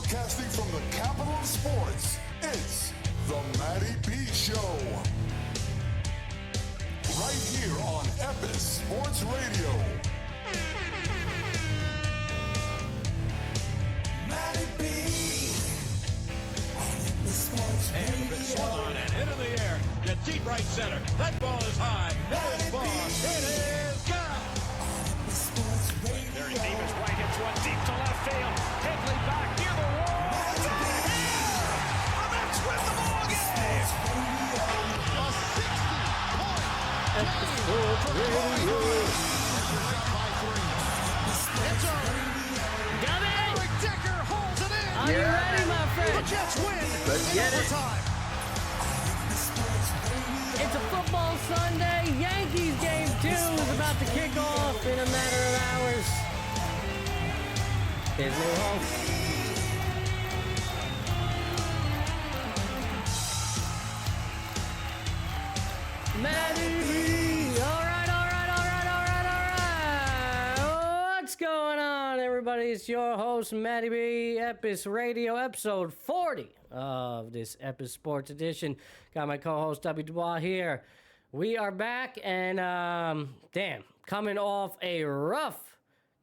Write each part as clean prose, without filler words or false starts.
Broadcasting from the capital of sports, it's the Matty B Show. Right here on Epis Sports Radio. Matty B. On Epis Sports Radio. Swung on and hit in the air. To deep right center. That ball is high. That is far. It is gone. Very deep as right hits one deep to left field. Headley back near the wall. It's out of here! And that's with the ball game! A 60-point Epis Sports Radio. It's over. Got it! Eric Decker holds it in. Are you ready, my friend? The Jets win Let's in get it. overtime. It's a football Sunday. Yankees game 2 is about to kick off in a matter of hours. Here's new host. Matty B. All right. What's going on, everybody? It's your host, Matty B. Epis Radio, episode 40 of this Epis Sports edition. Got my co-host, W. Dubois, here. We are back, and coming off a rough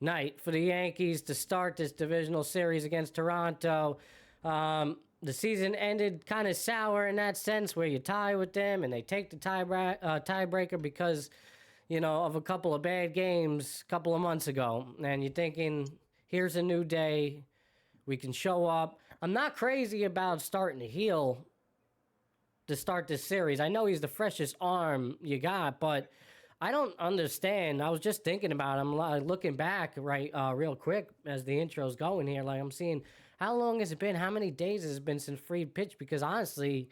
night for the Yankees to start this divisional series against Toronto. The season ended kind of sour in that sense, where you tie with them and they take the tiebreaker because, you know, of a couple of bad games a couple of months ago. And you're thinking, here's a new day. We can show up. I'm not crazy about starting to heal to start this series. I know he's the freshest arm you got, but I don't understand. I was just thinking about him, looking back real quick as the intro's going here. Like, I'm seeing, how long has it been? How many days has it been since Fried pitched? Because honestly,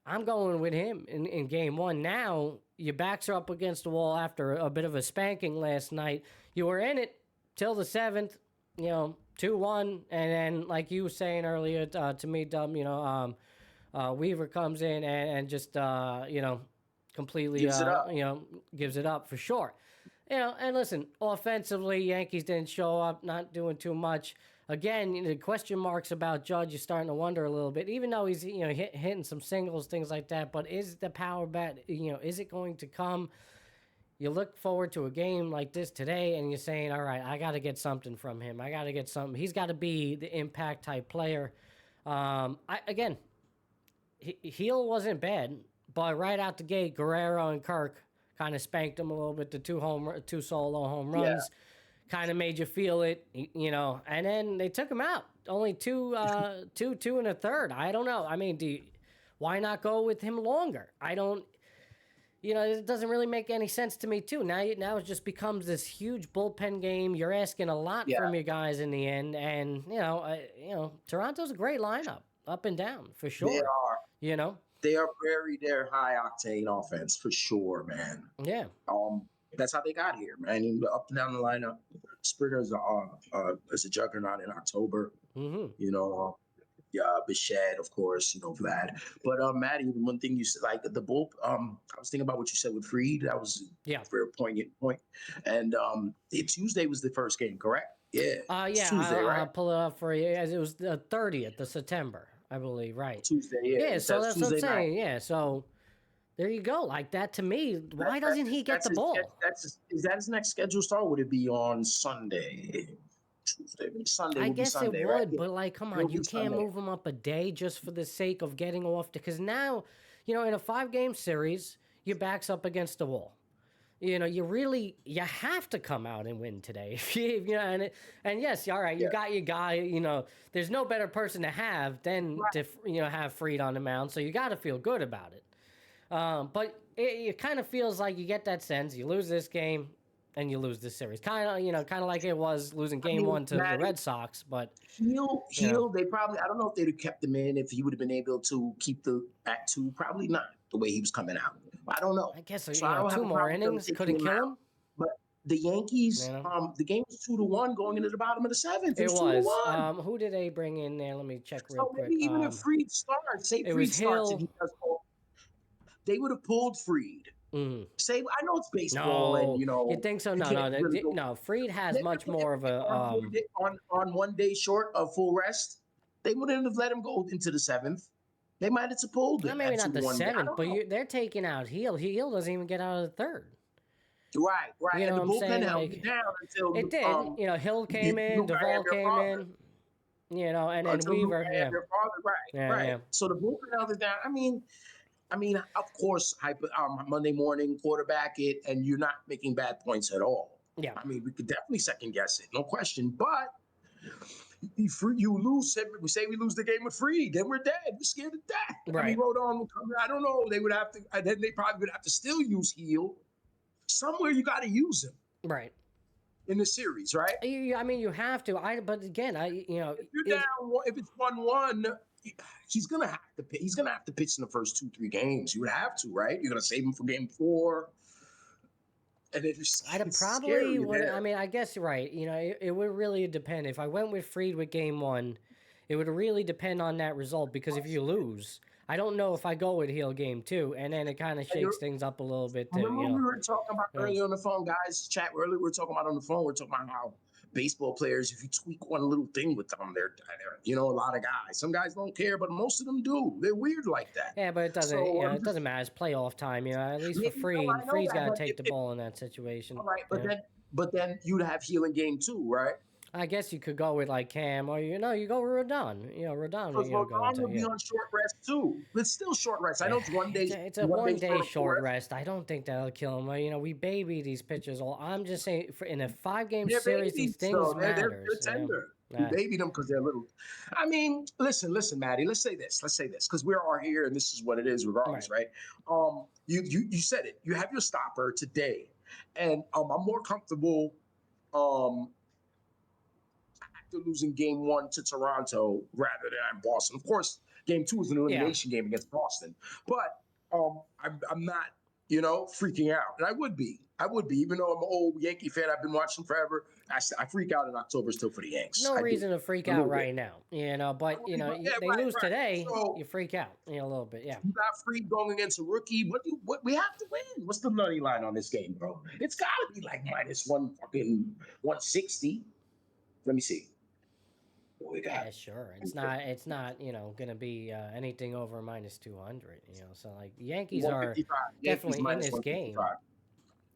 I'm going with him in game 1. Now, your backs are up against the wall after a bit of a spanking last night. You were in it till the 7th, 2-1. And then, like you were saying earlier to me, Dub, Weaver comes in and just, completely, gives it up for sure. And listen, offensively, Yankees didn't show up, not doing too much. Again, the question marks about Judge, you're starting to wonder a little bit, even though he's, hitting some singles, things like that. But is the power bat, is it going to come? You look forward to a game like this today, and you're saying, all right, I got to get something from him. I got to get something. He's got to be the impact type player. Heel wasn't bad, but right out the gate, Guerrero and Kirk kind of spanked him a little bit. The two solo home runs kind of made you feel it, and then they took him out. Only two and a third. I don't know. I mean, why not go with him longer? I don't. It doesn't really make any sense to me too. Now it just becomes this huge bullpen game. You're asking a lot from your guys in the end, and Toronto's a great lineup, up and down for sure. They are. They are their high octane offense for sure, man. Yeah. That's how they got here, man. Up and down the lineup. Springer's is a juggernaut in October. Mm-hmm. Bichette, of course, Vlad. But Matty, one thing you said, like the bull. I was thinking about what you said with Fried. That was a very poignant point. And Tuesday was the first game, correct? Yeah. Tuesday, right? I'll pull it up for you. It was the 30th of September, I believe. Right. Tuesday. Yeah. So that's what I'm saying. Yeah. So. There you go. Like that to me. Why doesn't he get the ball? Is that his next scheduled start? Would it be on Sunday? Tuesday, Sunday. I guess Sunday, it would, right? but like, come on, you can't move him up a day just for the sake of getting off. Because now, in a 5-game series, your back's up against the wall. You have to come out and win today. And yes, all right, you got your guy. There's no better person to have than to have Fried on the mound. So you got to feel good about it. But it kind of feels like you get that sense. You lose this game, and you lose this series. Kind of like it was losing game 1 to the Red Sox. But Heel, they probably. I don't know if they'd have kept him in if he would have been able to keep the at 2. Probably not the way he was coming out. I don't know. I guess so 2 more innings couldn't kill him. But the Yankees, the game was 2-1 going into the bottom of the 7th. It was 2-1. Who did they bring in there? Let me check real quick. Maybe even if Fried starts, Fried starts, and he does all. They would have pulled Fried. Mm. Say, I know it's baseball, and you think so? No. Fried has much more of a on 1 day short of full rest. They wouldn't have let him go into the 7th. They might have pulled Well, it. maybe at not the 2-1. 7th, but they're taking out Heel. Heel doesn't even get out of the 3rd. Right. You know And what the I'm bullpen saying? held Like, it down until it did. Hill came in, new guy had Duvall their came father. in, and then Until Weaver. Luka Yeah. had their father. Right. Yeah. So the bullpen held it down. I mean, of course, Monday morning quarterback it, and you're not making bad points at all. Yeah. I mean, we could definitely second guess it, no question. But you lose. We say we lose the game with Freed, then we're dead. We're scared to death. Right. I mean, Rodon will come. I don't know. They would have to, and then they probably would have to still use Heel. Somewhere you got to use him. Right. In the series, right? I mean, you have to. But again, if you're down, if it's 1-1, he's gonna have to. He's gonna have to pitch in the first 2-3 games. You would have to, right? You're gonna save him for game 4. And I'd probably would. I mean, I guess you're right. It would really depend. If I went with Freed with game 1, it would really depend on that result. Because if you lose, I don't know if I go with Heel game 2, and then it kind of shakes things up a little bit too. Remember we were talking about earlier on the phone, guys. Chat earlier. We were talking about on the phone. We're talking about how baseball players, if you tweak one little thing with them, they're a lot of guys. Some guys don't care, but most of them do. They're weird like that. Yeah, but it doesn't. It doesn't matter. It's playoff time. At least for Freed, Freed's got to take the ball in that situation. All right, but then you'd have Heel in game 2, right? I guess you could go with like Cam, or you go with Rodon. Rodon. Because Rodon would be on short rest too. It's still short rest. I know it's 1 day. It's a 1 day short rest. I don't think that'll kill him. We baby these pitchers. I'm just saying, in a 5-game series, these things matter. They're tender. We baby them because they're little. I mean, listen, Maddie. Let's say this because we are here, and this is what it is, regardless, right? You said it. You have your stopper today, and I'm more comfortable. After losing game 1 to Toronto rather than Boston. Of course, game 2 is an elimination game against Boston. But I'm not, freaking out. And I would be, even though I'm an old Yankee fan, I've been watching forever. I freak out in October still for the Yanks. No reason to freak out right now, but they lose today, so, you freak out, a little bit, yeah. You got Freed going against a rookie. What we have to win? What's the money line on this game, bro? It's got to be like -160. Let me see. We got. Yeah, sure. It's not gonna be anything over -200. So like the Yankees are definitely in this game.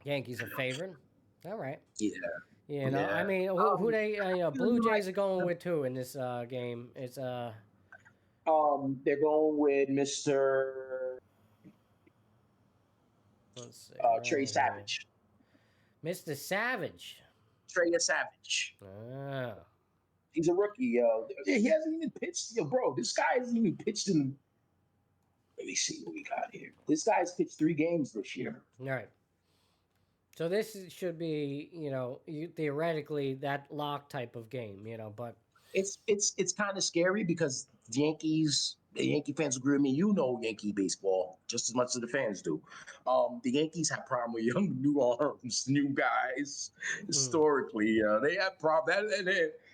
Yankees are favored. All right. Yeah. I mean, who they Blue Jays are going with too in this game? It's they're going with Mr. Let's see. Trey Savage. Mr. Savage. Trey Savage. Oh. He's a rookie, He hasn't even pitched, bro. This guy hasn't even pitched in. Let me see what we got here. This guy's pitched 3 games this year. All right. So this should be, theoretically that lock type of game, but it's kind of scary because the Yankee fans agree with me. Yankee baseball just as much as the fans do. The Yankees have problem with young, new arms, new guys. Historically, they have problem.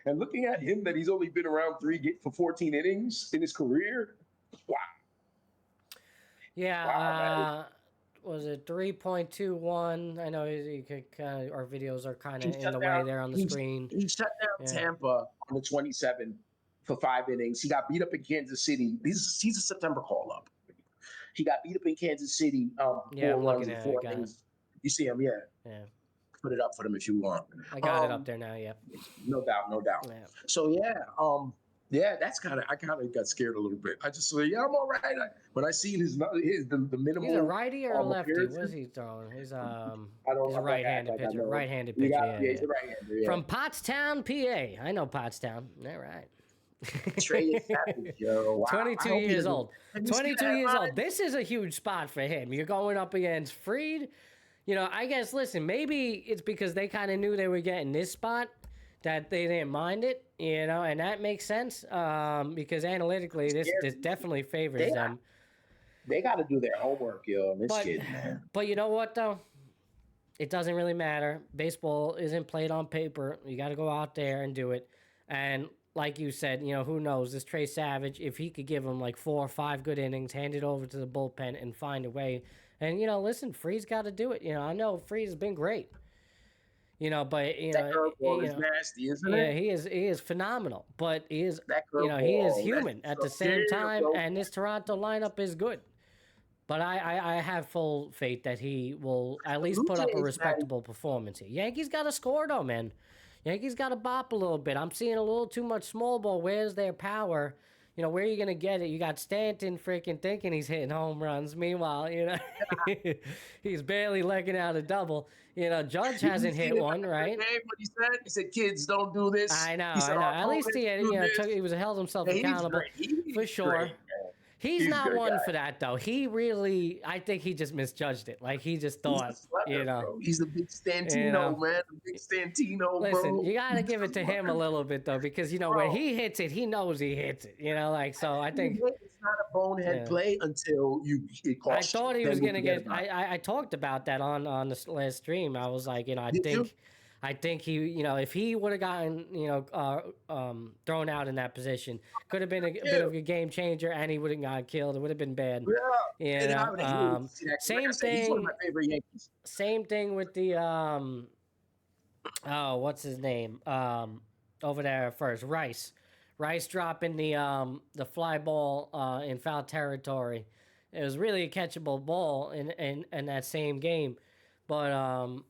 And looking at him, that he's only been around for 14 innings in his career. Wow. Yeah. Wow, was it 3.21? I know you could our videos are kind of in the way there on the screen. He shut down Tampa on the 27th for 5 innings. He got beat up in Kansas City. He's a September call up. He got beat up in Kansas City. I'm looking at it. You see him, yeah. Put it up for them if you want. I got it up there now. Yeah. No doubt. Yeah. So that's I kind of got scared a little bit. I just said, I'm all right. When I seen the minimal. He's a righty or a lefty? What's he throwing? He's a right-handed pitcher. Right-handed pitcher. Yeah, he's a right-hander. Yeah. From Pottstown, PA. I know Pottstown. All right. Trey Savage, yo. Wow. 22 years old. 22 years old. This is a huge spot for him. You're going up against Freed. I guess, listen, maybe it's because they kind of knew they were getting this spot that they didn't mind it, and that makes sense because analytically this definitely favors them. They got to do their homework, yo, this kid, man. But you know what, though? It doesn't really matter. Baseball isn't played on paper. You got to go out there and do it. And like you said, who knows? This Trey Savage, if he could give him like 4 or 5 good innings, hand it over to the bullpen and find a way. And, listen, Freed's got to do it. I know Freed has been great. But that curveball is nasty, isn't it? he is phenomenal. But he is That he is curveball, human at the same time, and this Toronto lineup is good. But I have full faith that he will at least put up a respectable performance here. Yankees got to score, though, man. Yankees got to bop a little bit. I'm seeing a little too much small ball. Where's their power? Where are you going to get it? You got Stanton freaking thinking he's hitting home runs. Meanwhile, he's barely legging out a double. Judge hasn't hit one, right? What he said? He said, "Kids, don't do this." I know. He said, At least he had, he held himself accountable for sure. Great, He's not one for that, though. He really, I think he just misjudged it. Like, he just thought, bro. He's the big Stantino, man. The big Stantino, listen, bro. You got to give it to him a little bit, though, because, when he hits it, he knows he hits it. So I think... It's not a bonehead play until it costs. I thought he was going to get... I talked about that on the last stream. I was like, I think he, if he would have gotten, thrown out in that position, could have been a bit of a game changer, and he wouldn't got killed. It would have been bad. Yeah. Same thing. He's one of my favorite Yankees. Same thing with the what's his name? Over there at first, Rice. Rice dropping the fly ball in foul territory. It was really a catchable ball in that same game, but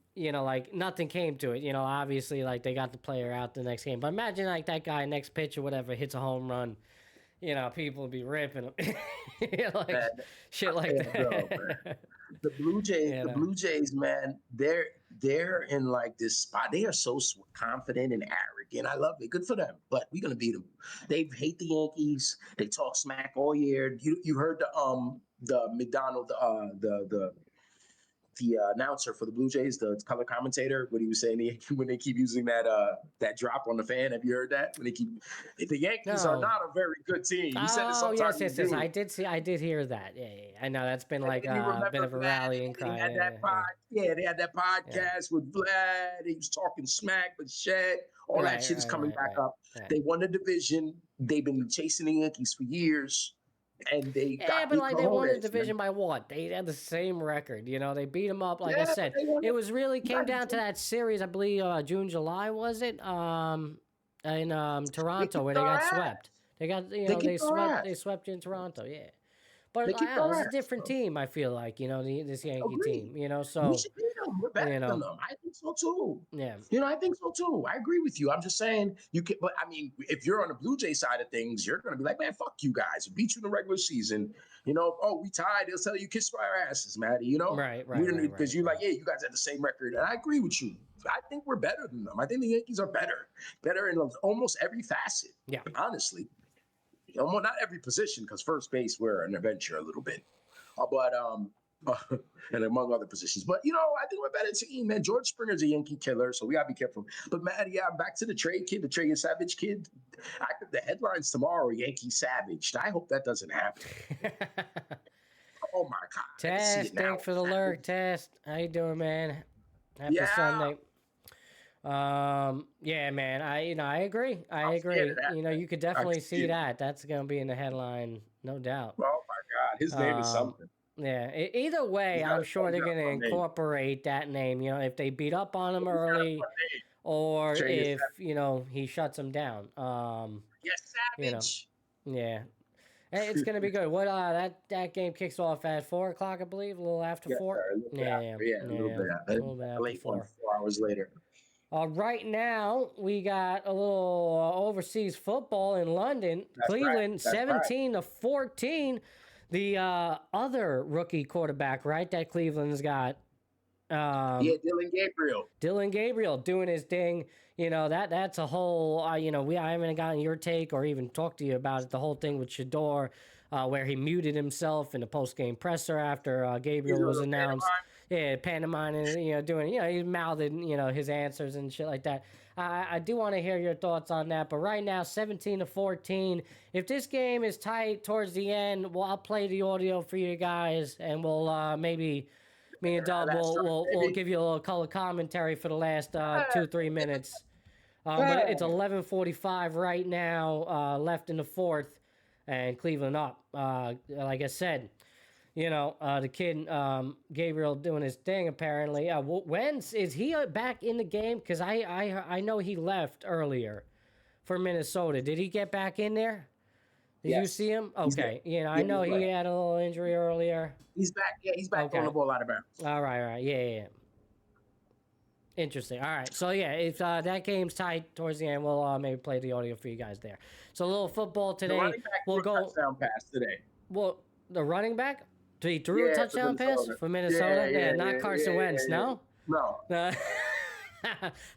nothing came to it. Obviously, they got the player out the next game. But imagine, that guy, next pitch or whatever, hits a home run. People would be ripping him. Shit like that. The Blue Jays, man, they're in this spot. They are so confident and arrogant. I love it. Good for them. But we're gonna beat them. They hate the Yankees. They talk smack all year. You heard the McDonald the announcer for the Blue Jays, the color commentator, what he was saying when they keep using that drop on the fan. Have you heard that? When they keep, the Yankees are not a very good team. He said it sometimes. Yes. I did hear that. Yeah. I know that's been a bit of a rallying cry. They had that podcast with Vlad. He was talking smack, but shit. All that shit is coming back up. Right. They won the division. They've been chasing the Yankees for years. And they got they won the division by what? They had the same record. They beat them up. Like I said, it was really came down to that series. I believe June, July was it? In Toronto where they got swept. They got they swept in Toronto. Yeah. But it's a different team. I feel like this Yankee team. So we're better than them. I think so too. Yeah. I think so too. I agree with you. I'm just saying you can. But I mean, if you're on the Blue Jay side of things, you're gonna be like, man, fuck you guys. We beat you in the regular season. Oh, we tied. They'll tell you kiss our asses, Matty. Right. Because you're like, yeah, you guys had the same record, and I agree with you. I think we're better than them. I think the Yankees are better in almost every facet. Yeah. Honestly. Well, not every position, because first base we're an adventure a little bit, but and among other positions. But I think we're a better team, man. George Springer's a Yankee killer, so we gotta be careful. But Matt, back to the trade kid, the Trey Savage kid. The headlines tomorrow are Yankee Savage. I hope that doesn't happen. Oh my God! Test, thanks for the lurk. Test, how you doing, man? Happy Sunday. Yeah, man. I agree. I agree. You could definitely see that. That's gonna be in the headline, no doubt. Oh my God, his name is something. Yeah. Either way, I'm sure they're gonna incorporate that name. If they beat up on him early, or if he shuts them down. Savage. Yeah. It's gonna be good. What that game kicks off at 4:00, I believe, a little after 4. A little bit after 4 hours later. Right now, we got a little overseas football in London. Cleveland, 17-14. The other rookie quarterback, right, that Cleveland's got. Dylan Gabriel. Dylan Gabriel doing his thing. That's a whole, I haven't gotten your take or even talked to you about it. The whole thing with Shador, where he muted himself in the post-game presser after Gabriel was announced. Yeah, pantomiming, doing, he mouthed, his answers and shit like that. I do want to hear your thoughts on that. But right now, 17-14. If this game is tight towards the end, I'll play the audio for you guys, and we'll maybe me and Doug we'll give you a little color commentary for the last 2-3 minutes. But it's 11:45 right now, left in the fourth, and Cleveland up. Like I said. the kid Gabriel doing his thing apparently. Wentz, is he back in the game? Because I know he left earlier for Minnesota. Did he get back in there? Did you see him? Okay. I know he had a little injury earlier. He's back. Yeah, he's back on the ball out of bounds. All right. Yeah. Interesting. All right. So, yeah, if that game's tight towards the end, we'll maybe play the audio for you guys there. So, a little football today. The running back we'll go touchdown pass today. Well, the running back? He threw a touchdown pass for Minnesota? Not Carson Wentz, no? No.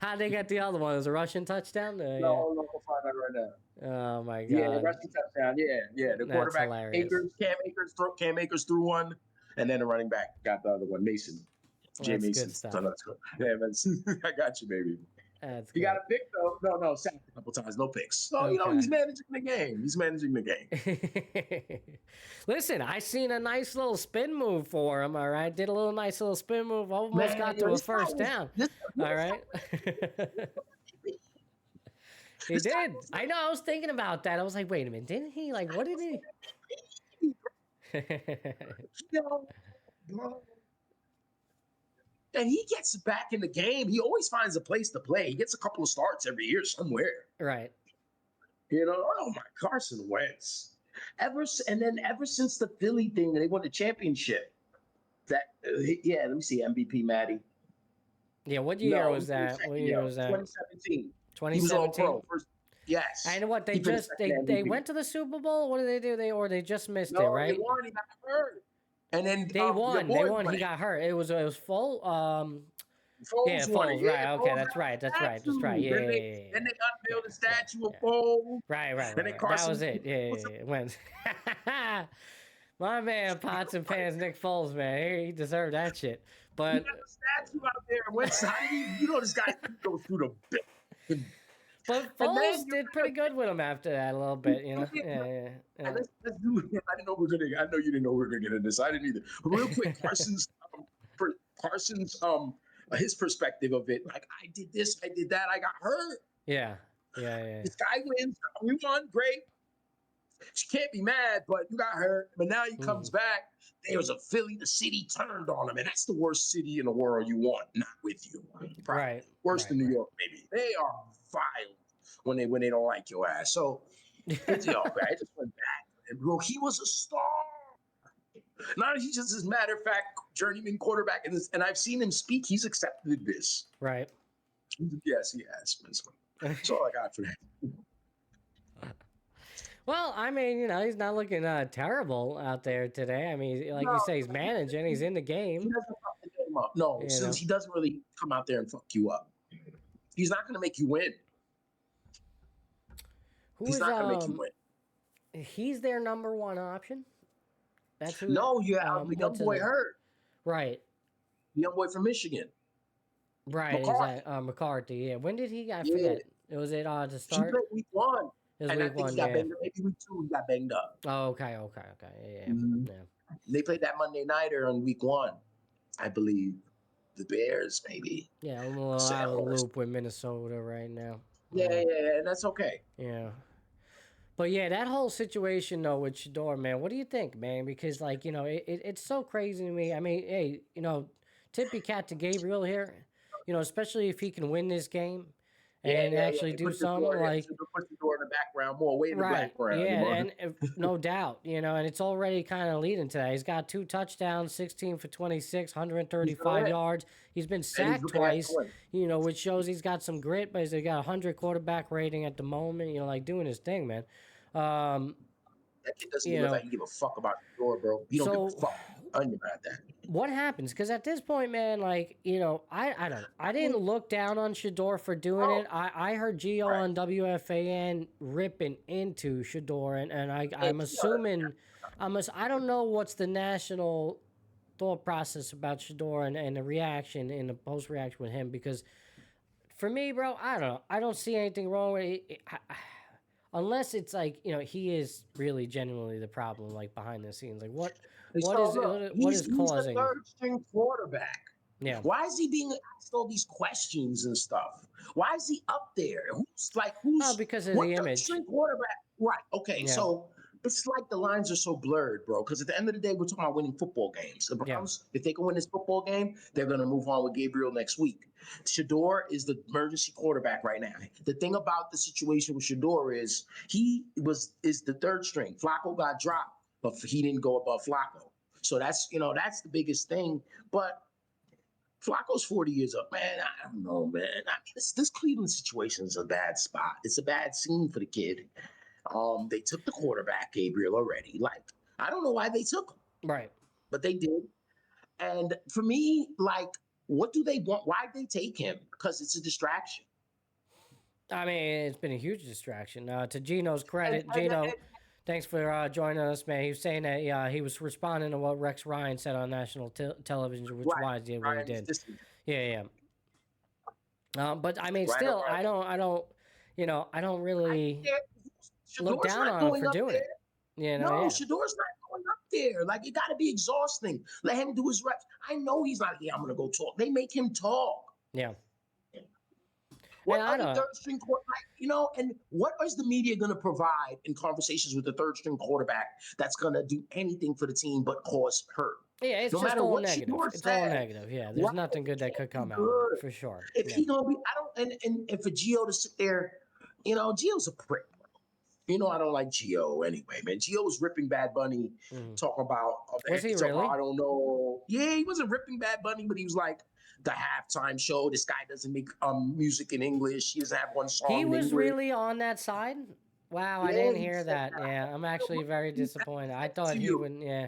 How'd they get the other one? Was it a Russian touchdown? No, we'll find out right now. Oh, my God. Yeah, the Russian touchdown. Yeah. The quarterback, Cam Akers threw one, and then the running back got the other one, Mason. Jay Mason. Good stuff. So that's good. Yeah, man. I got you, baby. That's you got a pick, though? No, sacked a couple times. No picks. So, he's managing the game. Listen, I seen a nice little spin move for him, all right? Did a little nice little spin move. Almost got to a first down. All right? He did. I know. I was thinking about that. I was like, wait a minute. Didn't he? Like, what did he? And he gets back in the game. He always finds a place to play. He gets a couple of starts every year somewhere. Right. Oh my, Carson Wentz. Ever since the Philly thing, they won the championship. Let me see, MVP Matty. Yeah, what year was that? What year was that? 2017. 2017. He was all pro. Yes. I know what they went to the Super Bowl. What did they do? They just missed it, right? They won. He got hurt. And then they won. They won. He got hurt. It was full. Foles. Right. Okay. That's right. Yeah. Then they unveiled the statue of Foles. Right. And then That was it. Yeah. Went. My man, pots and pans, Nick Foles, man, he deserved that shit. But you got the statue out there. This guy goes through the bit. But Foles did pretty good with him after that a little bit, Yeah. Let's do it. I know you didn't know we were gonna get into this. I didn't either. But real quick, Carson's his perspective of it, like I did this, I did that, I got hurt. Yeah. This guy wins. We won, great. She can't be mad, but you got hurt. But now he comes back. There's a Philly. The city turned on him, and that's the worst city in the world you want, not with you. Right. Worse than New York, maybe. They are vile when they don't like your ass. So it's I just went back. And bro, he was a star. Now he's just this matter of fact journeyman quarterback, and I've seen him speak. He's accepted this. Right. Yes, he has. That's all I got for that. Well, I mean, he's not looking terrible out there today. I mean, like you say, he's managing. He's in the game. He doesn't fuck the game up. No, since he doesn't really come out there and fuck you up. He's not going to make you win. He's not going to make you win. He's their number one option? That's who. No, the young boy hurt. Right. The young boy from Michigan. Right. McCarthy. Yeah. When did he? I forget. Was it to start? He played week 1. It was and week I think 1. He got banged up. Maybe week 2 he got banged up. Oh, okay. Yeah. Mm-hmm. Yeah. They played that Monday nighter on week 1, I believe. The Bears, maybe. Yeah, I'm a little out of the loop with Minnesota right now. Yeah, and that's okay. Yeah. But yeah, that whole situation though with Shador, man, what do you think, man? Because it's so crazy to me. I mean, hey, tippy cat to Gabriel here, especially if he can win this game and actually do something like put the door in the background, more weight in the background. Yeah, and no doubt, and it's already kind of leading to that. He's got 2 touchdowns, 16 for 26, 135 yards. He's been sacked twice, which shows he's got some grit, but he's got 100 quarterback rating at the moment, like doing his thing, man. That kid doesn't look like he give a fuck about the door, bro. He don't give a fuck. I don't about that. What happens? Because at this point, man, like, I didn't look down on Shador for doing it. I heard Gio on WFAN ripping into Shador, and I'm assuming, I don't know what's the national thought process about Shador and the reaction and the post reaction with him, because for me, bro, I don't know. I don't see anything wrong with it. Unless it's like, he is really genuinely the problem, like behind the scenes. Like what is causing? He's a third-string quarterback. Yeah. Why is he being asked all these questions and stuff? Why is he up there? Who's because of the image. Third-string quarterback. Right. Okay. Yeah. So it's like the lines are so blurred, bro. Because at the end of the day, we're talking about winning football games. The Browns, if they can win this football game, they're going to move on with Gabriel next week. Shador is the emergency quarterback right now. The thing about the situation with Shador is is the third string. Flacco got dropped, but he didn't go above Flacco. So that's the biggest thing. But Flacco's 40 years old, man. I don't know, man. I mean, this Cleveland situation is a bad spot. It's a bad scene for the kid. They took the quarterback, Gabriel, already. Like, I don't know why they took him. Right. But they did. And for me, like, what do they want? Why'd they take him? Because it's a distraction. I mean, it's been a huge distraction. To Gino's credit, Gino, thanks for joining us, man. He was saying that he was responding to what Rex Ryan said on national television, which was he really did. Yeah. But I mean, still, I don't really look down on him for doing it. No, Shador's not going up there. Like, it got to be exhausting. Let him do his reps. I know he's like, I'm going to go talk. They make him talk. Yeah. What other third string quarterback, and what is the media going to provide in conversations with the third string quarterback that's going to do anything for the team but cause hurt? Yeah, it's just all negative. It's all negative. Yeah, there's nothing good that could come out of it, for sure. If he gonna be, and for Gio to sit there, Gio's a prick. I don't like Gio anyway, man. Gio was ripping Bad Bunny, talking about. Was he really? I don't know. Yeah, he wasn't ripping Bad Bunny, but he was like, the halftime show. This guy doesn't make music in English. He doesn't have one song. He was really on that side. Wow, I didn't hear that. Yeah, I'm actually very disappointed. I thought he would. Yeah.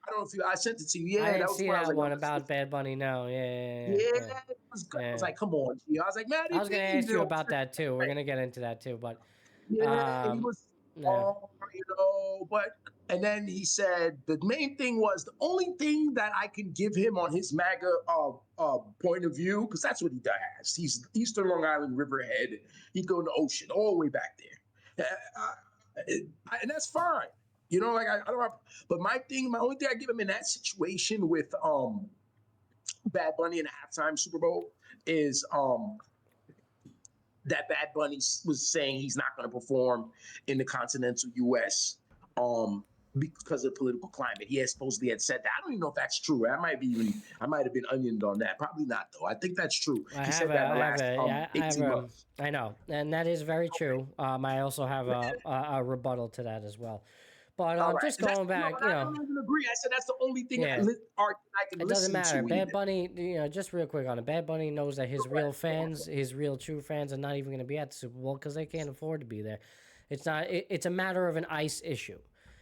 I don't know if I sent it to you. Yeah, I didn't see that one about Bad Bunny. No, yeah. It was good. I was like, come on, G. I was like, man. I was gonna ask you about that too. We're gonna get into that too, but he was, but. And then he said the main thing was the only thing that I can give him on his MAGA point of view, because that's what he does. He's Eastern Long Island Riverhead. He'd go in the ocean all the way back there, and that's fine. I don't have. But my only thing I give him in that situation with Bad Bunny in the halftime Super Bowl is that Bad Bunny was saying he's not going to perform in the continental U.S. Because of political climate. He supposedly had said that. I don't even know if that's true. I might have been onioned on that. Probably not, though. I think that's true. He said that in the last 18 months. I know. And that is very true. I also have a rebuttal to that as well. But just going back, I don't even agree. I said that's the only thing I can listen to. It doesn't matter. Bad Bunny, just real quick on it. Bad Bunny knows that his real fans, his real true fans, are not even going to be at the Super Bowl because they can't afford to be there. It's not. It's a matter of an ICE issue.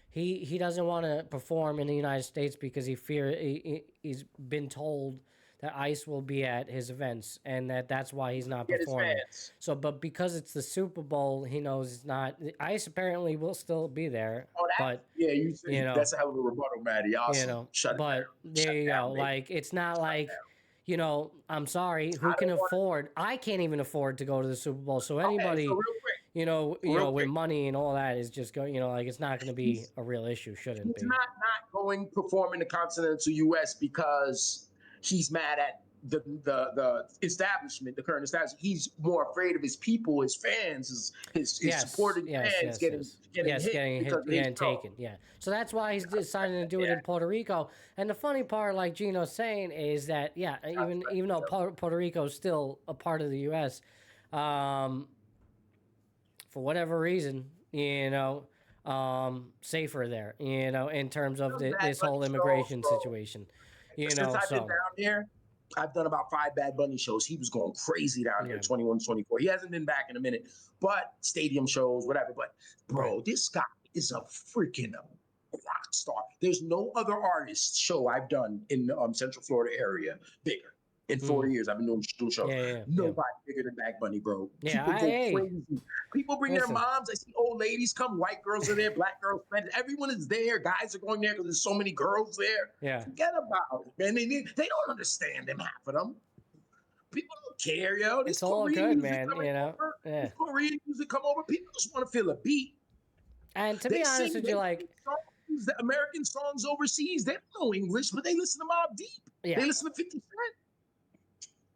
He doesn't want to perform in the United States because he's been told that ICE will be at his events and that's why he's not performing. So, but because it's the Super Bowl, he knows it's not. ICE apparently will still be there. But you that's a hell of a rebuttal, Maddie. Shut but down. There you go. Like it's not like. I'm sorry. Who can afford? I can't even afford to go to the Super Bowl. So anybody, so real quick, with money and all that is just going. It's not going to be a real issue. Shouldn't be. He's not going perform in the continental U.S. because he's mad at the establishment, the current establishment. He's more afraid of his people, his fans, his supporting fans getting hit and taken. Yeah, so that's why he's deciding to do it in Puerto Rico. And the funny part, like Gino's saying, is that even though Puerto Rico is still a part of the U.S., for whatever reason, safer there, in terms of this whole immigration situation. Since I've been down there, I've done about 5 Bad Bunny shows. He was going crazy down here, 21, 24. He hasn't been back in a minute, but stadium shows, whatever. But, bro, this guy is a freaking rock star. There's no other artist show I've done in the Central Florida area bigger. In 4 years, I've been doing shows. Nobody bigger than Bad Bunny, bro. People go crazy. People bring their moms. I see old ladies come. White girls are there. Black girls. Everyone is there. Guys are going there because there's so many girls there. Yeah. Forget about it, man. They don't understand them, half of them. People don't care, yo. It's all good, man. This Korean music come over. People just want to feel a beat. And to be honest with you, like the American songs overseas, they don't know English, but they listen to Mobb Deep. Yeah. They listen to 50 Cent.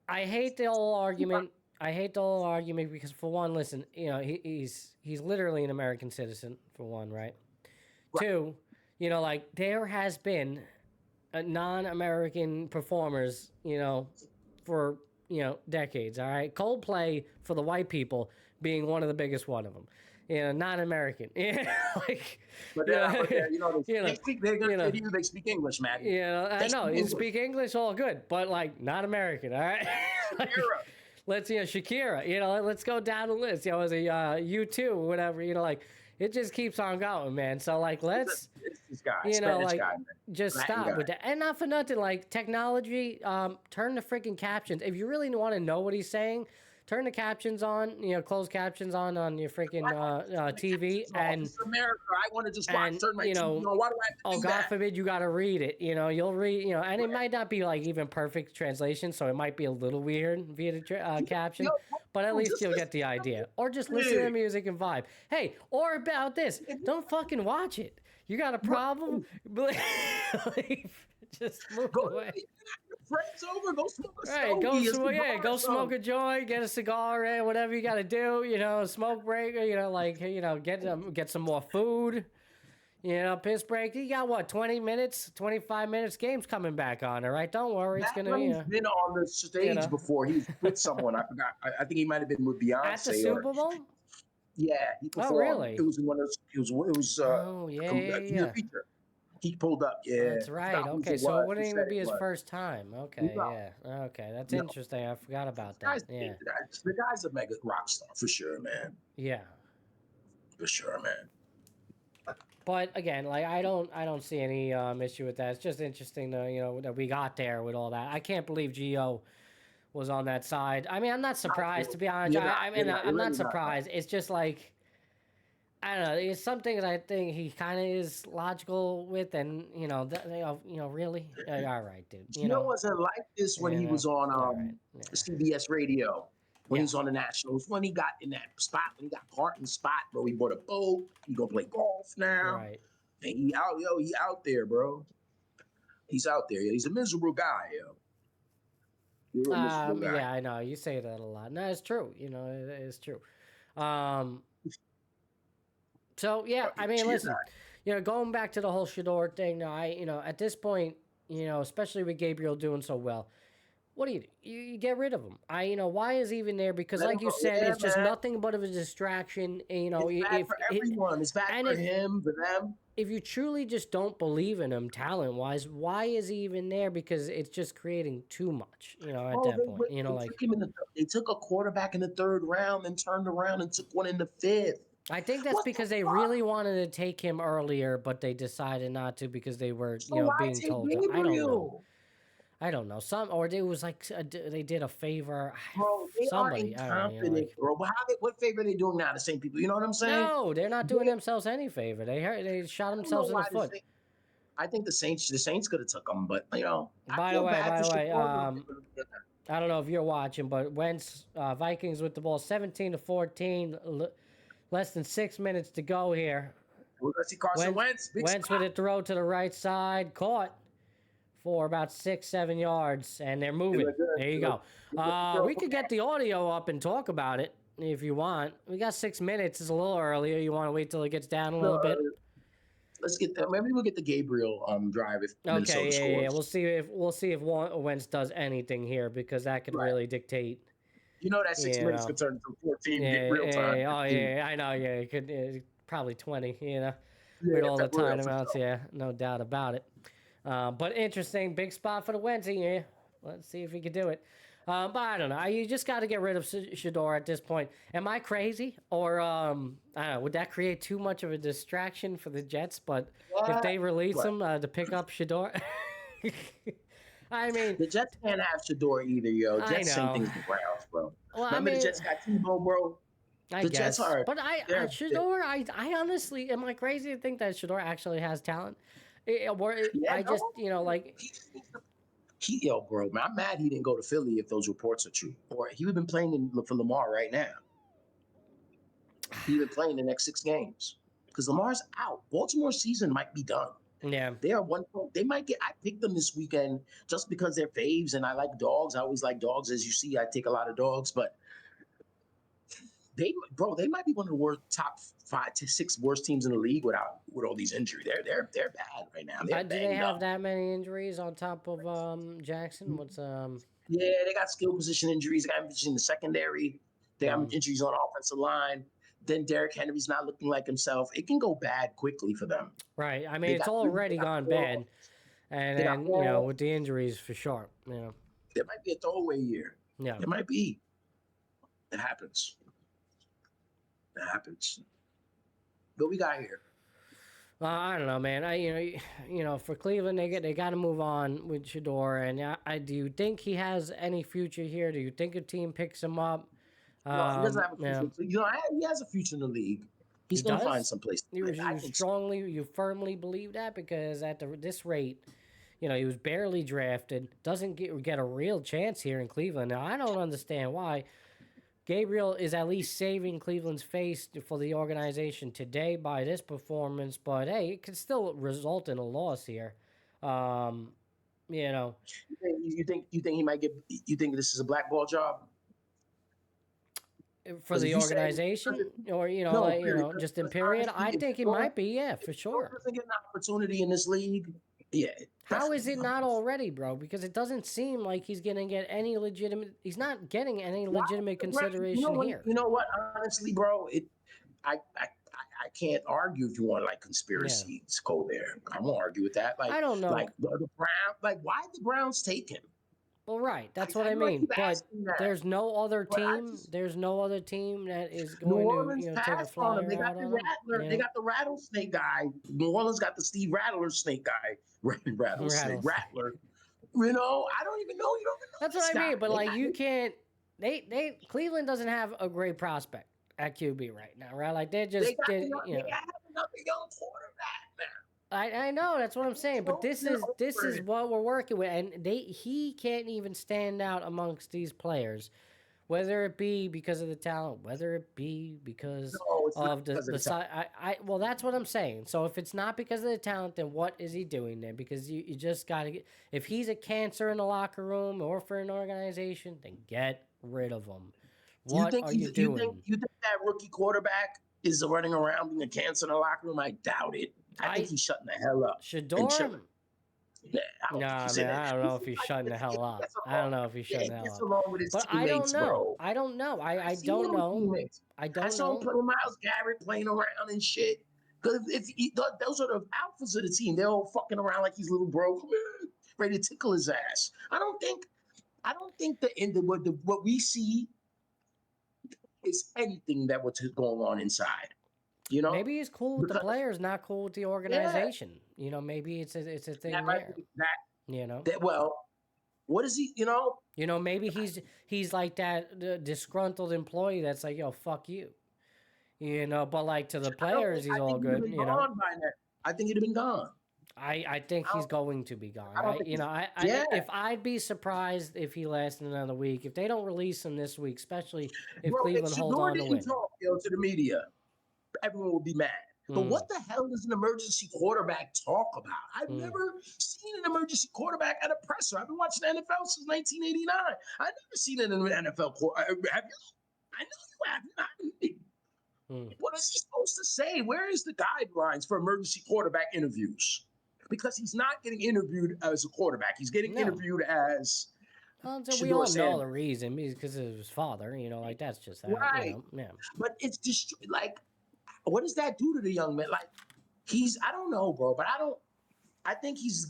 I hate the whole argument. Because for one, listen, he's literally an American citizen for one, right? Two, you know, like there has been non-American performers, you know, for decades. All right, Coldplay for the white people being one of the biggest one of them. You know, not American. Yeah, like, But they speak. They're gonna say to you, they speak English, man. You know, I know you speak English, all good, but like not American. All right. Like, let's Shakira. You know, let's go down the list. You know, as a U2 or whatever. You know, like it just keeps on going, man. So like, let's this guy, you know, like guy, just stop with that. And not for nothing, like technology. Turn the freaking captions if you really want to know what he's saying. Turn the captions on, you know, closed captions on your freaking TV, and it's America. I want to just watch. Turn my you know, TV on. Why do I have to do God that? forbid you got to read it. You know, you'll read, you know, and it might not be like even perfect translation, so it might be a little weird via the caption. But at least you'll get the idea, or just listen to the music and vibe. Hey, or about this, don't fucking watch it. You got a problem? Just move away. Friends over, go smoke a stogie. Go smoke a joint, get a cigar, whatever you got to do. You know, smoke break. You know, like get some more food. You know, piss break. You got what? 20 minutes, 25 minutes. Game's coming back on. All right, don't worry. It's gonna be. He's been on the stage before. He's with someone. I forgot. I think he might have been with Beyonce at the Super Bowl. Yeah, he performed. Oh, really? It was in one of those. It was. Yeah. He pulled up. Yeah, that's right. Okay, so it wouldn't even be his first time. Okay, yeah. Okay, that's interesting. I forgot about that. Yeah, the guy's a mega rock star for sure, man. Yeah, for sure, man. But again, like I don't see any issue with that. It's just interesting to that we got there with all that. I can't believe Gio was on that side. I mean, I'm not surprised to be honest. I'm not surprised. It's just like. I don't know. It's something that I think he kind of is logical with, and really, all right, dude. You know, wasn't like this when he was on CBS Radio, when he was on the Nationals, when he got in that spot, when he got part in the spot, bro. He bought a boat. He gonna play golf now. Right. And he out there, bro. He's out there. He's a miserable guy, yo. Yeah, I know. You say that a lot. No, it's true. You know, it is true. So yeah, I mean, listen, going back to the whole Shador thing. Now, at this point, especially with Gabriel doing so well, what do? You get rid of him. Why is he even there? Because, like you said, it's just nothing but of a distraction. It's bad for everyone. It's bad for him, for them. If you truly just don't believe in him, talent-wise, why is he even there? Because it's just creating too much. At that point, they took a quarterback in the third round and turned around and took one in the fifth. I think that's because they really wanted to take him earlier, but they decided not to because they were, being told. I don't know. It was like they did a favor. Bro, somebody. Bro. But what favor are they doing now? The same people. You know what I'm saying? No, they're not doing themselves any favor. They shot themselves in the foot. I think the Saints could have took them, but By the way, I don't know if you're watching, but Wentz, Vikings with the ball, 17-14. Less than 6 minutes to go here. We're going to see Carson Wentz. Wentz with a throw to the right side. Caught for about 6-7 yards. And they're moving. There you go. We could get the audio up and talk about it if you want. We got 6 minutes. It's a little earlier. You want to wait till it gets down a little bit? Let's get that. Maybe we'll get the Gabriel drive if Minnesota scores. Yeah. We'll see if Wentz does anything here because that could really dictate. That 6 minutes could turn into 14 real time. I know. Yeah, it could probably 20. With all the timeouts. No doubt about it. But interesting, big spot for the Wednesday. Yeah, let's see if he can do it. But I don't know. You just got to get rid of Shador at this point. Am I crazy, or I don't know? Would that create too much of a distraction for the Jets? But if they release him to pick up Shador. I mean, the Jets can't have Shador either, yo. Jets same thing as the Browns, bro. Well, Remember the Jets got Tebow, bro. The Jets are, but Shador. I honestly, am I crazy to think that Shador actually has talent? Just bro, man, I'm mad he didn't go to Philly if those reports are true, or he would have been playing for Lamar right now. He would be playing the next 6 games because Lamar's out. Baltimore's season might be done. Yeah, they are 1 point. They might get. I picked them this weekend just because they're faves, and I like dogs. I always like dogs, as you see. I take a lot of dogs, but they might be one of the worst top 5 to 6 worst teams in the league with all these injuries. They're bad right now. They're Do they banged have up. that many injuries on top of Jackson? What's Yeah, they got skill position injuries. They got injuries in the secondary. They have injuries on the offensive line. Then Derrick Henry's not looking like himself. It can go bad quickly for them. right? I mean, it's already gone bad, and then with the injuries for sure. There might be a throwaway year. Yeah, It might be. It happens. It happens. What we got here? I don't know, man. For Cleveland, they got to move on with Shador. And do you think he has any future here? Do you think a team picks him up? No, he doesn't have a future. He has a future in the league. He's going to find some place. You firmly believe that? Because at this rate, he was barely drafted, doesn't get a real chance here in Cleveland. Now, I don't understand why. Gabriel is at least saving Cleveland's face for the organization today by this performance, but hey, it could still result in a loss here. You think he might get? You think this is a blackball job for the organization, or just in period? I think it might be, yeah, for sure. Doesn't get an opportunity in this league. Yeah. How is it not already, bro? Because it doesn't seem like he's going to get any legitimate. He's not getting any legitimate consideration here. You know what? Honestly, bro, I can't argue if you want conspiracies go there. I won't argue with that. I don't know. Like the Browns. Why did the Browns take him? Well, right. That's what I mean. But there's no other team. There's no other team that is going to take a flyer they got out the on him. Rattler. They got the rattlesnake guy. New Orleans got the Steve Rattler snake guy. Rattlesnake Rattler. I don't even know. You don't even know. That's what I mean. But you can't. Cleveland doesn't have a great prospect at QB right now, right? Like they just they have another young quarterback now. I know, that's what I'm saying, but this is what we're working with, and he can't even stand out amongst these players, whether it be because of the talent, whether it be because of the side. Well, that's what I'm saying. So if it's not because of the talent, then what is he doing there? Because you just got to get. If he's a cancer in the locker room or for an organization, then get rid of him. What are you doing? You think that rookie quarterback is running around being a cancer in the locker room? I doubt it. I think he's shutting the hell up. Shador? Yeah, I don't know if he's shutting the hell up. I don't know if he's shutting the hell up. But I don't know. Bro. I don't know. I don't know. I saw Myles Garrett playing around and shit. Because those are the alphas of the team. They're all fucking around like he's little bro, ready to tickle his ass. I don't think what we see is anything that what's going on inside. Maybe he's cool with the players, not cool with the organization. Yeah. Maybe it's a thing there. Well, what is he? Maybe he's like that disgruntled employee that's like, yo, fuck you. But like to the players, he's all good. I think he'd have been gone. I think he's going to be gone. If I'd be surprised if he lasted another week. If they don't release him this week, especially if Cleveland holds on to win. To the media, everyone will be mad. But what the hell does an emergency quarterback talk about? I've never seen an emergency quarterback at a presser. I've been watching the NFL since 1989. I've never seen it in an NFL quarterback. Have you? I know you have. What is he supposed to say? Where is the guidelines for emergency quarterback interviews? Because he's not getting interviewed as a quarterback. He's getting interviewed as... Well, so we all know the reason, because of his father, that's just that. Right. But it's just what does that do to the young man? Like, I don't know, bro, but I don't think he's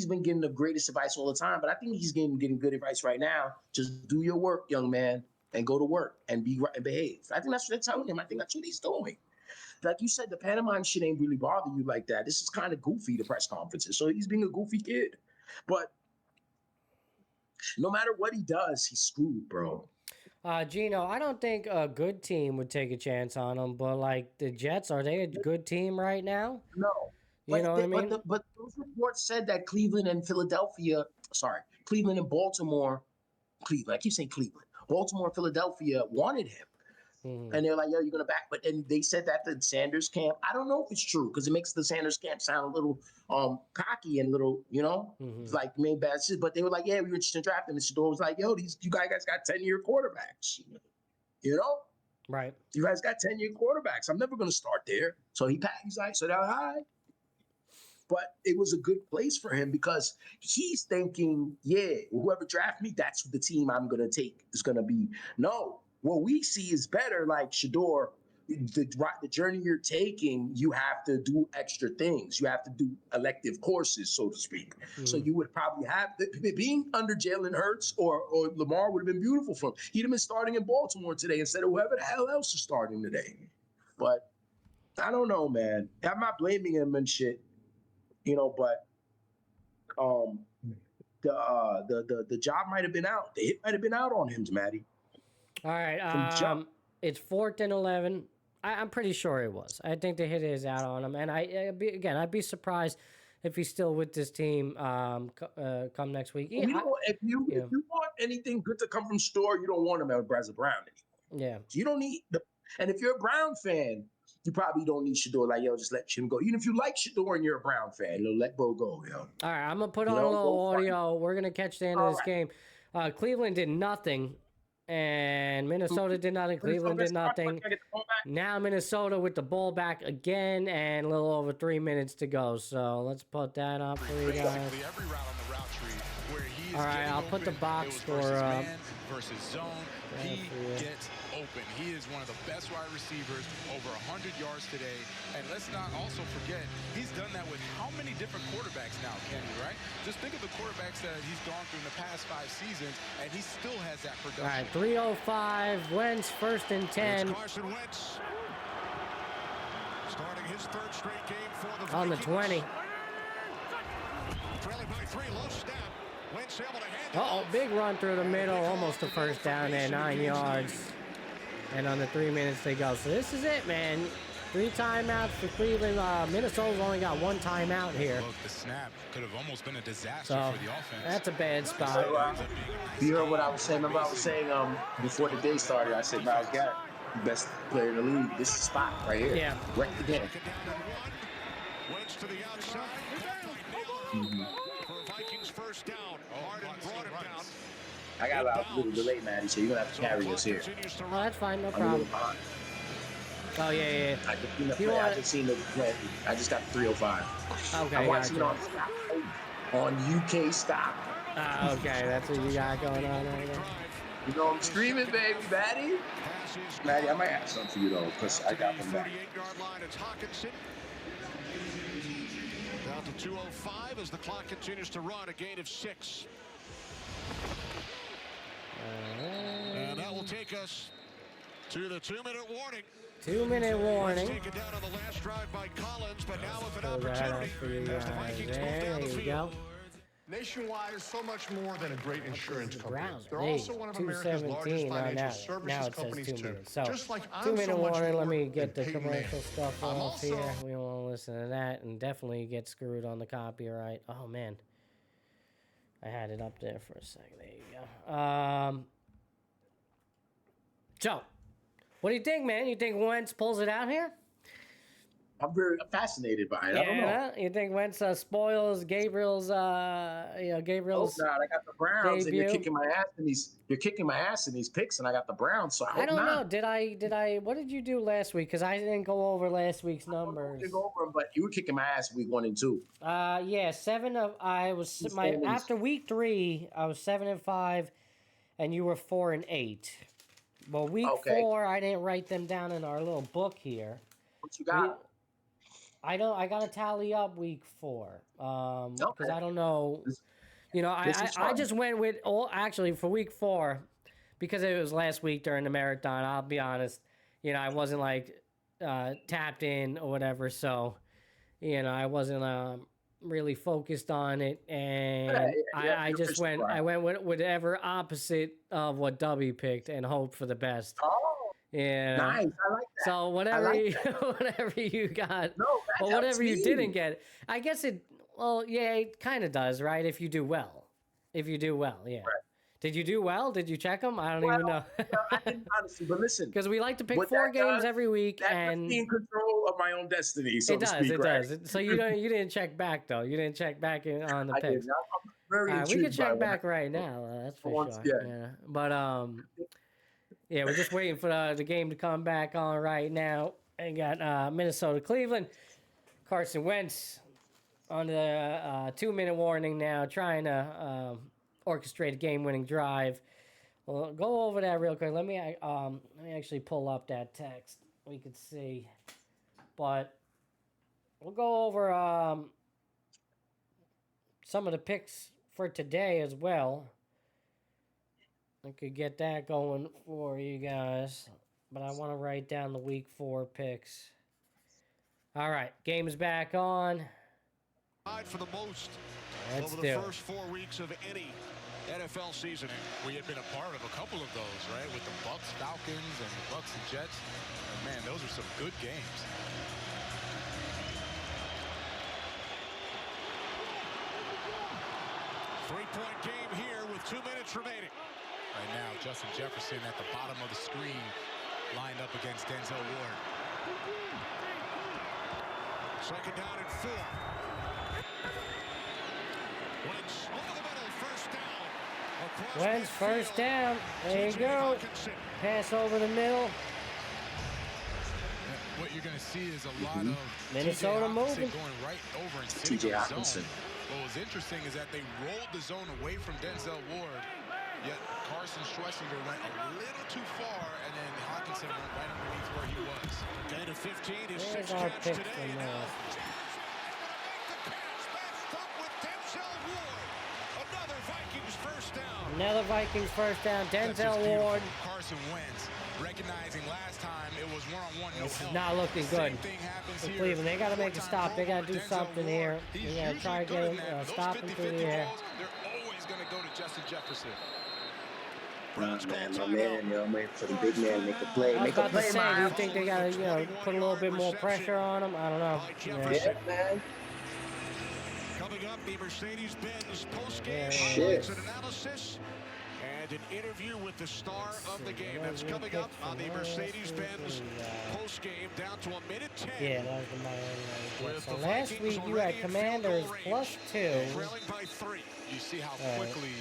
been getting the greatest advice all the time, but I think he's getting good advice right now. Just do your work, young man, and go to work and behave. I think that's what they're telling him. I think that's what he's doing. Like you said, the pantomime shit ain't really bother you like that. This is kind of goofy, the press conferences. So he's being a goofy kid. But no matter what he does, he's screwed, bro. Gino, I don't think a good team would take a chance on him, but like the Jets, are they a good team right now? No. You know what I mean? But those reports said that Cleveland and Baltimore, I keep saying Cleveland. Baltimore and Philadelphia wanted him. And they're like, yo, you're going to back. But then they said that the Sanders camp, I don't know if it's true because it makes the Sanders camp sound a little cocky and a little, like made bad shit. But they were like, yeah, we were interested in drafting. And Shador was like, yo, you guys got 10-year quarterbacks, Right. You guys got 10-year quarterbacks. I'm never going to start there. So he's like, so they're high. But it was a good place for him because he's thinking, yeah, whoever draft me, that's the team I'm going to take. Is going to be. No, what we see is better. Like Shador, the journey you're taking, you have to do extra things. You have to do elective courses, so to speak. So you would probably have being under Jalen Hurts or Lamar would have been beautiful for him. He'd have been starting in Baltimore today instead of whoever the hell else is starting today. But I don't know, man. I'm not blaming him and shit. But the job might have been out. The hit might have been out on him, Matty. All right. It's 4th and 11. I'm pretty sure it was. I think the hit is out on him, and I'd be surprised if he's still with this team come next week. If you want anything good to come from Store, you don't want him as a Brown anymore. Yeah. You don't need and if you're a Brown fan, you probably don't need Shador. Like, just let him go. Even if you like Shador and you're a Brown fan, let Bo go, yo. All right, I'm going to put on a little audio. We're going to catch the end of this game. Cleveland did nothing, and Minnesota did nothing. Cleveland did nothing. Now Minnesota with the ball back again, and a little over 3 minutes to go. So let's put that up for you guys. All right, I'll put the box score up. Versus zone, he gets open. He is one of the best wide receivers, over 100 yards today. And let's not also forget, he's done that with how many different quarterbacks now, Kenny, right? Just think of the quarterbacks that he's gone through in the past 5 seasons, and he still has that production. All right, 3:05, Wentz, 1st and 10. It's Carson Wentz starting his 3rd straight game for the On the Vikings. 20. Trailing by 3, low snap. Wentz able to hand Big run through the middle, almost a first down there, 9 yards. And on the 3 minutes they go. So this is it, man. 3 timeouts for Cleveland. Minnesota's only got 1 timeout here. Look, the snap could have almost been a disaster So for the offense. that's a bad spot. You heard what I was saying. Remember I was saying before the day started, I said Miles Garrett, best player in the league. This is the spot right here. Yeah. Right again. Wentz to the outside. For Vikings first down. Harden brought him down. I got a little delay, Matty, so you're going to have to carry us here. Oh, that's fine, no I'm a problem. little behind. Oh, yeah. I just seen the play. I just got 305. Okay, I'm watching gotcha. it on UK Stop. Okay, that's what you got going on right there. You know I'm screaming, baby, Matty. Matty, I might have something for you, though, because I got them back. 48-yard line, it's Hawkinson. Down to 2:05 as the clock continues to run, a gain of 6. And that will take us to the 2-minute warning. 2-minute warning. Taken down on the last drive by Collins, but now with an opportunity as the Vikings move down the There you field. go. Nationwide is so much more than a great insurance company. Browns, They're hey, also one of America's largest 217 financial now services it says companies 2 too. minutes. So Just like I'm 2-minute so much warning. Let more me get the than Peyton commercial Manning. stuff I'm off also- here. We don't want to listen to that, and definitely get screwed on the copyright. Oh man, I had it up there for a second. There you go. So, what do you think, man? You think Wentz pulls it out here? I'm very fascinated by it. I don't know. You think Wentz spoils Gabriel's? Gabriel's. Oh God, I got the Browns, and you're debut. kicking my ass in these. You're kicking my ass in these picks, and I got the Browns. So I don't know. Did I? What did you do last week? Because I didn't go over last week's numbers. I didn't go over them, but you were kicking my ass week 1 and 2. Yeah, 7 of I was after week 3, I was 7-5, and you were 4-8. Well, week 4, I didn't write them down in our little book here. What you got? I gotta tally up week 4. Because I don't know. I just went with actually for week 4, because it was last week during the marathon. I'll be honest, I wasn't like tapped in or whatever, so I wasn't really focused on it, and I just went. I went with whatever opposite of what W picked and hoped for the best. Oh, yeah, nice. I like that. So whatever whatever you got, or whatever you didn't get, I guess it. Well, yeah, it kind of does, right? If you do well, yeah. Right. Did you do well? Did you check them? I don't even know. I didn't honestly, but listen, because we like to pick 4 games every week, and be in control of my own destiny. So it does. So you didn't check back though. You didn't check back on the picks. I'm very intrigued. We can check back right now. That's for sure. Yeah. But Yeah, we're just waiting for the game to come back on right now. And got Minnesota, Cleveland. Carson Wentz on the 2-minute warning now, trying to orchestrate a game-winning drive. We'll go over that real quick. Let me actually pull up that text. We could see, but we'll go over some of the picks for today as well. I could get that going for you guys, but I want to write down the week 4 picks. All right, game's back on. For the most Let's over the first 4 weeks of any NFL season. We had been a part of a couple of those, right? With the Bucks, Falcons, and the Bucks and Jets. And man, those are some good games. Three-point game here with 2 minutes remaining. Right now, Justin Jefferson at the bottom of the screen, lined up against Denzel Ward. Second down and 4. Wentz over the middle, first down. Wentz, first down. There you go. Pass over the middle. What you're going to see is a lot of Minnesota moving. Going right over and TJ Hawkinson. What was interesting is that they rolled the zone away from Denzel Ward, yet Carson Schlesinger went a little too far, and then Hawkinson went right underneath where he was. 10 to 15 is There's 6 our catch pick today. from Now matched up with Denzel Ward. Another Vikings first down. Another Vikings first down. Denzel Ward. Carson Wentz, recognizing last time it was one-on-one, no This is help. not looking good Same thing happens for here. Cleveland. They got to make a stop. They got to do Denzel something Ward, here. he's They got to try to usually get good him, in that, but stop those him through the 50-50 air. balls, they're always going to go to Justin Jefferson. Nah, man, my man, I'm waiting for the big man to make a play. I was Make a about to play, say, do you man. think they got to, put a little bit more pressure on him? I don't know. Yeah, man. Coming up, the Mercedes-Benz postgame Yeah. highlights and analysis and an interview with the star of the game. That's coming up on the Mercedes-Benz postgame, down to 1:10. Yeah, that was the Miami one. With So the last Vikings week you already had in Commanders field goal range, +2. trailing by 3. You see how quickly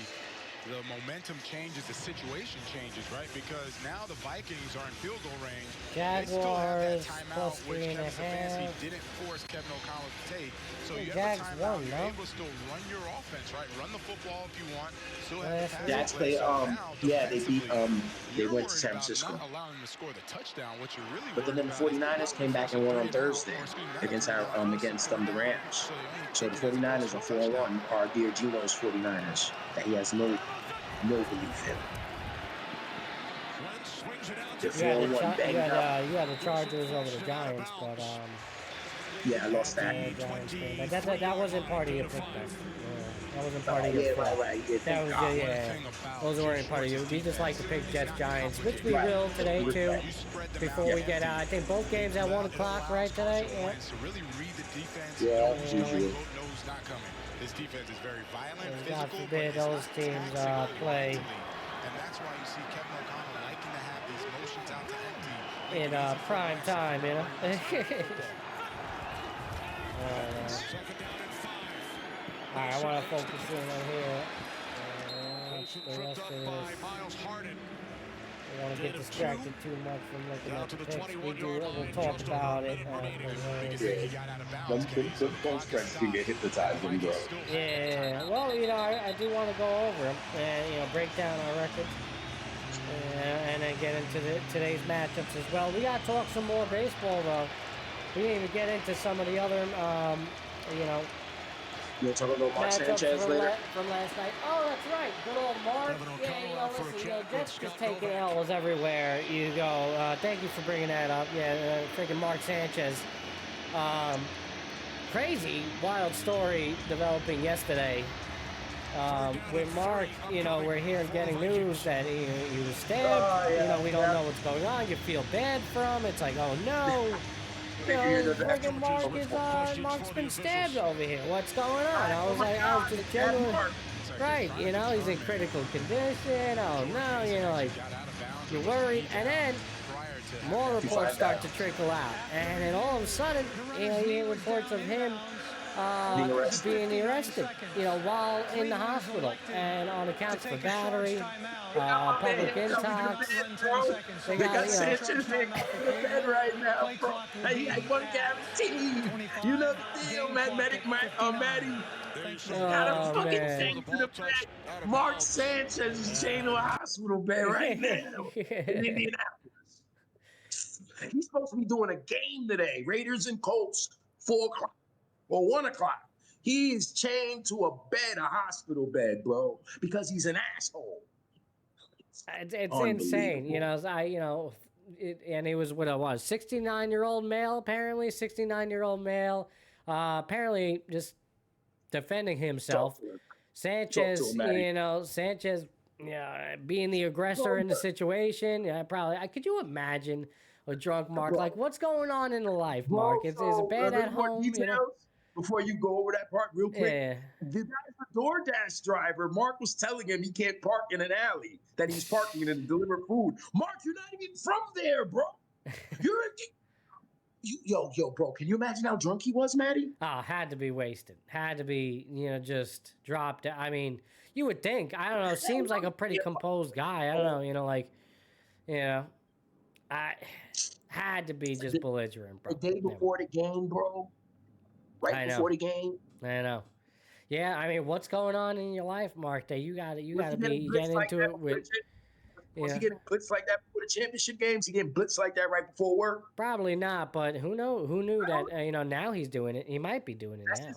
the momentum changes, the situation changes, right? Because now the Vikings are in field goal range. They still have that Jaguars timeout, which Kevin +3.5. Stefanski didn't force Kevin O'Connell to take. So you Jags have a timeout, won, you're no? able to still run your offense, right? Run the football if you want. Still Last have week. the Jags passing play, play. So now, yeah, they beat, defensively, they you're went to worried San about Francisco. not allowing them to score the touchdown. What you're really But then the worried about 49ers is came back and won on Thursday against the Rams. So the 49ers are 4-1. Our dear Gino's 49ers that he has no belief in. Wentz swings it out They're to You 4-1 banged up. had the Chargers over the Giants, but Yeah, I lost that. yeah, Giants game. But that wasn't part of your pick, though. Yeah, that wasn't part of your Yeah, pick. right. Yeah, That thank was God. yeah. Those weren't part of you. We just like to pick Jets Giants, which we will today too. Before we get out, I think both games at 1 o'clock right today. Yeah. So really read the defense. Yeah, Know as usual. who's not coming. This defense is very violent, And physical, God but forbid it's those not teams taxing play mentally. And that's why you see Kevin O'Connell liking to have these motions out to empty. in prime time, you know. second down and 5. All right, I want to focus in on here. Wilson The tripped rest up of by this. Miles Harden. I don't want to get distracted too much from looking Down at to the the picks. 21-yard line, We'll talk just about over a it. minute remaining. He got out of bounds. Don't stretch to get hypnotized when you go. Yeah, well, I do want to go over them and, break down our records and then get into today's matchups as well. We got to talk some more baseball, though. We didn't even get into some of the other, You want to talk about Mark matchups Sanchez later? from last night. Oh, that's right. Good old Mark. Kevin Yeah, O'Connell out for a listen, chat with Jets Scott just taking Novak. L's everywhere you go. Thank you for bringing that up. Yeah, freaking Mark Sanchez. Crazy, wild story developing yesterday. With Mark, we're hearing getting news that he was stabbed. We don't know what's going on. You feel bad for him. It's like, oh no. Friggin' Mark's been stabbed over here. What's going on? I was just genuine. Right, he's in critical condition. Oh no, you're worried. And then more reports start to trickle out. And then all of a sudden, you hear reports of him being arrested, while in the hospital and on accounts for battery, public intox. They got Sanchez in the bed right now, bro. I want to guarantee. You know the deal, man. Maddie. Got a fucking chain to the bed. Mark Sanchez is chained to a hospital bed right now in Indianapolis. He's supposed to be doing a game today. Raiders and Colts, 4 o'clock or 1 o'clock. He is chained to a bed, a hospital bed, bro, because he's an asshole. It's insane, and he was what it was, 69-year-old male, apparently, 69-year-old male, apparently just defending himself. Sanchez, Sanchez, being the aggressor in the situation. Could you imagine a drunk Mark? Like, what's going on in the life, Mark? Is it bad at home? Before you go over that part real quick, the guy's a DoorDash driver. Mark was telling him he can't park in an alley, that he's parking in and deliver food. Mark, you're not even from there, bro. Yo, bro, can you imagine how drunk he was, Maddie? Oh, had to be wasted. Had to be, just dropped. I mean, you would think. I don't know. Seems like a pretty composed guy. I don't know, I had to be just belligerent, bro. The day before the game, bro. Right before the game. I know. Yeah, I mean, what's going on in your life, Mark? That you gotta be getting into it with. Was he getting blitzed like that before the championship games? He getting blitzed like that right before work? Probably not, but who knew that? Now he's doing it. He might be doing it now.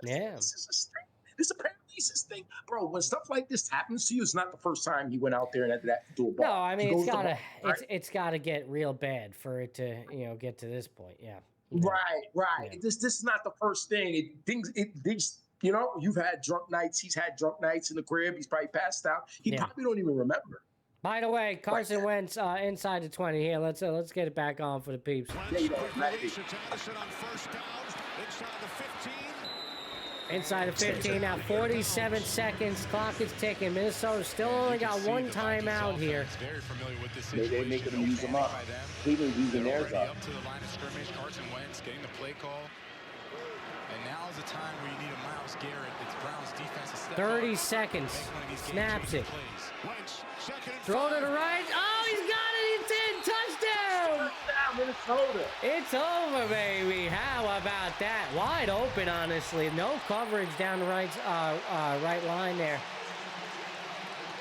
This is his thing. This apparently is his thing, bro. When stuff like this happens to you, it's not the first time he went out there and had to do a ball. No, I mean it's gotta get real bad for it to get to this point. Yeah. Right. Yeah. This is not the first thing. You've had drunk nights. He's had drunk nights in the crib. He's probably passed out. He probably don't even remember. By the way, Carson Wentz inside the 20 here. Let's get it back on for the peeps. Inside the 15 now, 47 seconds. Clock is ticking. Minnesota still only got one timeout here. They're making them use them up. Cleveland using theirs up. Up to the line of scrimmage, Carson Wentz getting the play call. And now is the time where you need a Myles Garrett. It's Brown's defense to step 30 seconds. Snaps it. Throw to the right. Oh, he's got it. It's in. Touchdown. Minnesota. It's over, baby. How about that? Wide open, honestly. No coverage down the right line there.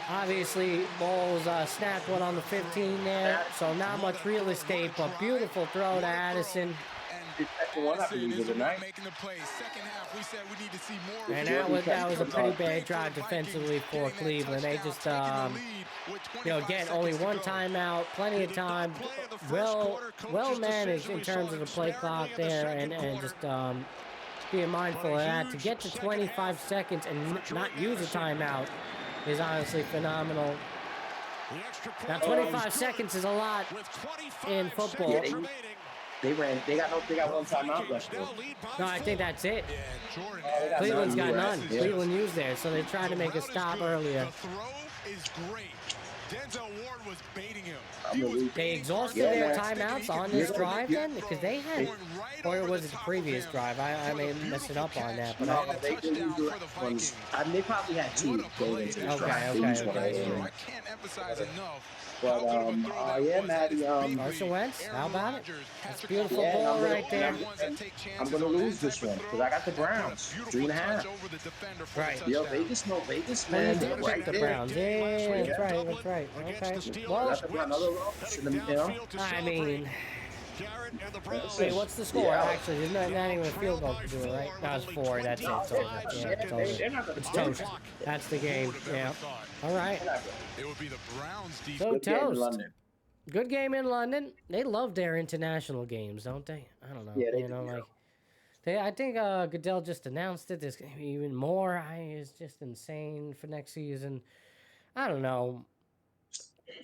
Obviously, Bowles snapped one on the 15 there, so not much real estate, but beautiful throw to Addison. And that was a pretty bad drive defensively for Cleveland. They just, again, only one timeout, plenty of time, well managed in terms of the play clock there, and just being mindful of that. To get to 25 seconds and not use a timeout is honestly phenomenal. Now, 25 seconds is a lot in football. They got one timeout left. No, I think that's it. Cleveland's got none. Cleveland used theirs, so they tried to make a stop earlier. The throw is great. Denzel Ward was baiting him. They exhausted their timeouts on this drive then? Because they had, or was it the previous drive? I may mess it up on that. But they probably had two going into this drive. I can't emphasize enough. But Maddie. Carson Wentz, how about it? That's a beautiful ball right there. I'm gonna lose this one because I got the Browns 3.5. Right. Yo, Vegas, man. They right the Browns. Yeah, that's right. Okay. Well, I mean, wait, what's the score? Actually, there's not even a field goal to do it, right? That was 4. That's it. It's over. Yeah, it's over. It's toast. That's the game. Yeah. All right. It would be the Browns defense. So toast. Good game in London. They love their international games, don't they? I don't know. Yeah, they do. I think Goodell just announced it. There's going to be even more. It's just insane for next season. I don't know.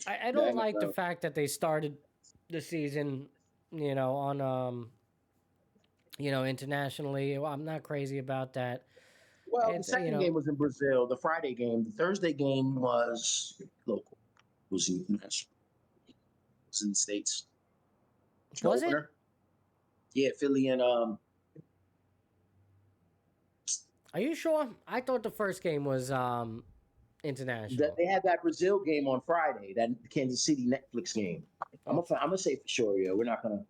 I don't like the fact that they started the season, on, internationally. I'm not crazy about that. Well, the second game was in Brazil. The Friday game. The Thursday game was local. It was international. It was in the States. Was it? Yeah, Philly and Are you sure? I thought the first game was international. They had that Brazil game on Friday, that Kansas City Netflix game. I'm gonna say for sure, yeah. We're not gonna.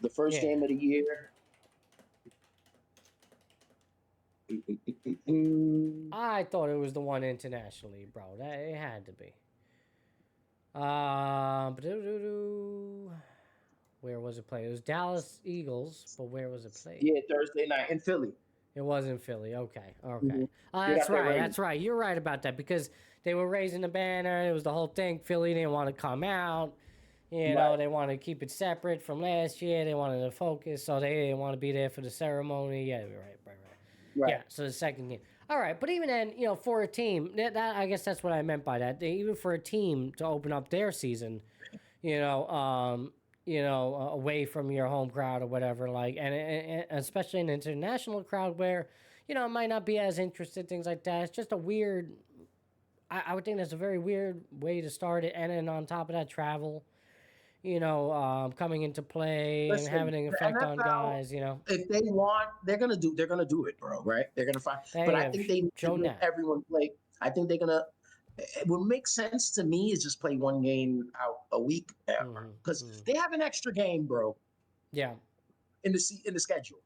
The first game of the year. I thought it was the one internationally, bro. It had to be. Where was it played? It was Dallas Eagles, but where was it played? Yeah, Thursday night in Philly. It was in Philly. Okay. Mm-hmm. That's right. That's right. You're right about that because they were raising the banner. It was the whole thing. Philly didn't want to come out. You know, they wanted to keep it separate from last year. They wanted to focus, so they didn't want to be there for the ceremony. Yeah, right. Yeah, so the second game. All right, but even then, you know, for a team, that I guess that's what I meant by that. Even for a team to open up their season, away from your home crowd or whatever, like, and especially an international crowd where, you know, it might not be as interested, things like that. It's just a weird. I would think that's a very weird way to start it, and then on top of that, travel. Coming into play and having an effect on guys, you know. If they want, they're gonna do it, bro, right? They're gonna find. But I think they make everyone play. I think they're gonna. What makes sense to me is just play one game out a week because they have an extra game, bro. Yeah. In the schedule,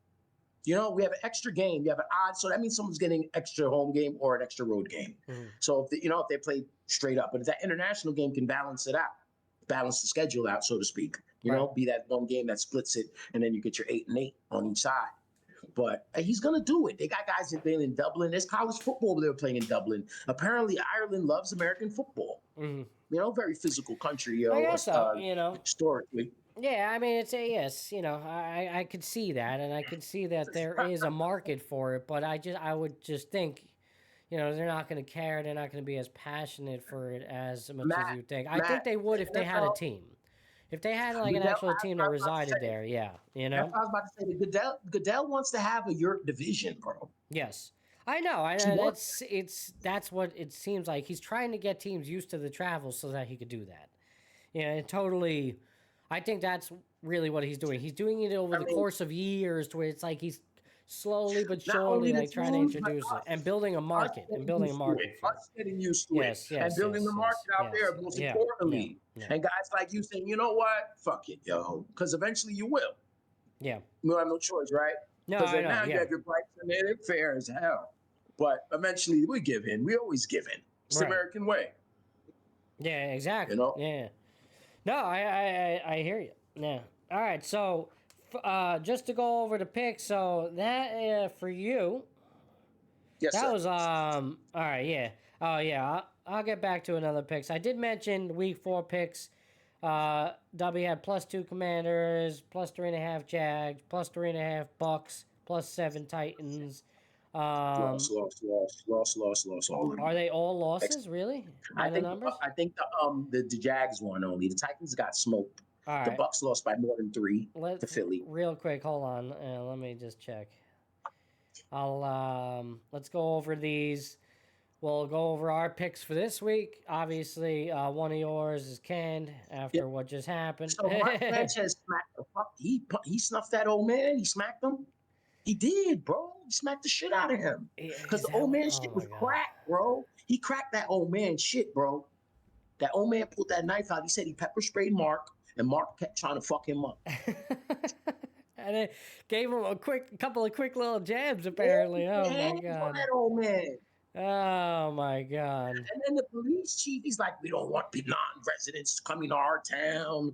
you know, we have an extra game. You have an odd, so that means someone's getting extra home game or an extra road game. So if they play straight up, but if that international game can balance the schedule out, so to speak. You know, be that one game that splits it, and then you get your 8-8 on each side. But he's gonna do it. They got guys that playing in Dublin. There's college football they were playing in Dublin. Apparently, Ireland loves American football. You know, very physical country. I guess so. You know, historically. Yeah, I mean, it's a yes. You know, I could see that, and I could see that there is a market for it. But I would just think. You know, they're not going to care. They're not going to be as passionate for it as much as you think. I think they would if they had a team. If they had like an actual team that resided there, yeah. You know? I was about to say, Goodell wants to have a Europe division, bro. Yes. I know. That's what it seems like. He's trying to get teams used to the travel so that he could do that. Yeah, totally. I think that's really what he's doing. He's doing it over the course of years to where it's like he's slowly but surely like trying to introduce it and building a market Us getting used to it and building the market out there most importantly. And guys like you saying, you know what, fuck it, yo, because eventually you will. Yeah, you have no choice, right? No, because now you have your price and they're fair as hell. But eventually we give in. We always give in. It's the American way. Yeah, exactly. You know? Yeah. No, I hear you. Yeah. All right, so. Just to go over the picks, so that for you, that was all right, yeah. Oh yeah, I'll get back to another picks. I did mention week 4 picks. W had +2 Commanders, +3.5 Jags, +3.5 Bucks, +7 Titans. Loss. All are they all losses? Really? I think the Jags won only. The Titans got smoked. All the Bucks lost by more than 3 to Philly. Real quick, hold on. Let me just check. Let's go over these. We'll go over our picks for this week. Obviously, one of yours is canned after what just happened. So Mark Sanchez smacked the fuck. He snuffed that old man. He smacked him. He did, bro. He smacked the shit out of him. Because the old man shit was cracked, bro. He cracked that old man shit, bro. That old man pulled that knife out. He said he pepper sprayed Mark. And Mark kept trying to fuck him up. And it gave him a couple of quick little jabs, apparently. Oh, my God. That old man. Oh, my God. And then the police chief, he's like, we don't want non-residents coming to our town.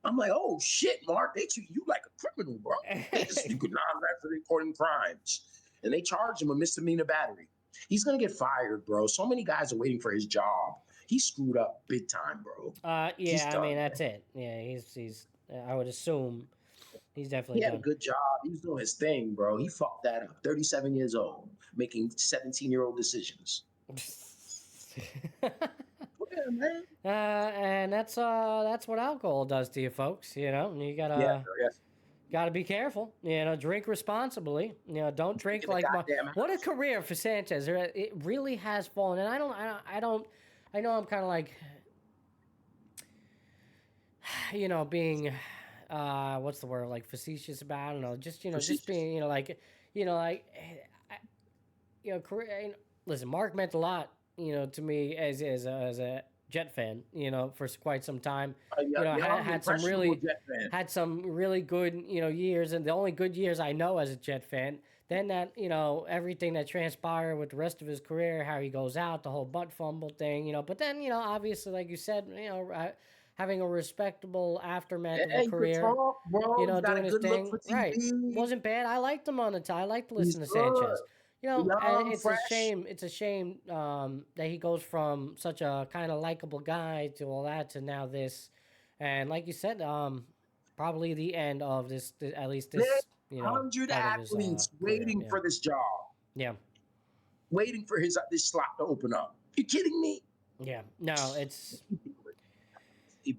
I'm like, oh, shit, Mark. They treat you like a criminal, bro. They just do non-resident reporting crimes. And they charge him a misdemeanor battery. He's going to get fired, bro. So many guys are waiting for his job. He screwed up big time, bro. Yeah, I mean, that's it. Yeah, he's I would assume he's definitely done. He had a good job. He was doing his thing, bro. He fucked that up. 37 years old, making 17-year-old decisions. Yeah, man. And that's what alcohol does to you, folks. You know, you gotta be careful. You know, drink responsibly. You know, don't drink like what a career for Sanchez. It really has fallen, and I know I'm kind of like, you know, being, what's the word, like facetious about, I don't know, just, you know, just being, you know, like, career. Listen, Mark meant a lot, to me as a Jet fan, for quite some time. Had some really good, years, and the only good years I know as a Jet fan. Then that, everything that transpired with the rest of his career, how he goes out, the whole butt fumble thing, But then, obviously, like you said, having a respectable aftermath of a career, talk, bro. doing his thing, right? Wasn't bad. I liked him on the time. I liked to listen to Sanchez. And it's a shame. It's a shame that he goes from such a kind of likable guy to all that to now this, and like you said, probably the end of this. At least this, 100 athletes waiting for this job. Yeah, waiting for this slot to open up. You kidding me? Yeah. No, it's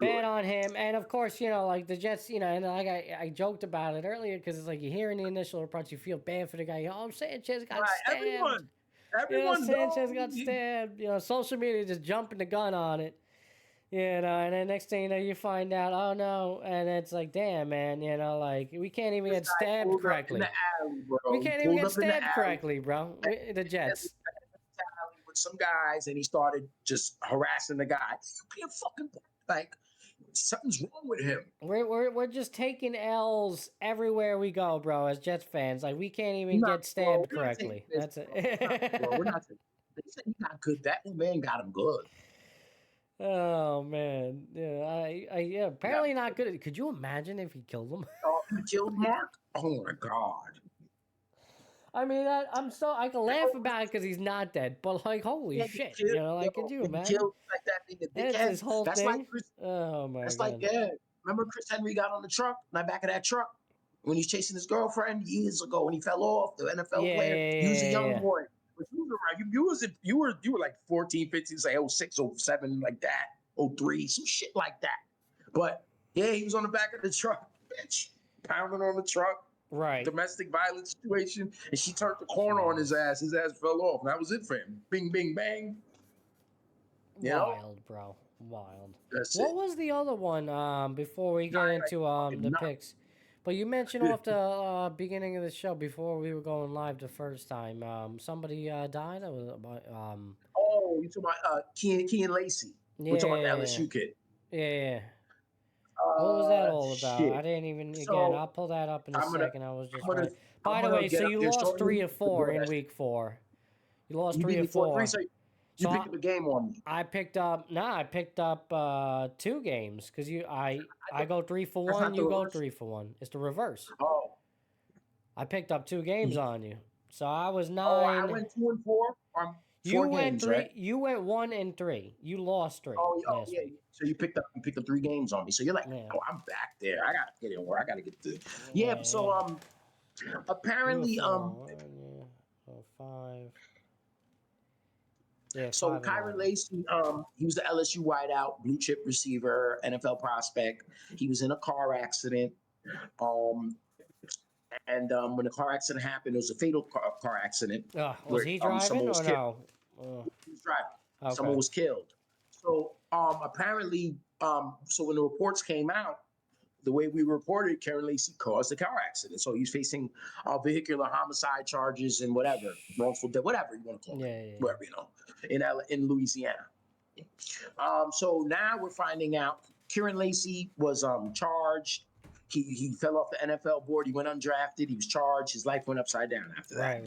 bad on him. And of course, like the Jets, and like I joked about it earlier because it's like you hear in the initial reports, you feel bad for the guy. Oh, Sanchez got stabbed. Everyone Sanchez got stabbed. Social media just jumping the gun on it. And then next thing you know, you find out, oh no, and it's like, damn, man, like we can't even get stabbed correctly. We can't even get stabbed correctly, bro. The Jets. With some guys, and he started just harassing the guy. You be a fucking like something's wrong with him. We're just taking L's everywhere we go, bro. As Jets fans, like we can't even get stabbed correctly. That's it. We're not. They said he's not good. That man got him good. Oh man, yeah. Apparently not good. Could you imagine if he killed him? Oh, he killed Mark. Oh my god. I mean, I can laugh about it because he's not dead, but like, holy shit, could you imagine? Killed like that being a dickhead. That's his whole that's thing. Like Chris, oh my that's god. That's like, remember Chris Henry got on the truck, in the back of that truck, when he's chasing his girlfriend years ago, when he fell off, the NFL player. He was a young boy. But you were like 14, 15, say 06, 07, like that, 03, some shit like that. But yeah, he was on the back of the truck, bitch, pounding on the truck. Right. Domestic violence situation, and she turned the corner on his ass. His ass fell off. And that was it for him. Bing, bing, bang. Wild, bro. Wild. What was the other one before we get into the picks? But you mentioned off the beginning of the show before we were going live the first time. Somebody died. You talking about Kean Lacey. We're talking about the LSU kid. Yeah. What was that all about? Shit. I didn't even. Again, I'll pull that up in a second. I was just. By the way, so you lost 3 of 4 in week 4. You lost 3 of 4. So you picked up a game on me. I picked up 2 games because I go 3 for 1. You go 3 for 1. It's the reverse. Oh. I picked up 2 games on you, so I was 9. Oh, I went 2 and 4. You went games, 3. Right? You went 1 and 3. You lost 3. Oh yeah. So you picked up 3 games on me. So you're like, oh, I'm back there. I gotta get in where I gotta get to. Yeah. So apparently 5. Yeah. So Kyron Lacey, he was the LSU wideout, blue chip receiver, NFL prospect. He was in a car accident. And when the car accident happened, it was a fatal car accident. Was he driving or no? He was driving. Okay. Someone was killed. So apparently, so when the reports came out, the way we reported, Kyron Lacey caused the car accident. So he's facing vehicular homicide charges and whatever, wrongful death, whatever you want to call it, whatever, in Louisiana. So now we're finding out Kyron Lacey was charged. He fell off the NFL board. He went undrafted. He was charged. His life went upside down after that.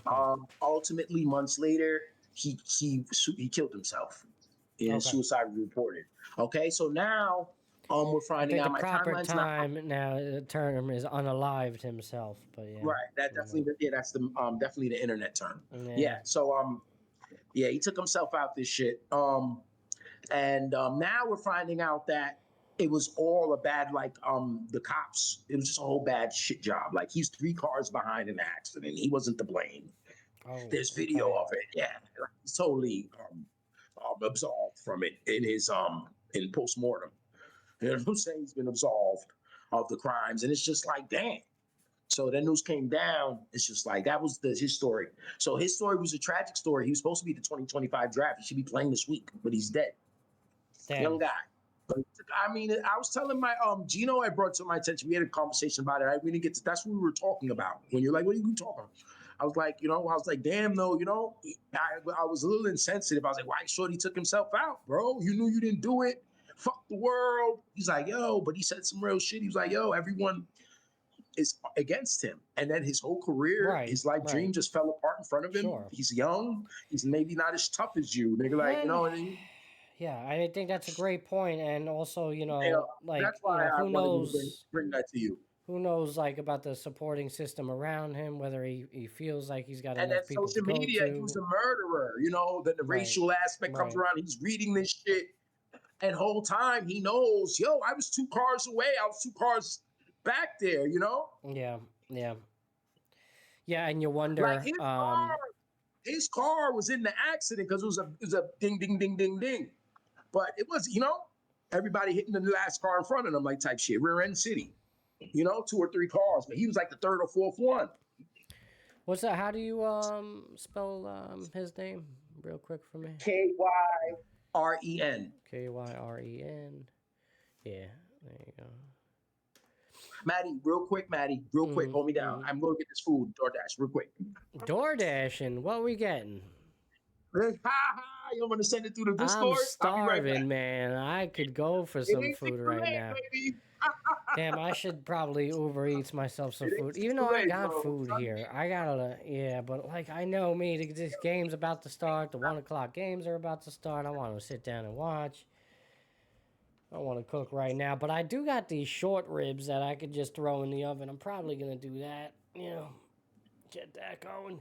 Right. Ultimately, months later, he killed himself. Suicide reported. Okay, so now we're finding out the proper time now. The term is unalived himself, but yeah. Right. That definitely. Yeah, that's the definitely the internet term. Yeah. So he took himself out this shit. And now we're finding out that it was all a bad, the cops. It was just a whole bad shit job. Like he's 3 cars behind an accident. He wasn't to blame. There's video of it. Yeah, he's totally absolved from it in his in postmortem. You know what I'm saying? He's been absolved of the crimes, and it's just like, damn. So that news came down. It's just like that was his story. So his story was a tragic story. He was supposed to be the 2025 draft. He should be playing this week, but he's dead. Damn. Young guy. But, I mean, I was telling my Gino, I brought to my attention. We had a conversation about it. We didn't get to. That's what we were talking about. When you're like, "What are you talking about?" I was like, damn, though, I was a little insensitive. I was like, why Shorty took himself out, bro? You knew you didn't do it. Fuck the world. He's like, yo, but he said some real shit. He was like, yo, everyone is against him. And then his whole career, his life dream just fell apart in front of him. Sure. He's young. He's maybe not as tough as you. Nigga, like, you know what I mean? Yeah, I think that's a great point. And also, like, that's why who I knows? wanted to bring that to you. Who knows, like, about the supporting system around him, whether he feels like he's got and enough then people social to go media, to. he was a murderer. Then the racial aspect comes around. He's reading this shit, and whole time he knows, yo, I was 2 cars away. I was 2 cars back there. Yeah, and you wonder, like his car was in the accident because it was a ding, ding, ding, ding, ding, but it was everybody hitting the last car in front of them, like type shit, rear end city. 2 or 3 cars, but he was like the 3rd or 4th one. What's that? How do you spell his name real quick for me? Kyren. Kyren. Yeah, there you go. Maddie, real quick, hold me down. I'm going to get this food, DoorDash, real quick. DoorDash, and what are we getting? You want to send it through the Discord? I'm starving, man. I could go for some food right now. Damn, I should probably Uber Eats myself some food. Even though I got food here, I gotta, but like I know me, this game's about to start. The 1 o'clock games are about to start. I want to sit down and watch. I don't want to cook right now, but I do got these short ribs that I could just throw in the oven. I'm probably gonna do that. Get that going.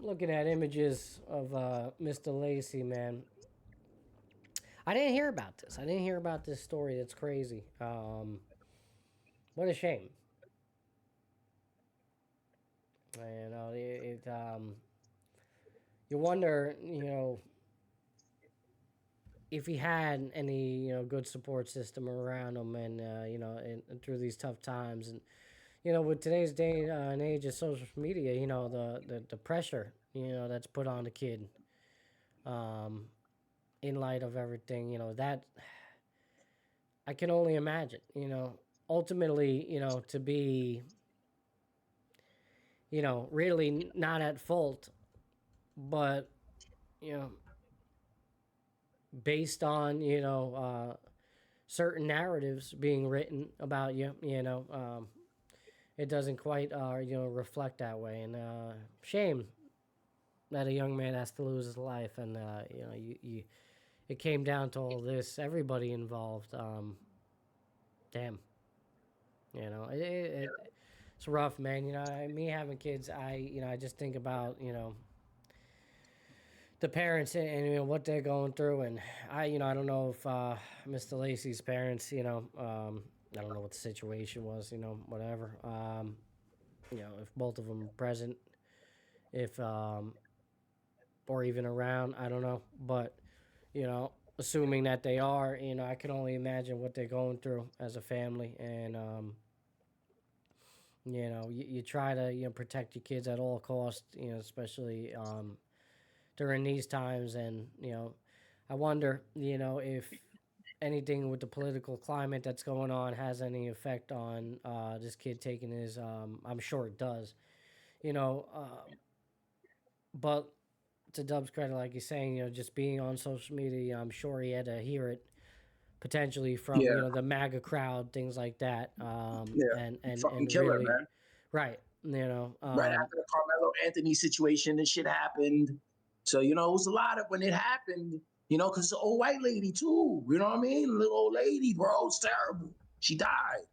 Looking at images of Mr. Lacey, man. I didn't hear about this. I didn't hear about this story. That's crazy. What a shame. You wonder, if he had any, good support system around him, and and through these tough times, and with today's day and age of social media, the pressure, that's put on the kid, in light of everything, that I can only imagine, ultimately, to be, really not at fault, but, based on, certain narratives being written about you, it doesn't quite, reflect that way. And shame that a young man has to lose his life. And, it came down to all this, everybody involved. Damn. It's rough, man. Me having kids, I just think about, the parents and what they're going through. And I don't know if Mr. Lacey's parents, I don't know what the situation was, whatever. If both of them were present, if or even around, I don't know. But assuming that they are, I can only imagine what they're going through as a family. And you try to protect your kids at all costs, especially during these times. And I wonder if anything with the political climate that's going on has any effect on this kid taking his I'm sure it does, but to Dub's credit, like you're saying, just being on social media, I'm sure he had to hear it potentially from the MAGA crowd, things like that. And fucking killer, really, man. Right. Right after the Carmelo Anthony situation, this shit happened. So it was a lot of when it happened. Because it's an old white lady too. You know what I mean? A little old lady, bro. It's terrible. She died.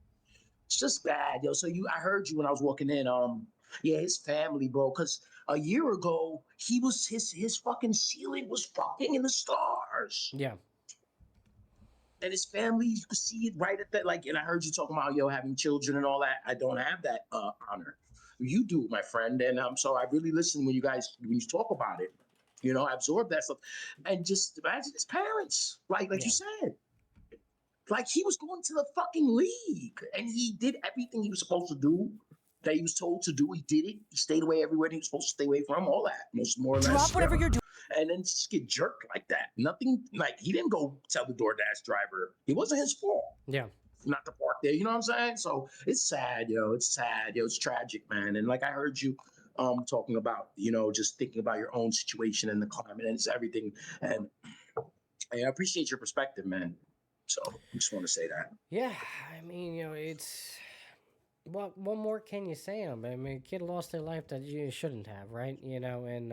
It's just bad, yo. So I heard you when I was walking in. His family, bro. Because a year ago, he was his fucking ceiling was fucking in the stars. Yeah. And his family, you could see it right at that. Like, and I heard you talking about having children and all that. I don't have that honor. You do, my friend. And so I really listen when you talk about it. I absorb that stuff. And just imagine his parents, like you said. Like, he was going to the fucking league. And he did everything he was supposed to do, that he was told to do. He did it. He stayed away everywhere he was supposed to stay away from, all that. More or less. Drop whatever you're doing. And then just get jerked like that. Nothing, like, he didn't go tell the DoorDash driver. It wasn't his fault. Yeah. Not to park there. You know what I'm saying? So it's sad, yo. It's sad, yo. It's tragic, man. And like I heard you, talking about, just thinking about your own situation and the climate and it's everything. And I appreciate your perspective, man. So I just want to say that. Yeah, I mean, it's what more can you say? I mean, a kid lost their life that you shouldn't have, right? And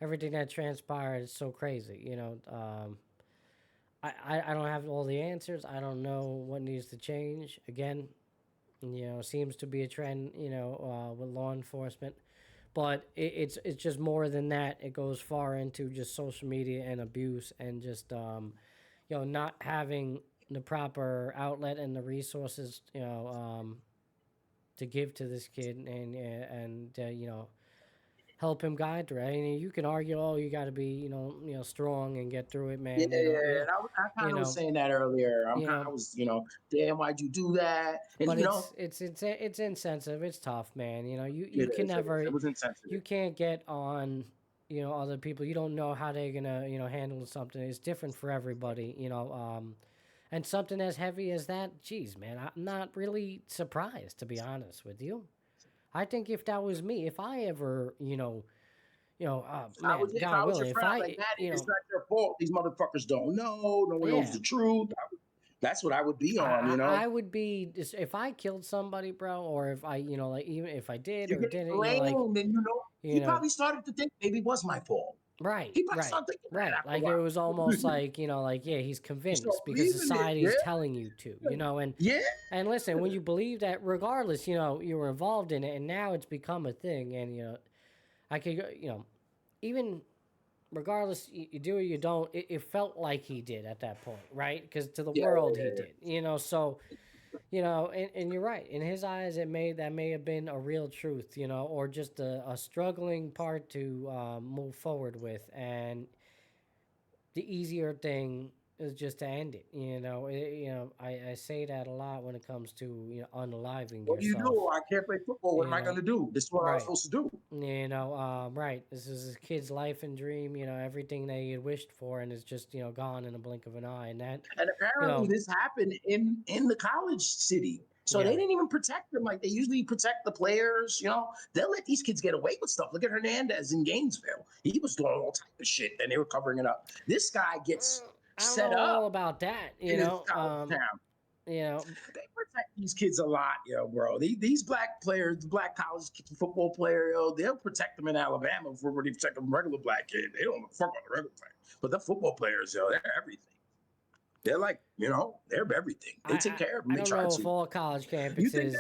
everything that transpired is so crazy. I don't have all the answers. I don't know what needs to change. Again, seems to be a trend, with law enforcement. But it's just more than that. It goes far into just social media and abuse and just not having the proper outlet and the resources to give to this kid and help him guide through it. I mean, you can argue, oh, you got to be strong and get through it, man. Yeah, and I kind of was saying that earlier. I was, damn, why'd you do that? And but it's insensitive. It's tough, man. You can never. It was insensitive. You can't get on, other people. You don't know how they're gonna, handle something. It's different for everybody, and something as heavy as that. Geez, man, I'm not really surprised, to be honest with you. I think if that was me, if I ever, man, God willing, if I, like, it's not your fault. These motherfuckers don't know. No one knows the truth. That's what I would be on, I would be if I killed somebody, bro, or if I, even if I did or didn't, then he probably started to think maybe it was my fault. Right, he probably started thinking that like it was almost like he's convinced because society is telling you to, and listen, when you believe that, regardless, you were involved in it, and now it's become a thing, and I could, even. Regardless, you do or you don't, it felt like he did at that point, right? Because to the world he did, so, and you're right. In his eyes, that may have been a real truth, or just a struggling part to move forward with. And the easier thing is just to end it, I say that a lot when it comes to, unaliving what yourself. Do you do? I can't play football. What am I going to do? This is what I'm supposed to do. Right. This is his kid's life and dream, everything that he had wished for, and it's just, gone in a blink of an eye. And apparently this happened in the college city. So they didn't even protect them like they usually protect the players. They'll let these kids get away with stuff. Look at Hernandez in Gainesville. He was doing all type of shit, and they were covering it up. This guy gets set up. All about that, They protect these kids a lot, bro. These black players, the black college football player, they'll protect them in Alabama before they protect a regular black kid. They don't fuck on the regular player. But the football players, they're everything. They're like, they're everything. They take care of them. I don't know if all college campuses. You think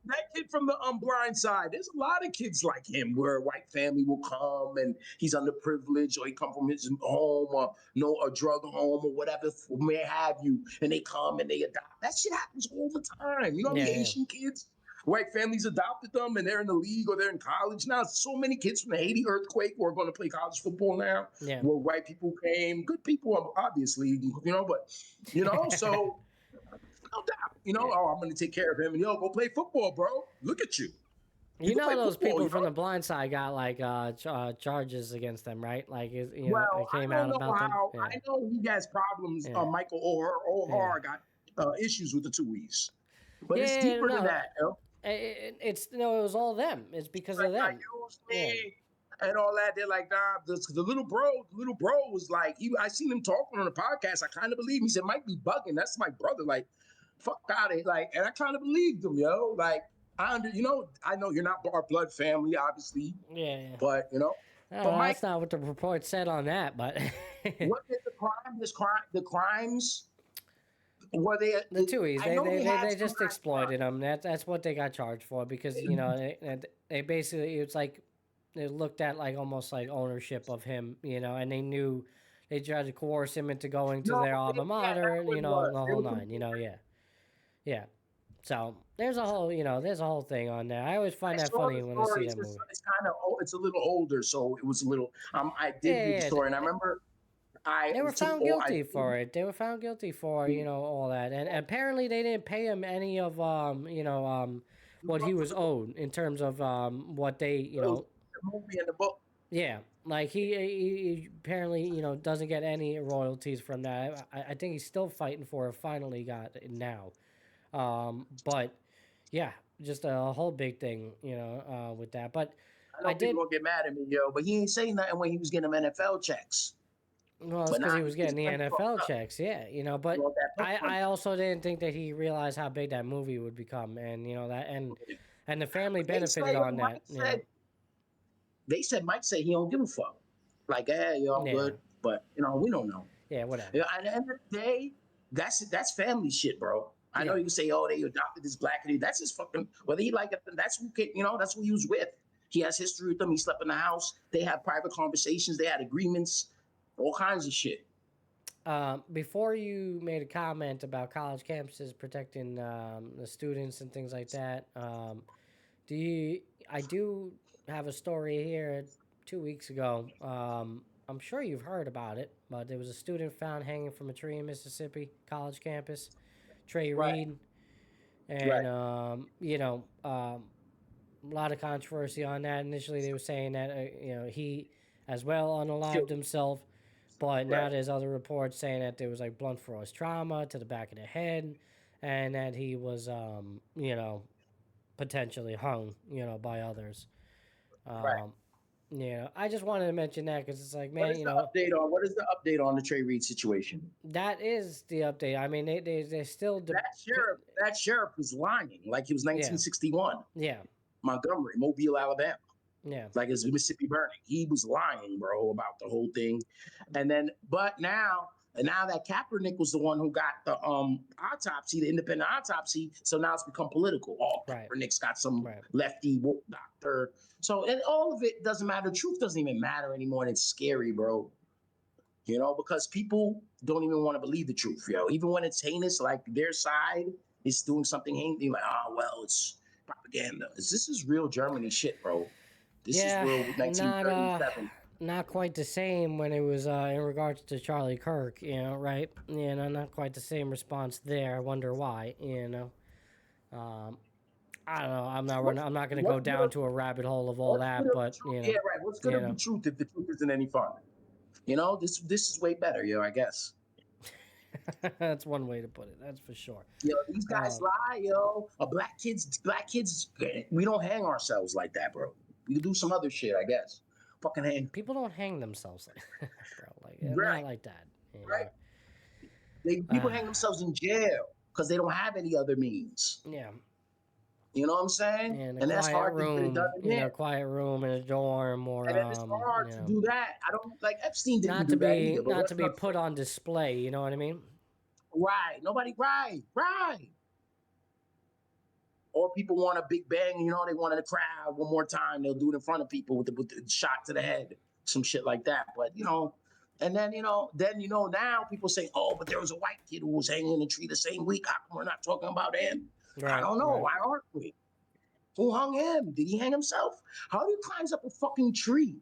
that kid from the blind side, there's a lot of kids like him where a white family will come and he's underprivileged or he come from his home or a drug home or whatever may have you, and they come and they adopt. That shit happens all the time. The Asian kids, white families adopted them and they're in the league or they're in college now. So many kids from the Haiti earthquake who are going to play college football now. Yeah. Where white people came, good people, obviously, but so. No doubt, oh, I'm going to take care of him, and go play football, bro. Look at you. Those people from the blind side got like charges against them, right? Like, it came out about them. Yeah. I know he has problems. Michael O'Hara got issues with the Tuohys, but it's deeper than that. It was all them. It's because of them. And all that. They're like, nah, the little bro was like, I seen him talking on a podcast. I kind of believe him. He said, might be bugging. That's my brother. Like, fuck out of it. Like, and I kind of believed him, Like, I know you're not our blood family, obviously. Yeah. But, but that's not what the report said on that, but. What is the crime? The crimes. Were they the Tuohys? They just exploited them. That's what they got charged for because, they basically, it's like, they looked at like almost like ownership of him, and they knew they tried to coerce him into going to their alma mater, the whole nine, yeah. So there's a whole thing on there. I always find that funny when I see that movie. It's kind of it's a little older, so it was a little. I did read the story, and I remember. They were found guilty for it. They were found guilty for all that, and apparently they didn't pay him any of what he was owed in terms of what they movie and the book. Yeah, like he apparently doesn't get any royalties from that. I think he's still fighting for it. Finally got it now, but yeah, just a whole big thing with that. But I know people gonna get mad at me, yo, but he ain't saying nothing when he was getting them NFL checks. Well, it's because he was getting the NFL checks, yeah, But I also didn't think that he realized how big that movie would become, and that, and the family benefited on that. They said Mike said he don't give a fuck. Like, hey, yo, I'm good, but we don't know. Yeah, whatever. At the end of the day, that's family shit, bro. I know you can say, oh, they adopted this black kid. That's his fucking, whether he like it, that's who that's who he was with. He has history with them. He slept in the house. They had private conversations. They had agreements, all kinds of shit. Before you made a comment about college campuses protecting the students and things like that, I do have a story here 2 weeks ago. I'm sure you've heard about it, but there was a student found hanging from a tree in Mississippi college campus, Trey Reed, and a lot of controversy on that. Initially, they were saying that he as well unalived himself, but now there's other reports saying that there was like blunt force trauma to the back of the head, and that he was potentially hung by others. I just wanted to mention that because it's like, man, what is the update on the Trey Reed situation? That is the update. I mean, they still that sheriff was lying like he was 1961. Yeah. Montgomery, Mobile, Alabama. Yeah. Like it's Mississippi burning. He was lying, bro, about the whole thing. And then, but now that Kaepernick was the one who got the autopsy, the independent autopsy, so now it's become political. Oh, Kaepernick's got some lefty woke doctor. So, and all of it doesn't matter. Truth doesn't even matter anymore, and it's scary, bro. Because people don't even want to believe the truth, Even when it's heinous, like their side is doing something heinous, they're like, oh, well, it's propaganda. This is real Germany shit, bro. This is real 1937. Not quite the same when it was in regards to Charlie Kirk, right? Not quite the same response there. I wonder why, I don't know. I'm not going to go down to a rabbit hole of all that, but Yeah, right. What's good of the truth if the truth isn't any fun? This is way better, I guess. That's one way to put it. That's for sure. These guys lie, Black kids, we don't hang ourselves like that, bro. We can do some other shit, I guess. Fucking hang. People don't hang themselves like that, bro. Not like that. Right. People hang themselves in jail because they don't have any other means. Yeah. You know what I'm saying? And that's hard to get done. Quiet room in a dorm, or and it's hard to do that. I don't like Epstein didn't do that either, not to be put on display. You know what I mean? Right. Nobody. Right. Or people want a big bang. They want a crowd one more time. They'll do it in front of people with the shot to the head, some shit like that. But and then now people say, oh, but there was a white kid who was hanging in a tree the same week. How come we're not talking about him? Right, I don't know. Why aren't we? Who hung him? Did he hang himself? How do you climb up a fucking tree?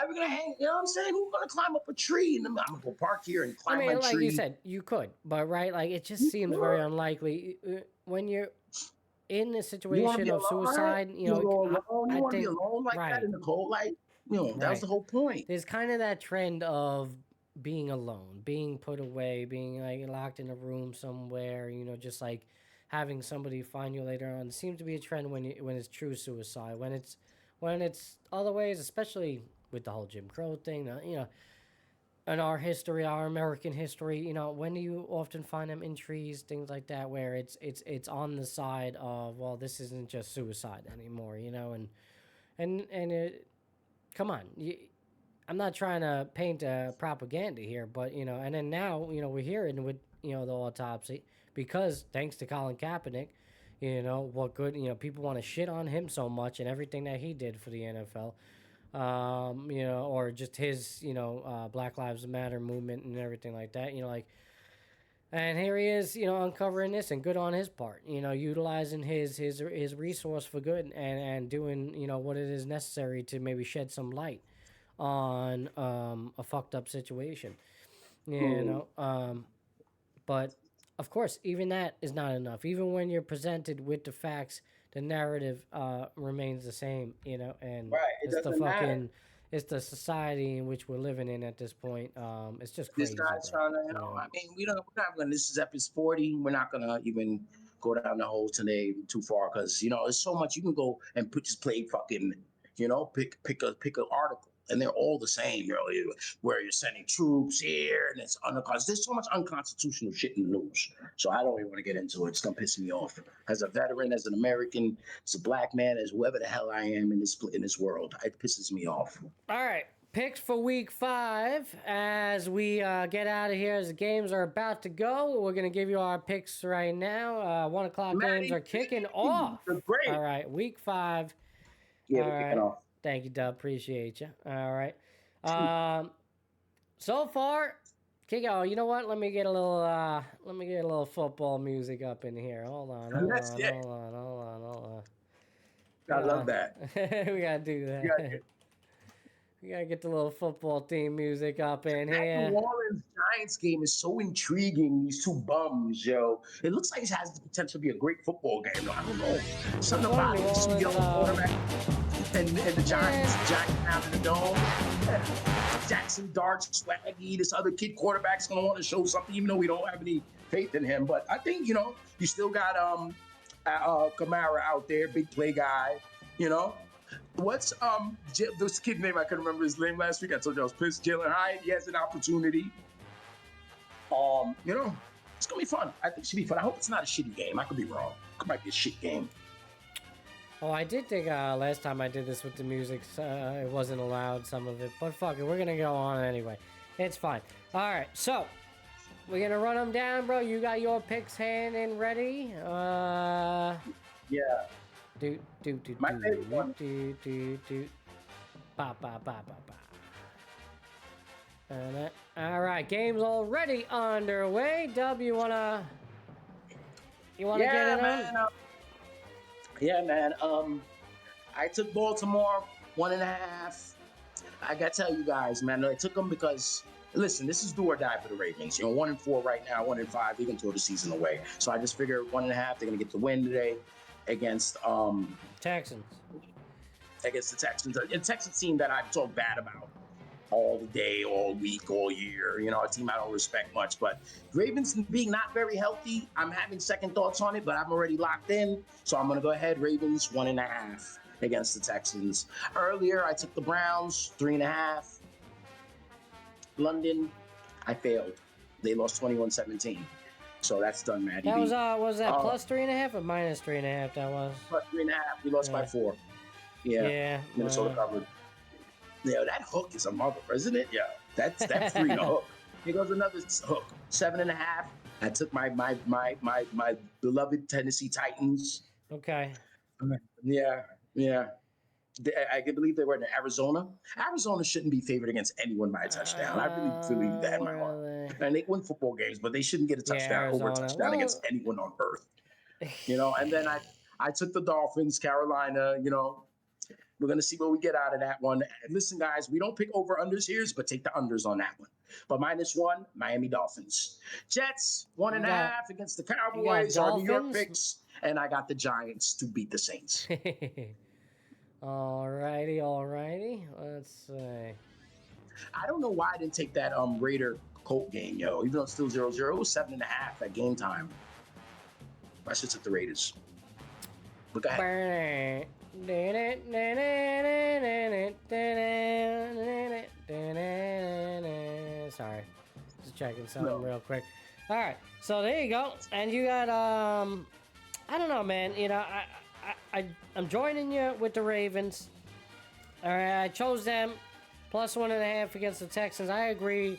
Ever gonna hang? You know what I'm saying? Who's gonna climb up a tree? And I'm gonna go park here and climb my tree. Like you said, you could, but it just seems very unlikely when you're in the situation of suicide. You want to be alone like that in the cold light. That was the whole point. There's kind of that trend of being alone, being put away, being like locked in a room somewhere, just like having somebody find you later on. It seems to be a trend when it's true suicide. When it's other ways, especially with the whole Jim Crow thing, in our history, our American history, when do you often find them in trees, things like that, where it's on the side of, well, this isn't just suicide anymore, and come on. I'm not trying to paint a propaganda here, but, and then now, we're hearing with, the autopsy, because thanks to Colin Kaepernick, what good, people want to shit on him so much and everything that he did for the NFL, or just his, Black Lives Matter movement and everything like that, and here he is, uncovering this, and good on his part, utilizing his resource for good and doing, what it is necessary to maybe shed some light on a fucked up situation, but of course, even that is not enough. Even when you're presented with the facts, the narrative remains the same, and it's the society in which we're living in at this point. It's just crazy. This guy's trying to, I mean, we're not going to, this is Epis 40. We're not going to even go down the hole today too far because there's so much you can go and just play fucking pick a article. And they're all the same, where you're sending troops here, and it's unconstitutional. There's so much unconstitutional shit in the news. So I don't even want to get into it. It's gonna piss me off. As a veteran, as an American, as a black man, as whoever the hell I am in this world, it pisses me off. All right, picks for Week 5 as we get out of here. As the games are about to go, we're gonna give you our picks right now. 1 o'clock games are kicking off. Great. All right, Week 5. Yeah, we're kicking off. Thank you, Dub. Appreciate you. All right. So far, kick out. You know what? Let me get a little football music up in here. Hold on. I love that. We gotta do that. We gotta get the little football team music up in here. That New Orleans Giants game is so intriguing. These two bums, yo. It looks like it has the potential to be a great football game. I don't know. Something about it. Some young quarterback and the Giants out in the dome. Jackson Dart, Swaggy, this other kid quarterback's gonna want to show something, even though we don't have any faith in him. But I think you still got Kamara out there, big play guy. What's this kid name? I couldn't remember his name last week. I told you I was pissed. Jalen Hyde. He has an opportunity. It's gonna be fun. I think it should be fun. I hope it's not a shitty game. I could be wrong. It might be a shit game. Oh, I did think last time I did this with the music, it wasn't allowed, some of it. But fuck it, we're going to go on anyway. It's fine. All right, so we're going to run them down, bro. You got your picks hand and ready? Yeah. My favorite one. Ba, ba, ba, ba, ba. All right, game's already underway. Dub, you want to get it man, on? Yeah, man. I took Baltimore 1.5. I gotta tell you guys, man, I took them because listen, this is do or die for the Ravens. 1-4 right now, 1-5. They can throw the season away. So I just figure 1.5. They're gonna get the win today against Texans. Against the Texans, a Texans team that I've talked bad about all day, all week, all year. A team I don't respect much. But Ravens being not very healthy, I'm having second thoughts on it, but I'm already locked in. So I'm going to go ahead, Ravens 1.5 against the Texans. Earlier, I took the Browns 3.5. London, I failed. They lost 21-17. So that's done, Maddie. That was that plus 3.5 or minus 3.5? That was plus 3.5. We lost by 4. Yeah. Minnesota covered. Yeah, that hook is a mother, isn't it? Yeah, that's 3 a hook. Here goes another hook, 7.5. I took my beloved Tennessee Titans. Okay. Yeah. I can believe they were in Arizona. Arizona shouldn't be favored against anyone by a touchdown. I really believe that in my heart. And they win football games, but they shouldn't get a touchdown over a touchdown against anyone on earth. And then I took the Dolphins, Carolina. We're going to see what we get out of that one. And listen, guys, we don't pick over-unders here, but take the unders on that one. But -1, Miami Dolphins. Jets, 1.5 against the Cowboys are New York picks. And I got the Giants to beat the Saints. All righty. Let's see. I don't know why I didn't take that Raider-Colt game, even though it's still 0-0. It was 7.5 at game time. I should have took the Raiders. But go ahead. Sorry, just checking something real quick. All right, so there you go, and you got I don't know, man. I'm joining you with the Ravens. All right, I chose them plus 1.5 against the Texans. I agree.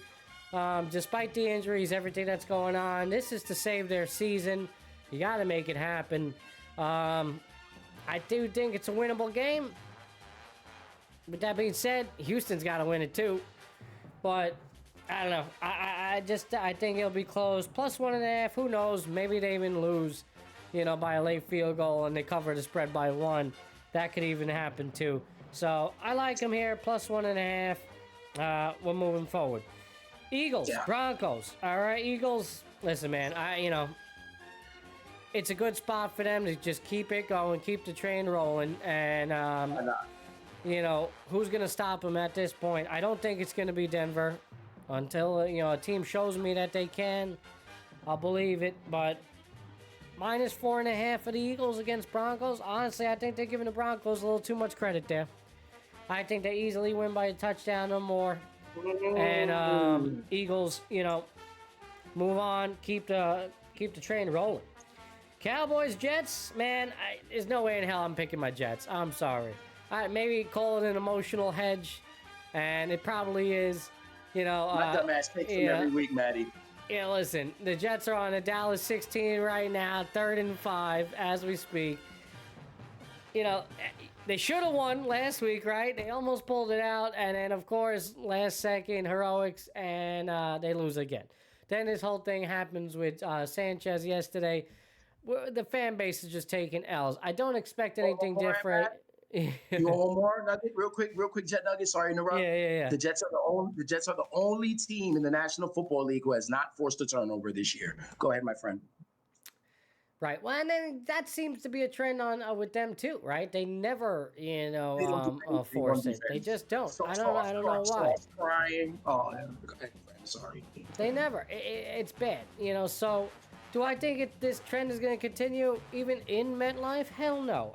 Despite the injuries, everything that's going on, this is to save their season. You got to make it happen. I do think it's a winnable game. With that being said, Houston's got to win it too. But I don't know. I think it'll be close. Plus 1.5. Who knows? Maybe they even lose, by a late field goal and they cover the spread by 1. That could even happen too. So I like them here. Plus 1.5. We're moving forward. Eagles, Broncos. All right, Eagles. Listen, man. It's a good spot for them to just keep it going, keep the train rolling, and who's gonna stop them at this point? I don't think it's gonna be Denver until a team shows me that they can. I'll believe it, but minus 4.5 for the Eagles against Broncos. Honestly, I think they're giving the Broncos a little too much credit there. I think they easily win by a touchdown or more. And Eagles, move on, keep the train rolling. Cowboys, Jets, man, there's no way in hell I'm picking my Jets. I'm sorry. Maybe call it an emotional hedge, and it probably is. My dumbass picks them every week, Matty. Yeah, listen, the Jets are on a Dallas 16 right now, 3rd and 5 as we speak. They should have won last week, right? They almost pulled it out, and then, of course, last second heroics, and they lose again. Then this whole thing happens with Sanchez yesterday. The fan base is just taking L's. I don't expect anything different. You want one more nugget? Real quick, Jet nugget. Sorry to interrupt. Yeah. The Jets are the only team in the National Football League who has not forced a turnover this year. Go ahead, my friend. Right. Well, and then that seems to be a trend on with them too, right? They never, force it. They just don't. I don't know why. Crying. Oh, sorry. They never. It's bad, So, do I think this trend is going to continue even in MetLife? Hell no.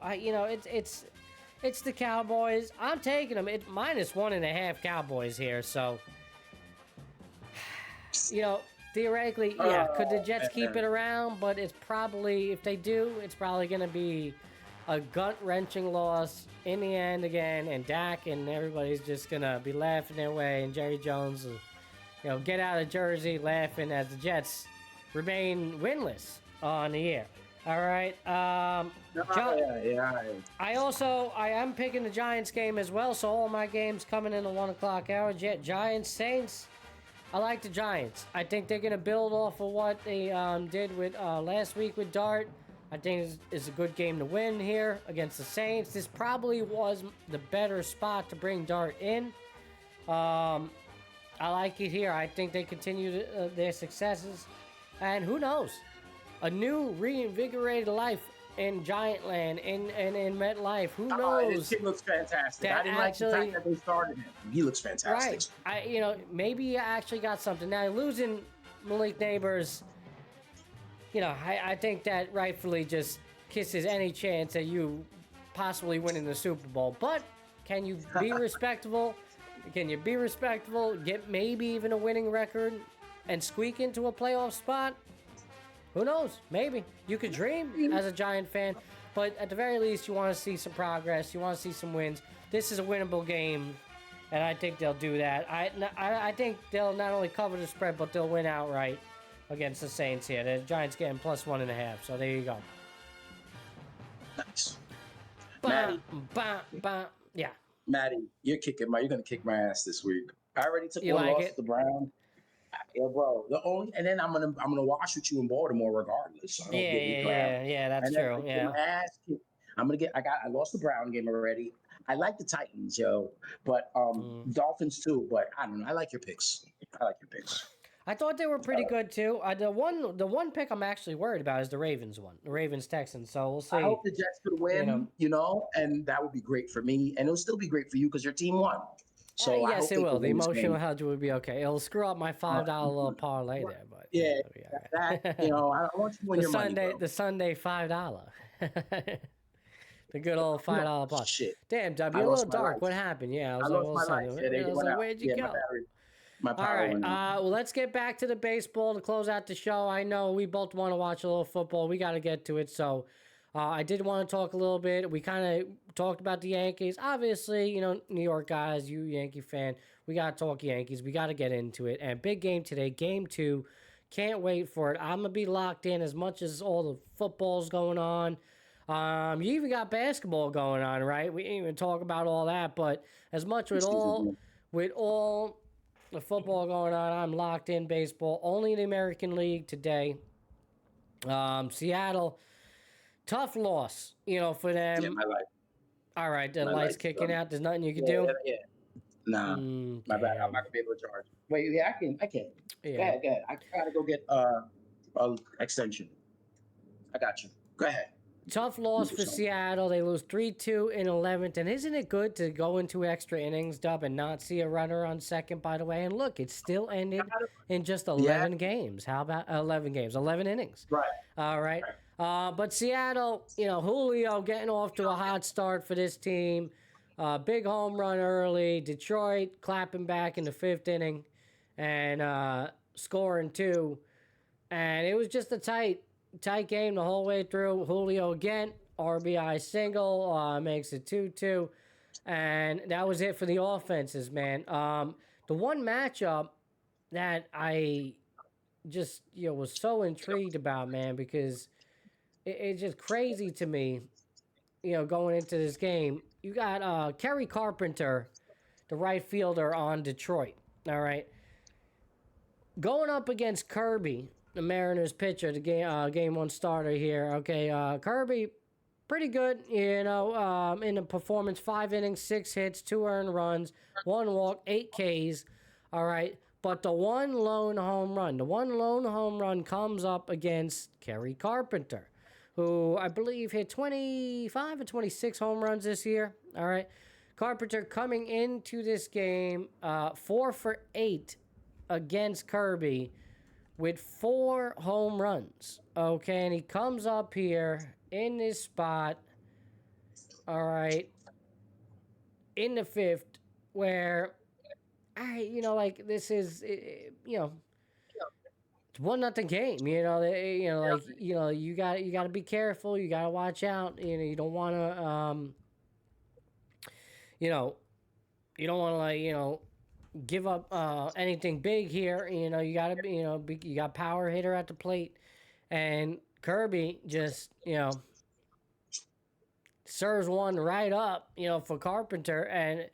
It's the Cowboys. I'm taking them. It's minus 1.5 Cowboys here. So, theoretically, could the Jets keep it around? But it's probably, if they do, it's probably going to be a gut-wrenching loss in the end again. And Dak and everybody's just going to be laughing their way. And Jerry Jones will, get out of Jersey laughing as the Jets remain winless on the year. All right. I am picking the Giants game as well. So all my games coming in the 1 o'clock hour. Giants, Saints. I like the Giants. I think they're going to build off of what they did with last week with Dart. I think it's a good game to win here against the Saints. This probably was the better spot to bring Dart in. I like it here. I think they continue their successes. And who knows? A new reinvigorated life in Giant Land and in MetLife. Who knows? This kid looks fantastic. I didn't like the fact that they started him. He looks fantastic. Right. Maybe you actually got something. Now, losing Malik Neighbors, I think that rightfully just kisses any chance that you possibly winning the Super Bowl. But can you be respectable? Can you be respectable? Get maybe even a winning record and squeak into a playoff spot? Who knows? Maybe. You could dream as a Giant fan, but at the very least, you want to see some progress. You want to see some wins. This is a winnable game, and I think they'll do that. I think they'll not only cover the spread, but they'll win outright against the Saints here. The Giants getting plus 1.5, so there you go. Nice. Yeah. Matty, you're going to kick my ass this week. I already took one loss to the Browns. Yeah, bro. And then I'm gonna watch with you in Baltimore regardless. So that's true. Yeah. I lost the Brown game already. I like the Titans, but Dolphins too. But I don't know. I like your picks. I thought they were pretty good too. The one pick I'm actually worried about is the Ravens one. The Ravens Texans. So we'll see. I hope the Jets could win. And that would be great for me, and it'll still be great for you because your team won. So yes, it will. The emotional hedge would be okay. It'll screw up my $5 little parlay there, but I want you to win your money, bro. The Sunday $5. The good old $5 plus. Shit. Damn, W, a little dark. Life. What happened? Yeah, I was like, where'd you go? My power all right, well, let's get back to the baseball to close out the show. I know we both want to watch a little football. We got to get to it, so I did want to talk a little bit. We kind of talked about the Yankees. Obviously, New York guys, you Yankee fan, we got to talk Yankees. We got to get into it. And big game today, game 2. Can't wait for it. I'm going to be locked in as much as all the football's going on. You even got basketball going on, right? We didn't even talk about all that. But as much with all the football going on, I'm locked in baseball. Only the American League today. Seattle, tough loss, for them. Yeah, my life. All right, the light's kicking out. There's nothing you can do? Yeah. Nah, my bad. I'm not going to be able to charge. Wait, I can. Yeah. Go ahead. I got to go get an extension. I got you. Go ahead. Tough loss for Seattle. They lose 3-2 in 11th. And isn't it good to go into extra innings, Dub, and not see a runner on second, by the way? And look, it still ended in just 11 games. How about 11 games? 11 innings. Right. All right. But Seattle, Julio getting off to a hot start for this team. Big home run early. Detroit clapping back in the 5th inning and scoring 2. And it was just a tight game the whole way through. Julio again, RBI single, makes it 2-2. And that was it for the offenses, man. The one matchup that I just, was so intrigued about, man, because it's just crazy to me, going into this game. You got Kerry Carpenter, the right fielder on Detroit, all right? Going up against Kirby, the Mariners pitcher, the game 1 starter here. Okay, Kirby, pretty good, in the performance. 5 innings, 6 hits, 2 earned runs, 1 walk, 8 Ks. All right, but the one lone home run comes up against Kerry Carpenter, who I believe hit 25 or 26 home runs this year. All right, Carpenter coming into this game 4 for 8 against Kirby with 4 home runs. Okay, and he comes up here in this spot, all right, in the 5th, where, this is, it's 1-0 game. You got to be careful. You got to watch out. You don't want to, you don't want to give up anything big here. You got to be, you got power hitter at the plate, and Kirby just, serves one right up, for Carpenter. And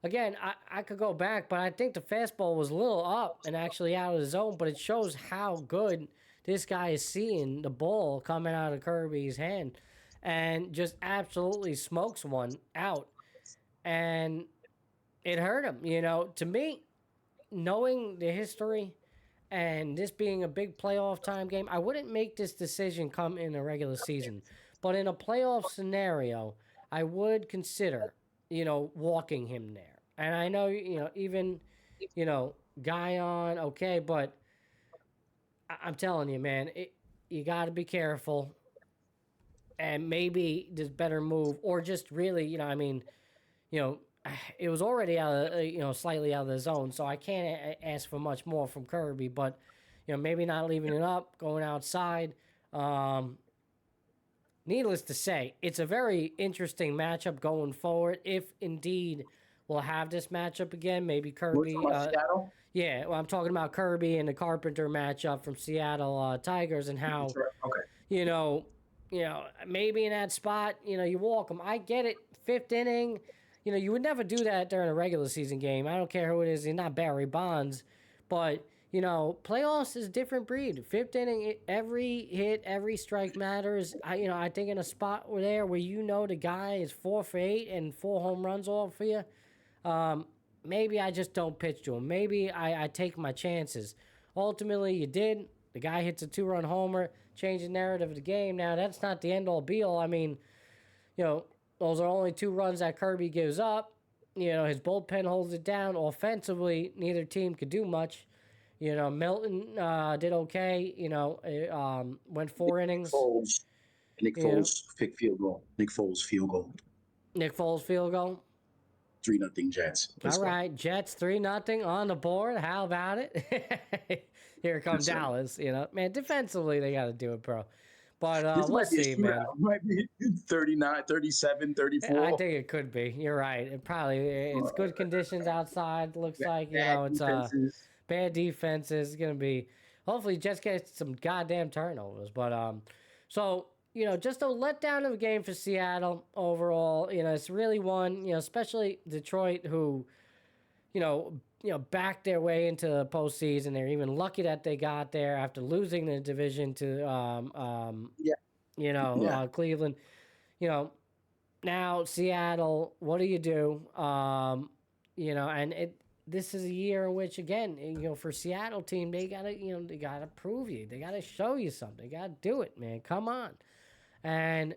again, I could go back, but I think the fastball was a little up and actually out of the zone, but it shows how good this guy is seeing the ball coming out of Kirby's hand, and just absolutely smokes one out. And it hurt him, to me, knowing the history and this being a big playoff time game. I wouldn't make this decision come in a regular season, but in a playoff scenario, I would consider, walking him there. And I know, even, Guyon, okay, but I'm telling you, man, you got to be careful. And maybe this better move, or just really, it was already out of, slightly out of the zone, so I can't ask for much more from Kirby. But, maybe not leaving it up, going outside. Needless to say, it's a very interesting matchup going forward. If indeed we'll have this matchup again, maybe Kirby. Seattle? Yeah, well, I'm talking about Kirby and the Carpenter matchup from Seattle Tigers, and how, maybe in that spot, you walk them. I get it, 5th inning. You would never do that during a regular season game. I don't care who it is. He's not Barry Bonds. But, playoffs is a different breed. 5th inning, every hit, every strike matters. I think in a spot where the guy is 4 for 8 and 4 home runs all for you, maybe I just don't pitch to him. Maybe I take my chances. Ultimately, you did. The guy hits a 2-run homer, change the narrative of the game. Now, that's not the end-all, be-all. I mean, those are only 2 runs that Kirby gives up. His bullpen holds it down. Offensively, neither team could do much. Milton did okay. Went 4 innings. Nick Foles pick field goal. Nick Foles field goal. 3-0 Jets. All right, Jets 3-0 on the board. How about it? Here comes Dallas. Man, defensively they got to do it, bro. But we'll see, man. It might be 39, 37, 34. I think it could be. You're right. It's good conditions outside. Looks like, it's bad defenses. It's going to be, hopefully Jets get some goddamn turnovers. But, so, just a letdown of a game for Seattle overall. It's really one, especially Detroit, who, backed their way into the postseason. They're even lucky that they got there after losing the division to, Cleveland. Now Seattle, what do you do? And this is a year in which, again, for Seattle team, they gotta prove you. They gotta show you something. They gotta do it, man. Come on. And,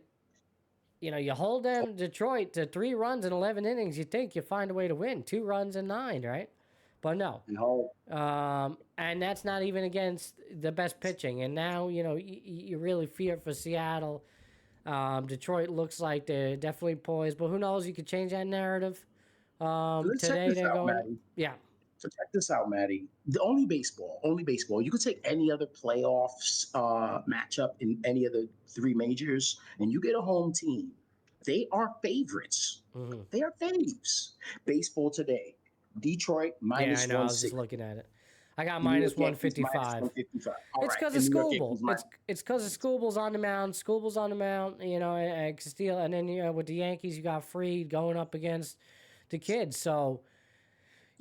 you hold them, Detroit, to 3 runs in 11 innings. You think you find a way to win. 2 runs in 9, right? But no. And that's not even against the best pitching. And now, you really fear for Seattle. Detroit looks like they're definitely poised, but who knows? You could change that narrative. Today they're going. Maddie. Yeah. So check this out, Maddie. The only baseball. You could take any other playoffs matchup in any of the three majors, and you get a home team. They are favorites. Mm-hmm. They are faves. Baseball today. Detroit minus 160. I know. I was just looking at it. I got minus 155. It's because of Skubal. It's because of Skubal's on the mound. Skubal's on the mound, and Castillo. And then, with the Yankees, you got Fried going up against the kids. So,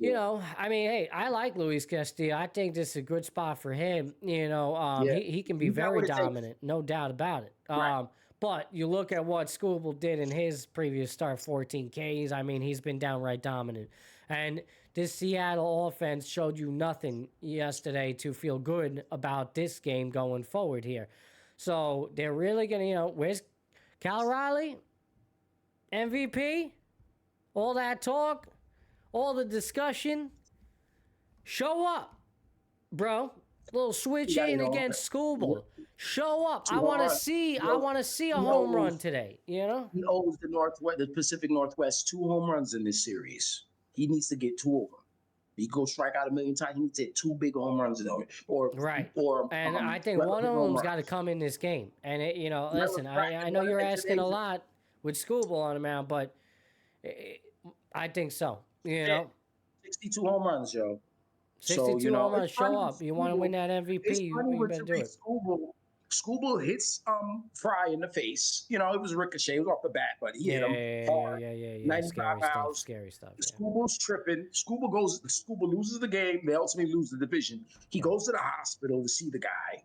hey, I like Luis Castillo. I think this is a good spot for him. He can be very dominant, no doubt about it. Right. But you look at what Skubal did in his previous start, 14 Ks. I mean, he's been downright dominant. And this Seattle offense showed you nothing yesterday to feel good about this game going forward here. So they're really going to, where's Cal Riley? MVP? All that talk? All the discussion? Show up, bro. A little switch in against Skubal. Show up. I want to see a home run today, He owes the Pacific Northwest 2 home runs in this series. He needs to get 2 of them. He goes strike out a million times. He needs to hit 2 big home runs in and I think one of them's got to come in this game. And listen, I know you're asking a lot with Skubal on the mound, but I think so. 62 home runs, yo. 62 home runs. Show up. You want to win that MVP? You better do it. Skubal hits Fry in the face. It was ricochet. It was off the bat, but he hit him hard. Yeah. 95 miles. Scary stuff. Skubal's tripping. Skubal loses the game. They ultimately lose the division. He goes to the hospital to see the guy.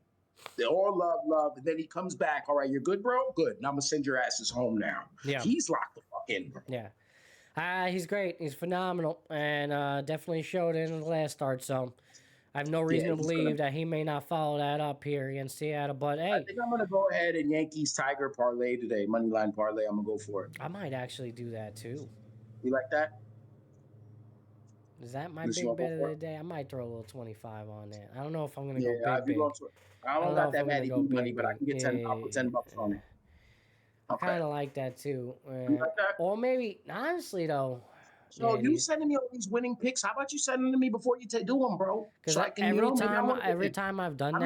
They all love. And then he comes back. All right, you're good, bro? Good. Now I'm going to send your asses home now. Yeah. He's locked the fuck in, bro. Yeah. He's great. He's phenomenal. And definitely showed it in the last start. So I have no reason to believe that he may not follow that up here against Seattle. But, hey. I think I'm going to go ahead and Yankees Tiger parlay today. Moneyline parlay. I'm going to go for it. I might actually do that, too. You like that? Is that my big bet of the day? I might throw a little 25 on that. I don't know if I'm going to go big. I don't got that many money, but I can get $10 on it. I kind of like that, too. You like that? Or maybe, honestly, though. So you sending me all these winning picks? How about you sending them to me before you do them, bro? Because every time I've done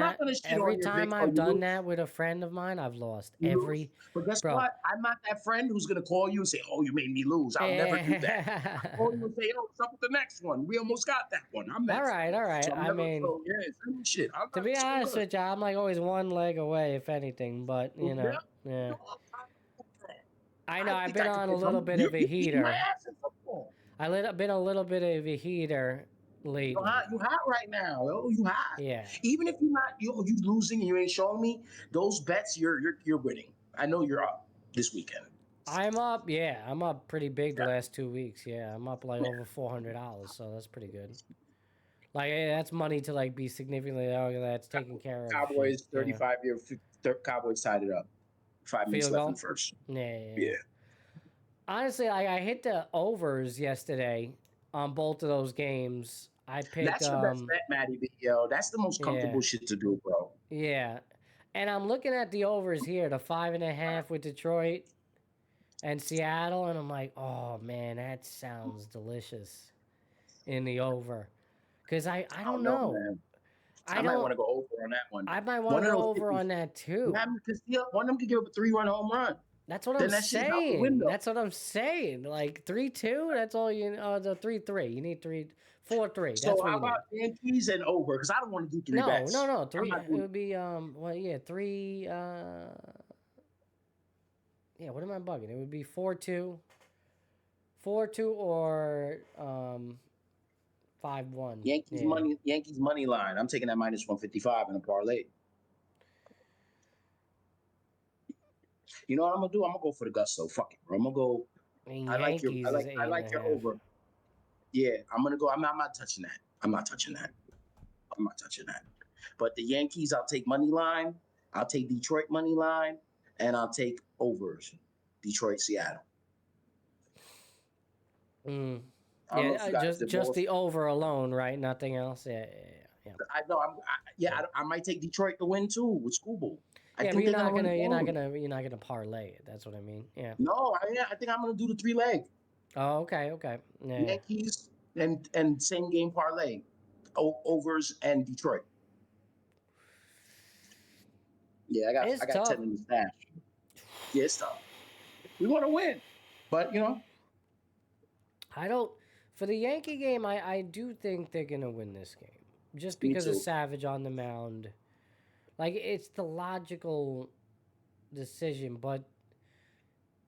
that with a friend of mine, I've lost. But guess what? I'm not that friend who's gonna call you and say, "Oh, you made me lose." I'll never do that. I'll call you and say, "Oh, what's up with the next one? We almost got that one." I'm next. All right. So, shit. To be honest with you, I'm like always one leg away, if anything. But yeah. I know. I've been on a little bit of a heater. I've been a little bit of a heater lately. You hot right now. Oh, you hot. Yeah. Even if you losing and you ain't showing me those bets, you're winning. I know you're up this weekend. I'm up. Yeah, I'm up pretty big the last 2 weeks. Yeah, I'm up like over $400, so that's pretty good. Like that's money to like be significantly that's taken care of. Cowboys 35-year Cowboys tied it up. 5 minutes left in the first. Yeah. Honestly, I hit the overs yesterday on both of those games. I picked. That's the best bet, Matty B. Yo, that's the most comfortable shit to do, bro. Yeah, and I'm looking at the overs here, the 5.5 with Detroit and Seattle, and I'm like, oh man, that sounds delicious in the over, because I don't know. Man. I might want to go over on that one. I might want to go over on that too. Because one of them could give up a 3-run home run. That's what I'm saying. That's what I'm saying. Like 3-2. That's all you. The 3-3. You need 4-3. So how about Yankees and over? Because I don't want to do 3 bets. No. 3. It would be 3. What am I bugging? It would be 4-2. 4-2 or 5-1. Yankees money line. I'm taking that minus 155 in a parlay. You know what I'm gonna do? I'm gonna go for the gusto. Fuck it, bro. I'm gonna go. I like your over. Yeah, I'm gonna go. I'm not touching that. I'm not touching that. But the Yankees, I'll take money line. I'll take Detroit money line, and I'll take overs. Detroit, Seattle. I'm I don't know if you guys did just both. the over alone, right? Nothing else. Yeah. I know. I might take Detroit to win too with Scooble. I Yeah, think but they're gonna win. you're not gonna parlay it. That's what I mean. Yeah. No, I think I'm gonna do the 3-leg Oh, okay. Yeah. Yankees and same game parlay, overs and Detroit. Yeah, I got tough. 10 in the stash. Yeah, it's tough. We want to win, but I don't. For the Yankee game, I do think they're gonna win this game, just because of Savage on the mound. Like, it's the logical decision, but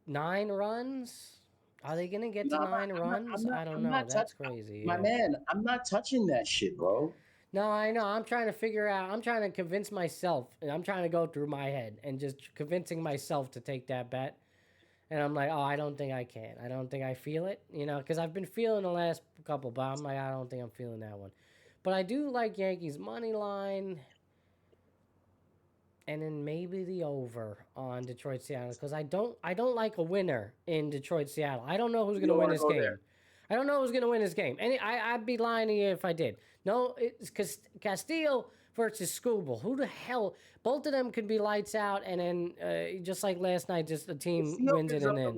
9 runs? Are they gonna get to 9 runs? I don't know. That's crazy. My man, I'm not touching that shit, bro. No, I know. I'm trying to figure out. I'm trying to convince myself, and I'm trying to go through my head and just convincing myself to take that bet. And I'm like, oh, I don't think I can. I don't think I feel it, because I've been feeling the last couple, but I'm like, I don't think I'm feeling that one. But I do like Yankees money line, and then maybe the over on Detroit Seattle, because I don't like a winner in Detroit Seattle. I don't know who's going to win this game. There. I don't know who's going to win this game. And I'd be lying to you if I did. No, it's because Castillo versus Scooble. Who the hell? Both of them could be lights out, and then just like last night, just the team wins it and then.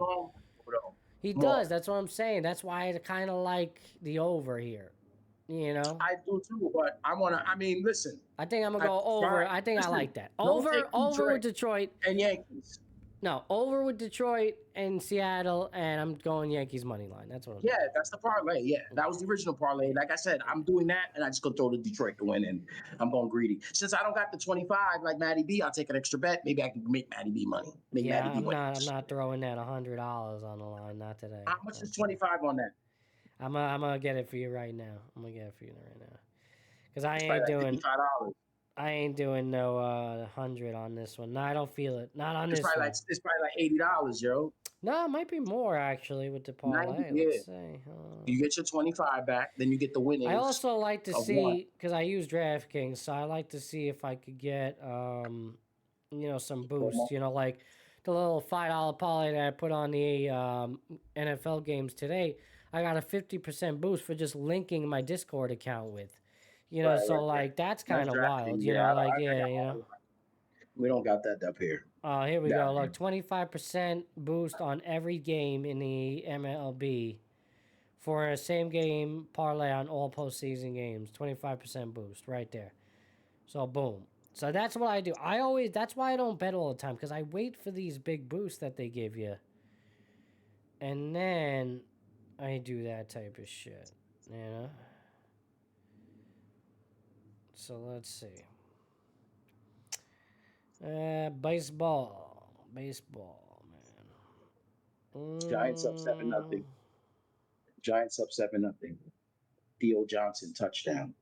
He does. That's what I'm saying. That's why I kind of like the over here. I do too, but listen. I think I'm gonna go over. I think I like that. Over with Detroit and Yankees. No, over with Detroit and Seattle, and I'm going Yankees money line. That's what I'm doing. That's the parlay. Yeah, that was the original parlay. Like I said, I'm doing that, and I just go throw the Detroit to win, and I'm going greedy. Since I don't got the 25 like Matty B, I'll take an extra bet. Maybe I can make Matty B money. I'm not throwing that $100 on the line. Not today. How much is 25 on that? I'm gonna get it for you right now. Because I ain't doing $55. I ain't doing no 100 on this one. No, I don't feel it. Not on this one. It's probably like $80, yo. No, it might be more actually with the parlay. Let's see. You get your 25 back, then you get the winnings. I also like to see, because I use DraftKings, so I like to see if I could get some boost. Like the little $5 parlay that I put on the NFL games today. I got a 50% boost for just linking my Discord account with. That's kind of wild. We don't got that up here. Oh, here we go. Look, 25% boost on every game in the MLB for a same game parlay on all postseason games. 25% boost right there. So boom. So that's what I do. That's why I don't bet all the time, because I wait for these big boosts that they give you, and then I do that type of shit. So let's see. Baseball, man. Giants up 7-0. Giants up 7-0. Theo Johnson touchdown.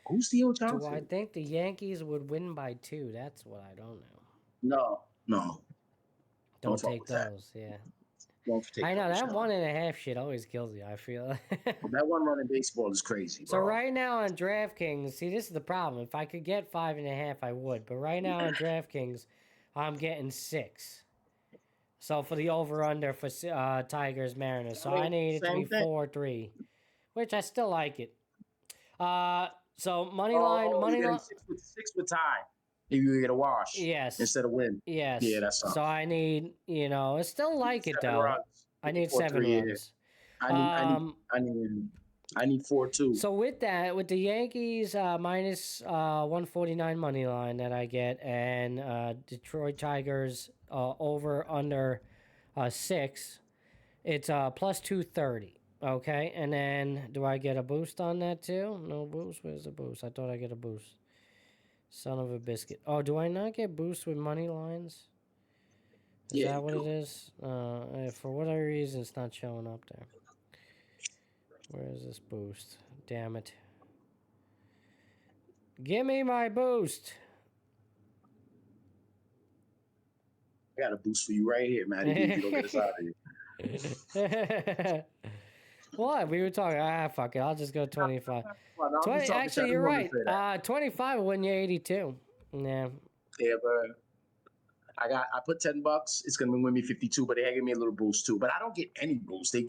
Who's Theo Johnson? Do I think the Yankees would win by 2? That's what I don't know. No. Don't take those. Yeah. I know that 1.5 shit always kills you. I feel that one run in baseball is crazy. Bro. So right now on DraftKings, see, this is the problem. If I could get 5.5, I would. But right now on DraftKings, I'm getting 6. So for the over/under for Tigers Mariners, so I need it to be 4-3, which I still like it. So money line. 6 with tie. If you get a wash, yes, instead of win, yes, yeah, that's tough. So I need, I still like it though. Runs. I need 7 runs. I need 4 too. So with that, with the Yankees minus 149 money line that I get, and Detroit Tigers over under 6, it's plus 230. Okay, and then do I get a boost on that too? No boost. Where's the boost? I thought I get a boost. Son of a biscuit. Oh, do I not get boost with money lines? Is that what it is? For whatever reason, it's not showing up there. Where is this boost? Damn it. Give me my boost. I got a boost for you right here, man. You don't get us out of here. What? We were talking. Fuck it. I'll just go 25. 20, actually, you're right. 25 will win you 82. Yeah. Yeah, but I put $10. It's gonna win me 52, but they give me a little boost too. But I don't get any boost. I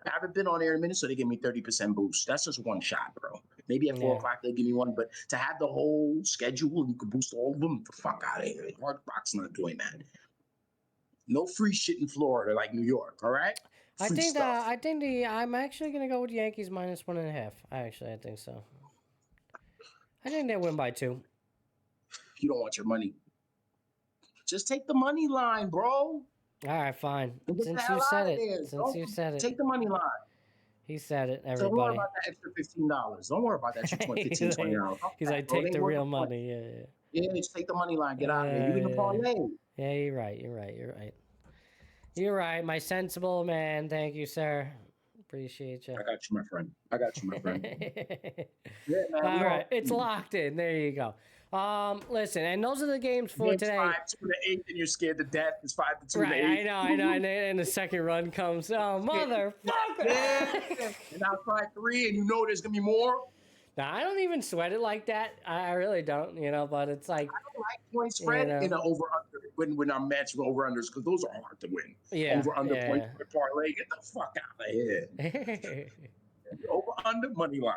haven't been on air in a minute, so they give me 30% boost. That's just one shot, bro. Maybe at 4 o'clock they give me one, but to have the whole schedule and you can boost all of them, the fuck out of here. Hard Rock's not doing that. No free shit in Florida like New York. All right. I'm actually gonna go with Yankees -1.5. I think so. I think they win by 2. You don't want your money. Just take the money line, bro. All right, fine. Since you said it. Take the money line. He said it, everybody. Don't worry about that extra $15. Don't worry about that extra $15, $20. He's like, take the real money. Yeah, just take the money line. Get out of here. You in the parlay. Yeah, you're right. My sensible man. Thank you, sir. Appreciate you. I got you, my friend. Yeah, man. All right, it's locked in. There you go. Listen, and those are the games for today. 5-2-8, and you're scared to death. It's 5-2-8. Right, I know. And the second run comes. Oh, motherfucker! And now try 3, and you know there's gonna be more. Now, I don't even sweat it like that. I really don't, but it's like I don't like point spread in an over under when I'm matching over unders because those are hard to win. Yeah, over under point spread parlay. Get the fuck out of here. Over under money line.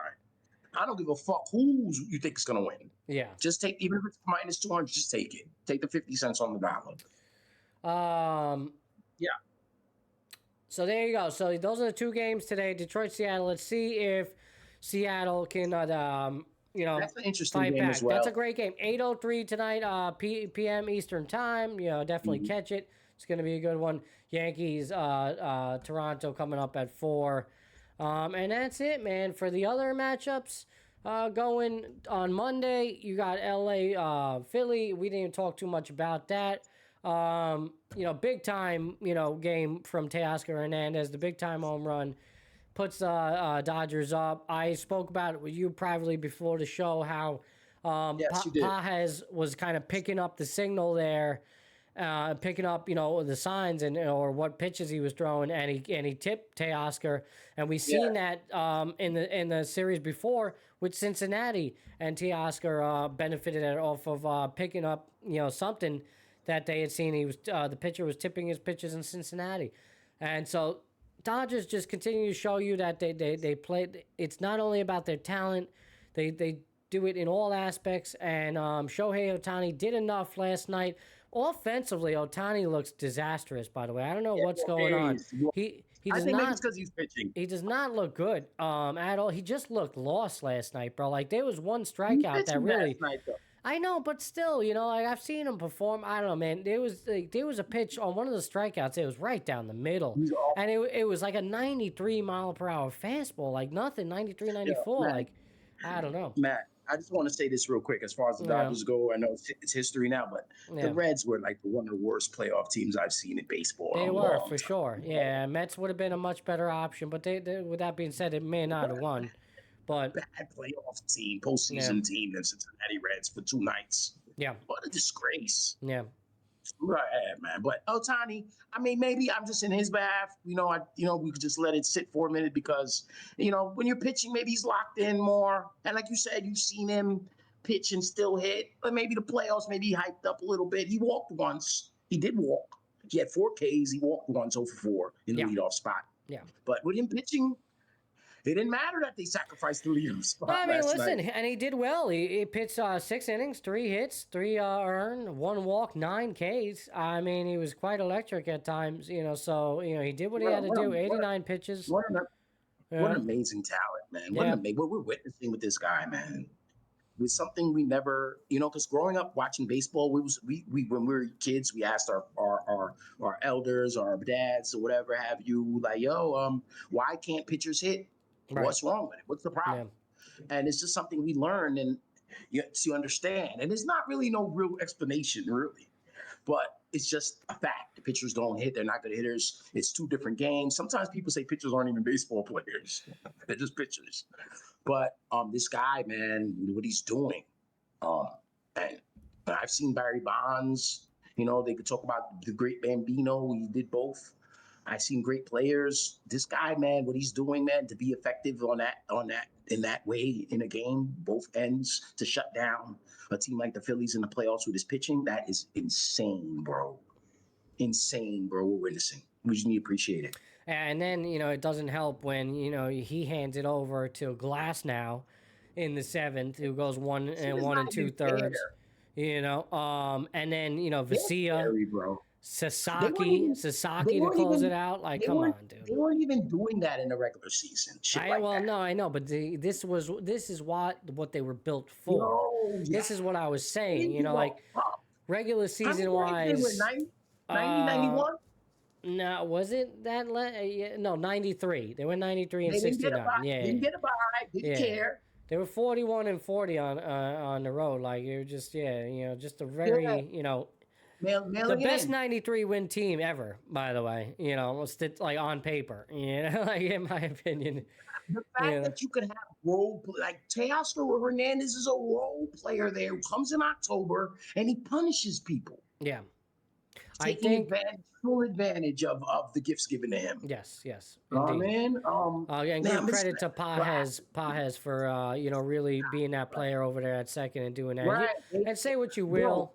I don't give a fuck who you think is gonna win. Yeah. Just take, even if it's -200, just take it. Take the 50 cents on the dollar. Yeah. So there you go. So those are the 2 games today. Detroit, Seattle. Let's see if Seattle can, that's an interesting fight game back. as well. That's a great game. 8:03 tonight, p.m. Eastern time. Definitely catch it. It's going to be a good one. Yankees, Toronto coming up at 4. And that's it, man. For the other matchups going on Monday, you got LA, Philly. We didn't even talk too much about that. Big time, game from Teoscar Hernandez, the big time home run. Puts Dodgers up. I spoke about it with you privately before the show, how Pages was kind of picking up the signal there, picking up the signs or what pitches he was throwing, and he tipped Teoscar, and we seen that in the series before with Cincinnati, and Teoscar benefited off of picking up something that they had seen. He was the pitcher was tipping his pitches in Cincinnati, and so Dodgers just continue to show you that they play. It's not only about their talent; they do it in all aspects. And Shohei Ohtani did enough last night. Offensively, Ohtani looks disastrous. By the way, I don't know what's going on. He does think not. maybe it's because he's pitching. He does not look good at all. He just looked lost last night, bro. Like there was one strikeout that really. Last night, though. I know, but still, I've seen him perform. I don't know, man. There was a pitch on one of the strikeouts. It was right down the middle, and it was like a 93 mile per hour fastball, like nothing, 93, 94. Yeah, like I don't know. Matt, I just want to say this real quick. As far as the Dodgers go, I know it's history now, but the Reds were like one of the worst playoff teams I've seen in baseball. They were for sure. Yeah, Mets would have been a much better option, but they with that being said, it may not have won. But bad playoff team, postseason team, than Cincinnati Reds for 2 nights. Yeah, what a disgrace. Yeah, right, man. But Ohtani, I mean, maybe I'm just in his behalf. We could just let it sit for a minute because, when you're pitching, maybe he's locked in more. And like you said, you've seen him pitch and still hit. But maybe the playoffs, maybe he hyped up a little bit. He walked once. He did walk. He had 4 Ks. He walked once over 4 in the leadoff spot. Yeah. But with him pitching, it didn't matter that they sacrificed the leadoff spot. I mean, listen, night. And he did well. He pitched 6 innings, 3 hits, 3 earned, 1 walk, 9 Ks. I mean, he was quite electric at times. So he did what he had to do. 89 pitches. What an amazing talent, man! What we're witnessing with this guy, man. Was something we never, because growing up watching baseball, we when we were kids, we asked our elders, our dads, or whatever have you, like, why can't pitchers hit? Right. What's wrong with it? What's the problem? Yeah. And it's just something we learned and you understand. And there's not really no real explanation, really. But it's just a fact. The pitchers don't hit. They're not good hitters. It's 2 different games. Sometimes people say pitchers aren't even baseball players. They're just pitchers. But this guy, man, what he's doing. And I've seen Barry Bonds. They could talk about the great Bambino. He did both. I've seen great players. This guy, man, what he's doing, man, to be effective in that way in a game, both ends, to shut down a team like the Phillies in the playoffs with his pitching, that is insane, bro. Insane, bro. We're witnessing. We just need to appreciate it. And then, it doesn't help when, he hands it over to Glass now in the 7th, who goes 1 2/3. And then, Vesia, Sasaki to close it out. Like, come on, dude. They weren't even doing that in the regular season. No, I know, but this is what they were built for. No, this is what I was saying. Like regular season wise. 90, 91? No, was it that? No, 93. They were 93 and 69. Didn't get a bye. Didn't care. They were 41 and 40 on the road. Like it was just just a very the best 93 win team ever. By the way, like on paper. Like in my opinion. The fact that you could have like Teoscar Hernandez is a role player there who comes in October and he punishes people. Yeah. Taking full advantage of the gifts given to him. Yes. Oh, man. And give credit to Pages for really being that player over there at second and doing that. Right. And say what you will,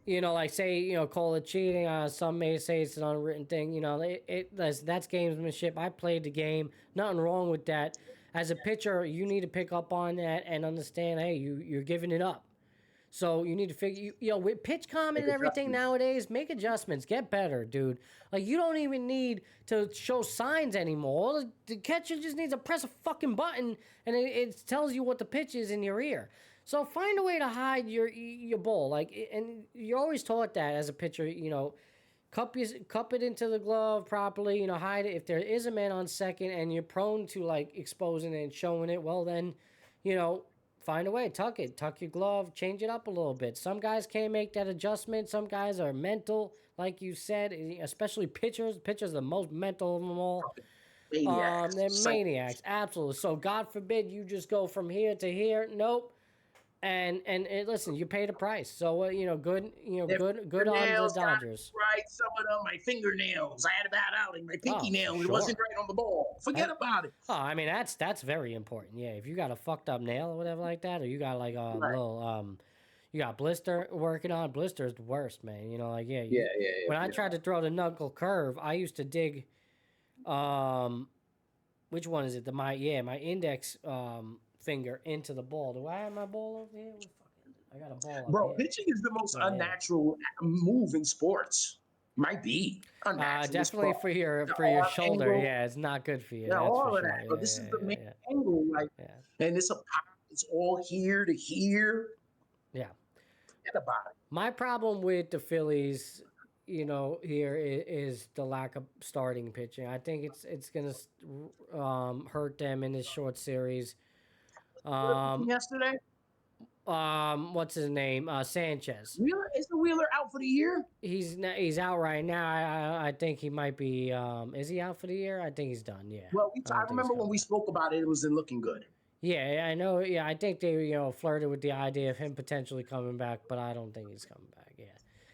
like say call it cheating. Some may say it's an unwritten thing. That's gamesmanship. I played the game. Nothing wrong with that. As a pitcher, you need to pick up on that and understand. Hey, you're giving it up. So you need to figure, with pitch comment and everything nowadays, make adjustments, get better, dude. Like, you don't even need to show signs anymore. The catcher just needs to press a fucking button, and it tells you what the pitch is in your ear. So find a way to hide your ball. Like, and you're always taught that as a pitcher, cup it into the glove properly, hide it. If there is a man on second and you're prone to, like, exposing it and showing it, well, then, find a way, tuck your glove, change it up a little bit. Some guys can't make that adjustment. Some guys are mental, like you said, especially pitchers. Pitchers are the most mental of them all. Maniacs. They're maniacs, absolutely. So God forbid you just go from here to here. Nope. And listen, you paid a price. So good on the Dodgers. Right, some of them, my fingernails. I had a bad outing. My pinky nail, it wasn't right on the ball. Forget about it. Oh, I mean that's very important. Yeah, if you got a fucked up nail or whatever like that, or you got like a little you got blister working on. Blister is the worst, man. When I tried to throw the knuckle curve, I used to dig. Which one is it? My index finger into the ball. Do I have my ball over here? I got a ball. Bro, pitching is the most unnatural move in sports. Might be definitely for your shoulder. Angle. Yeah, it's not good for you. Yeah, all of that. But this is the main angle, like, and it's all here to here. Yeah. Forget about it. My problem with the Phillies, here is the lack of starting pitching. I think it's gonna hurt them in this short series. Yesterday. What's his name? Sanchez. Isn't Wheeler out for the year? He's out right now. I think he might be. Is he out for the year? I think he's done. Yeah. Well, I remember when we spoke about it. It wasn't looking good. Yeah, I know. Yeah, I think they flirted with the idea of him potentially coming back, but I don't think he's coming back. Yeah,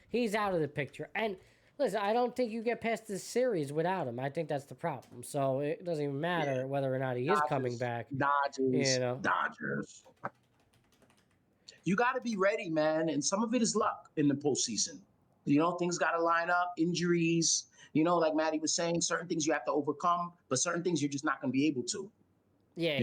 he's out of the picture. And listen, I don't think you get past this series without him. I think that's the problem. So it doesn't even matter whether or not he is coming back. Dodgers. You got to be ready, man. And some of it is luck in the postseason. Things got to line up, injuries. Like Maddie was saying, certain things you have to overcome, but certain things you're just not going to be able to. Yeah,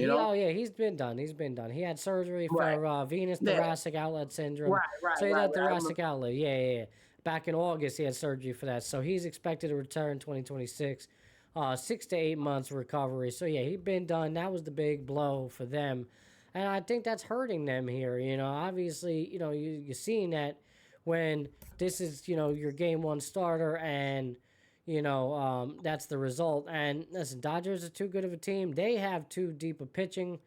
he's been done. He had surgery for venous thoracic outlet syndrome. Right. So he had thoracic outlet. Yeah. Back in August, he had surgery for that. So he's expected to return 2026. 6 to 8 months recovery. So, yeah, he'd been done. That was the big blow for them. And I think that's hurting them here. Obviously, you're seeing that when this is, your game one starter and, that's the result. And listen, Dodgers are too good of a team. They have too deep a pitching.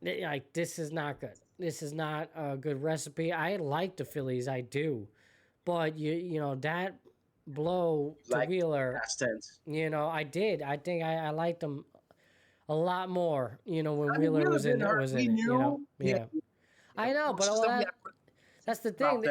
This is not good. This is not a good recipe. I like the Phillies. I do. But, that blow to Wheeler, I did. I think I liked them a lot more, when Wheeler was in it. Yeah. I know, but That's the thing.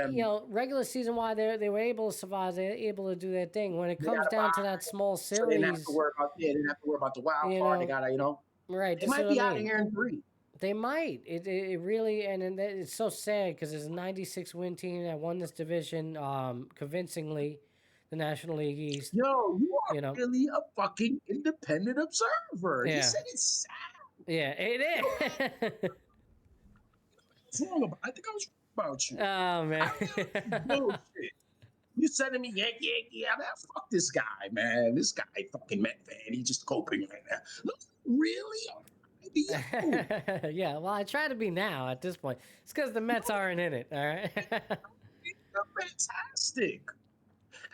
Regular season, why they were able to survive, they were able to do their thing. When it comes down to that small series, so they didn't have to worry about they didn't have to worry about the wild card. They gotta, right. They might be out of here in 3. They might. It really, and it's so sad because there's a 96 win team that won this division convincingly, the National League East. Yo, you are really a fucking independent observer. Yeah. You said it's sad. Yeah, it is. What's wrong about? I think I was wrong about you. Oh man. Bullshit. You said to me, yeah, man, fuck this guy, man. This guy fucking Met fan. He's just coping right now. Look, really? Yeah, well, I try to be now at this point. It's because the Mets aren't in it, all right? You're fantastic.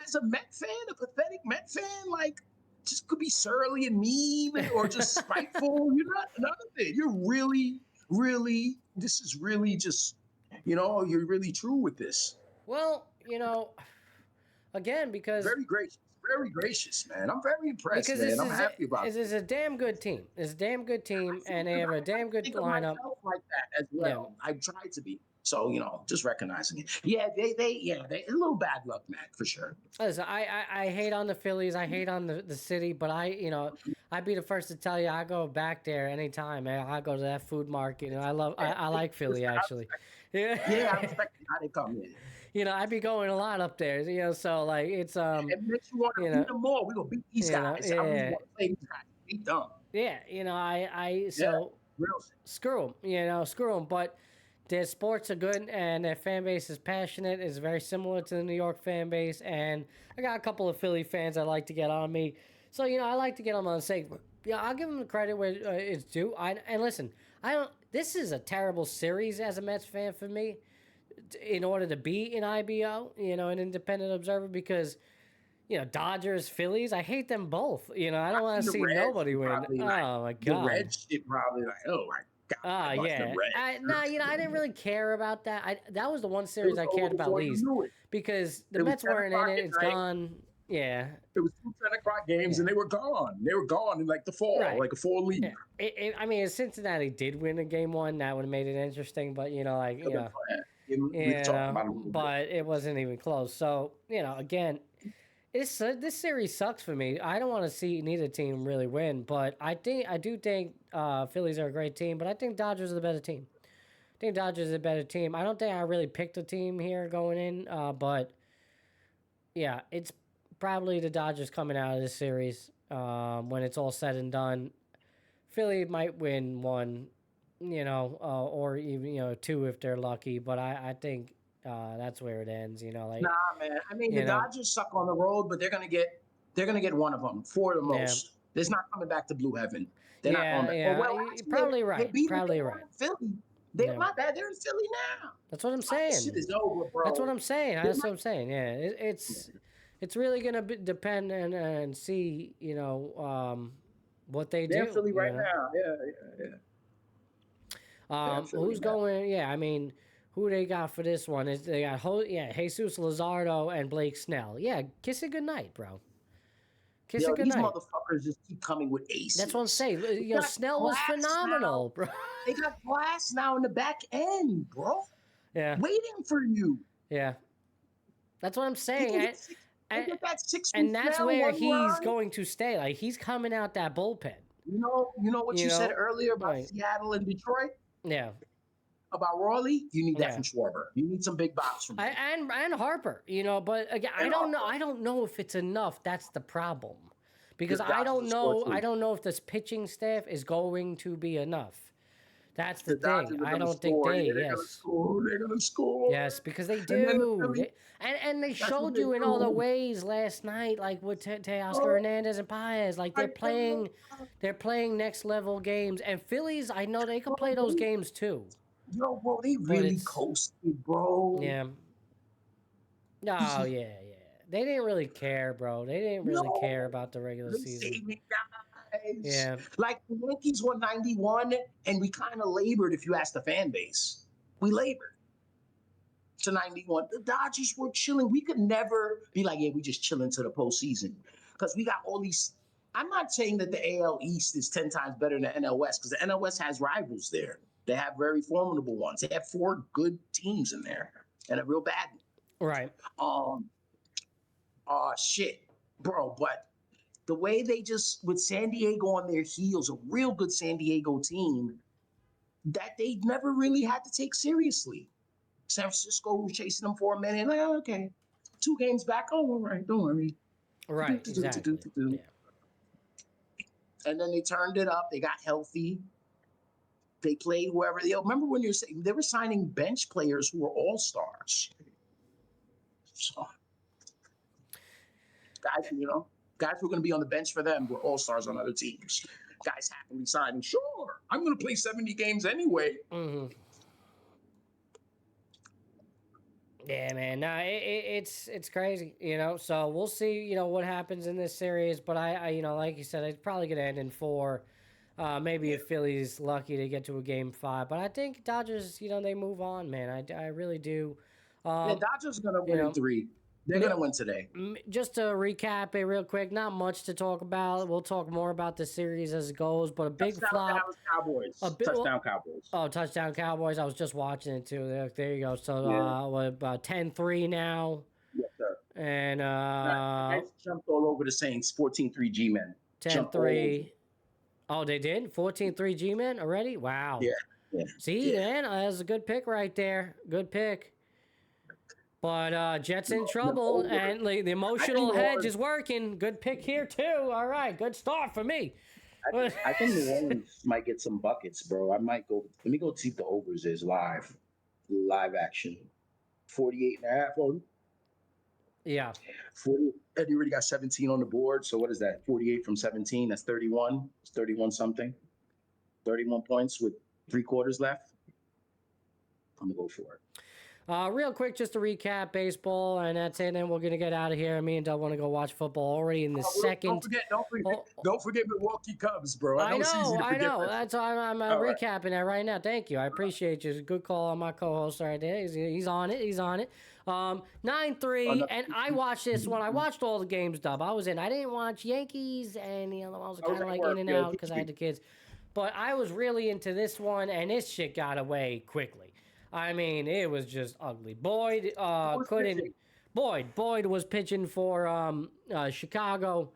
As a Met fan, a pathetic Met fan, like, just could be surly and mean or just spiteful. You're not none of it. You're really, this is really just, you're really true with this. Well, again, because... Very gracious, man. I'm very impressed, man. I'm happy about it. It's a damn good team. It's a damn good team, and they have a damn good lineup. Like that as well. Yeah. I've tried to be. So, just recognizing it. Yeah, they a little bad luck, Matt, for sure. Listen, I hate on the Phillies. I hate on the city, but I'd be the first to tell you I go back there anytime, man. I go to that food market, and I like Philly, actually. Yeah, I respect how they come in. I'd be going a lot up there, so like it's it makes you want to beat them more. We gonna beat these guys. I really want to play these guys. Beat them. Yeah, screw them, but their sports are good and their fan base is passionate. It's very similar to the New York fan base, and I got a couple of Philly fans I like to get on me. So I like to get them on the segment. I'll give them the credit where it's due. And listen, this is a terrible series as a Mets fan for me. In order to be an IBO, an independent observer, because, Dodgers, Phillies, I hate them both. I don't want to see nobody win. Oh my God. The red shit probably like, oh my God. Oh yeah. I didn't really care about that. That was the one series I cared about least because the Mets weren't in it. It's gone. Yeah. It was 2 10 o'clock games and they were gone. They were gone in like the fall, like a fall lead. Yeah. If Cincinnati did win a game 1, that would have made it interesting. But but it wasn't even close. So, again, this series sucks for me. I don't want to see neither team really win, but I do think Phillies are a great team, but I think Dodgers are the better team. I think Dodgers are a better team. I don't think I really picked a team here going in, but yeah, it's probably the Dodgers coming out of this series when it's all said and done. Philly might win 1. Or even 2 if they're lucky. But I think that's where it ends. Nah, man. I mean, the Dodgers suck on the road, but they're gonna get one of them for the most. Yeah. There's not coming back to blue heaven. They're not on that. Yeah, well, probably right. Probably right. Philly. They're not bad. They're in Philly now. That's what I'm saying. Shit is over, bro. That's what I'm saying. That's what I'm saying. Yeah, it's really gonna depend and see. What they do. They're Philly right now. Yeah. Who's going? Yeah, I mean, who they got for this one? They got Jesus Luzardo and Blake Snell. Yeah, kiss it goodnight, bro. Kiss it goodnight. These motherfuckers just keep coming with aces. That's what I'm saying. Snell was phenomenal, bro. They got Glass now in the back end, bro. Yeah, waiting for you. Yeah, that's what I'm saying. And that's where he's going to stay. Like he's coming out that bullpen. You know what you said earlier about Seattle and Detroit. Yeah. About Raleigh, you need that from Schwarber. You need some big bops from him. And Harper, but again, I don't know if it's enough. That's the problem. Because I don't know if this pitching staff is going to be enough. That's the thing. I don't think they're gonna score. Yes, because they do. And they showed you in all the ways last night, like with Teoscar Hernandez and Paez. Like they're playing next level games. And Phillies, I know they can play those games too. Yo, bro, they really coasted, bro. Yeah. Oh, yeah. They didn't really care, bro. They didn't really care about the regular season. Yeah. Like the Yankees won 91, and we kind of labored, if you ask the fan base. We labored to 91. The Dodgers were chilling. We could never be like, we just chilling to the postseason. Because we got all these. I'm not saying that the AL East is 10 times better than the NL West, because the NL West has rivals there. They have very formidable ones. They have 4 good teams in there. and a real bad one. Right. Shit, bro. But the way they just with San Diego on their heels, a real good San Diego team that they never really had to take seriously. San Francisco was chasing them for a minute. Like, oh, okay, 2 games back. Oh, all right, don't worry. Right. Exactly. Yeah. And then they turned it up. They got healthy. They played whoever. Remember when they were signing bench players who were all-stars. So, guys who are going to be on the bench for them were all-stars on other teams. Guys happily signing. Sure, I'm going to play 70 games anyway. Mm-hmm. Yeah, man. No, it's crazy, So we'll see, what happens in this series. But I like you said, it's probably going to end in 4. Maybe if Philly's lucky to get to a game 5. But I think Dodgers, they move on, man. I really do. Dodgers are going to win in 3. They're going to win today. Just to recap it real quick, not much to talk about. We'll talk more about the series as it goes, but a big flop. Touchdown Cowboys. Oh, touchdown Cowboys. I was just watching it too. There you go. So about 10-3 now. Yes, sir. And guys jumped all over the Saints, 14-3 G-men. 10-3. Oh, they did? 14-3 G-men already? Wow. Yeah. See, man, that was a good pick right there. Good pick. But Jets in trouble, and the emotional hedge is working. Good pick here, too. All right, good start for me. I think New Orleans might get some buckets, bro. I might go. Let me go see if the overs is live action. 48.5. Yeah. 40. Eddie already got 17 on the board. So what is that? 48 from 17. That's 31. It's 31 something. 31 points with 3 quarters left. I'm gonna go for it. Real quick, just to recap baseball, and that's it. And we're gonna get out of here. Me and Doug want to go watch football already in the second. Don't forget Milwaukee Cubs, bro. I know. That's why I'm recapping that right now. Thank you. I appreciate you. Good call on my co-host right there. He's on it. 9-3, and I watched this one. I watched all the games, Dub. I was in. I didn't watch Yankees, and I was kind of like in and out because I had the kids. But I was really into this one, and this shit got away quickly. I mean, it was just ugly. Boyd couldn't. Boyd was pitching for Chicago.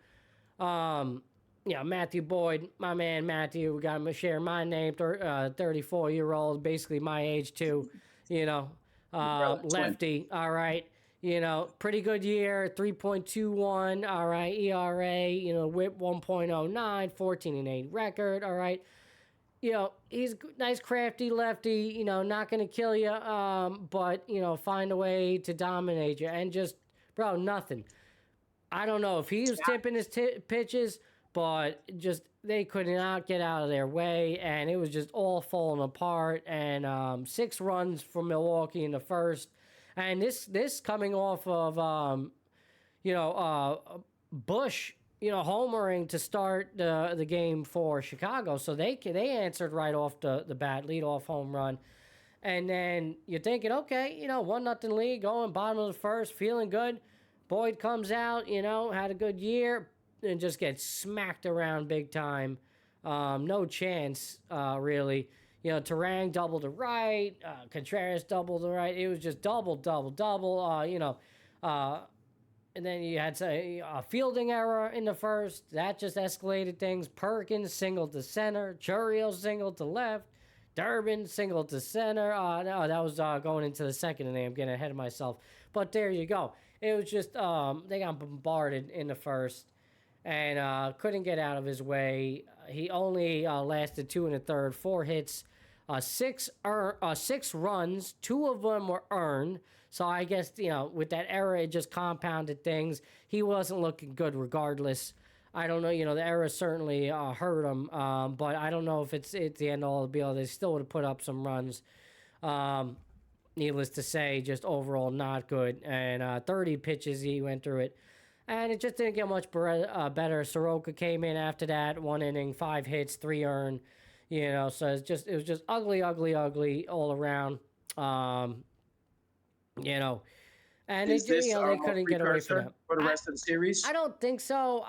Matthew Boyd, my man Matthew, we got him sharing my name. 34-year-old, basically my age too. Lefty. All right. Pretty good year. 3.21. All right. ERA. WHIP 1.09. 14-8 record. All right. He's nice, crafty lefty, not going to kill you, but, find a way to dominate you. And just, bro, nothing. I don't know if he was tipping his pitches, but just they could not get out of their way, and it was just all falling apart. And 6 runs for Milwaukee in the first. And this coming off of, Bush, homering to start the game for Chicago. So they answered right off the bat, lead-off home run. And then you're thinking, okay, 1-0 lead, going bottom of the first, feeling good. Boyd comes out, had a good year, and just gets smacked around big time. No chance, really. Terang double to right, Contreras double to right. It was just double. And then you had a fielding error in the first. That just escalated things. Perkins singled to center. Churiel singled to left. Durbin singled to center. No, that was going into the second inning. I'm getting ahead of myself. But there you go. It was just they got bombarded in the first and couldn't get out of his way. He only lasted 2 1/3, 4 hits, 6 runs. 2 of them were earned. So I guess, with that error, it just compounded things. He wasn't looking good regardless. I don't know, the error certainly hurt him, but I don't know if it's the end all be all. They still would have put up some runs. Needless to say, just overall not good. And 30 pitches, he went through it. And it just didn't get much better. Soroka came in after that, 1 inning, 5 hits, 3 earned. So it was just ugly all around. And they couldn't get away from it for the rest of the series. I don't think so.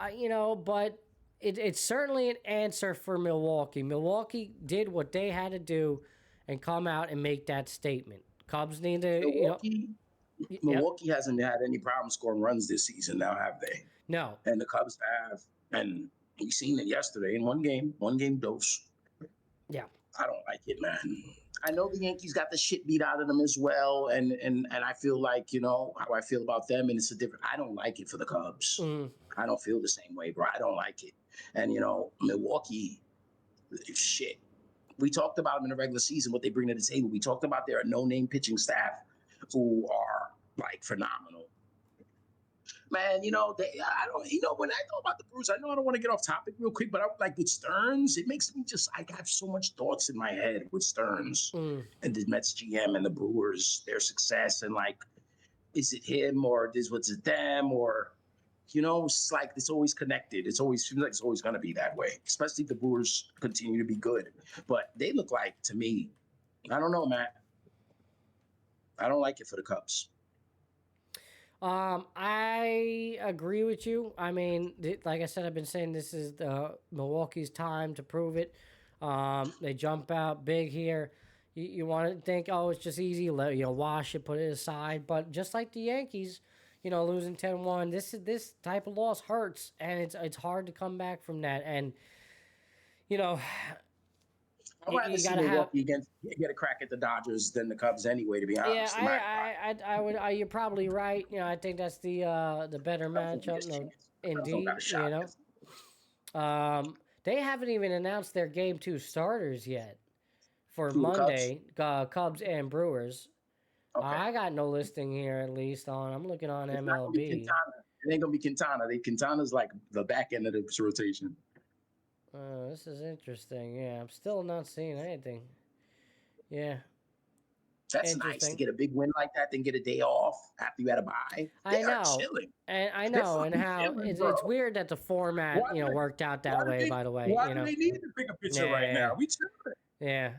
But it's certainly an answer for Milwaukee. Milwaukee did what they had to do and come out and make that statement. Cubs need to, Milwaukee hasn't had any problem scoring runs this season now, have they? No. And the Cubs have. And we seen it yesterday in one game dose. Yeah. I don't like it, man. I know the Yankees got the shit beat out of them as well, and I feel like, how I feel about them, and it's a different. I don't like it for the Cubs. I don't feel the same way, bro. I don't like it. And Milwaukee, shit. We talked about them in the regular season, what they bring to the table. We talked about their no-name pitching staff who are like phenomenal. Man, I don't, when I know about the Brewers, I know I don't want to get off topic real quick, but I like with Stearns, it makes me I have so much thoughts in my head with Stearns and the Mets GM and the Brewers, their success. And like, is it him or was it them? Or, it's like, it's always connected. It seems like it's always going to be that way, especially if the Brewers continue to be good. But they look like, to me, I don't know, Matt. I don't like it for the Cubs. I agree with you. I mean, like I said, I've been saying this is the Milwaukee's time to prove it. They jump out big here. You want to think, it's just easy, wash it, put it aside. But just like the Yankees, losing 10-1, this type of loss hurts, and it's hard to come back from that. And I'd rather see Milwaukee get a crack at the Dodgers than the Cubs anyway, to be honest. Yeah, I would. You're probably right. I think that's the better matchup. No, indeed, they haven't even announced their Game 2 starters yet for Monday. Cubs and Brewers. Okay. I got no listing here, at least I'm looking on MLB. It ain't gonna be Quintana. Quintana's like the back end of this rotation. This is interesting. Yeah, I'm still not seeing anything. Yeah. That's nice to get a big win like that, then get a day off after you had a bye. I know. And I know, and how it's weird that the format, worked out that way, by the way. Why do they need to pick a pitcher right now? We chilling. Yeah.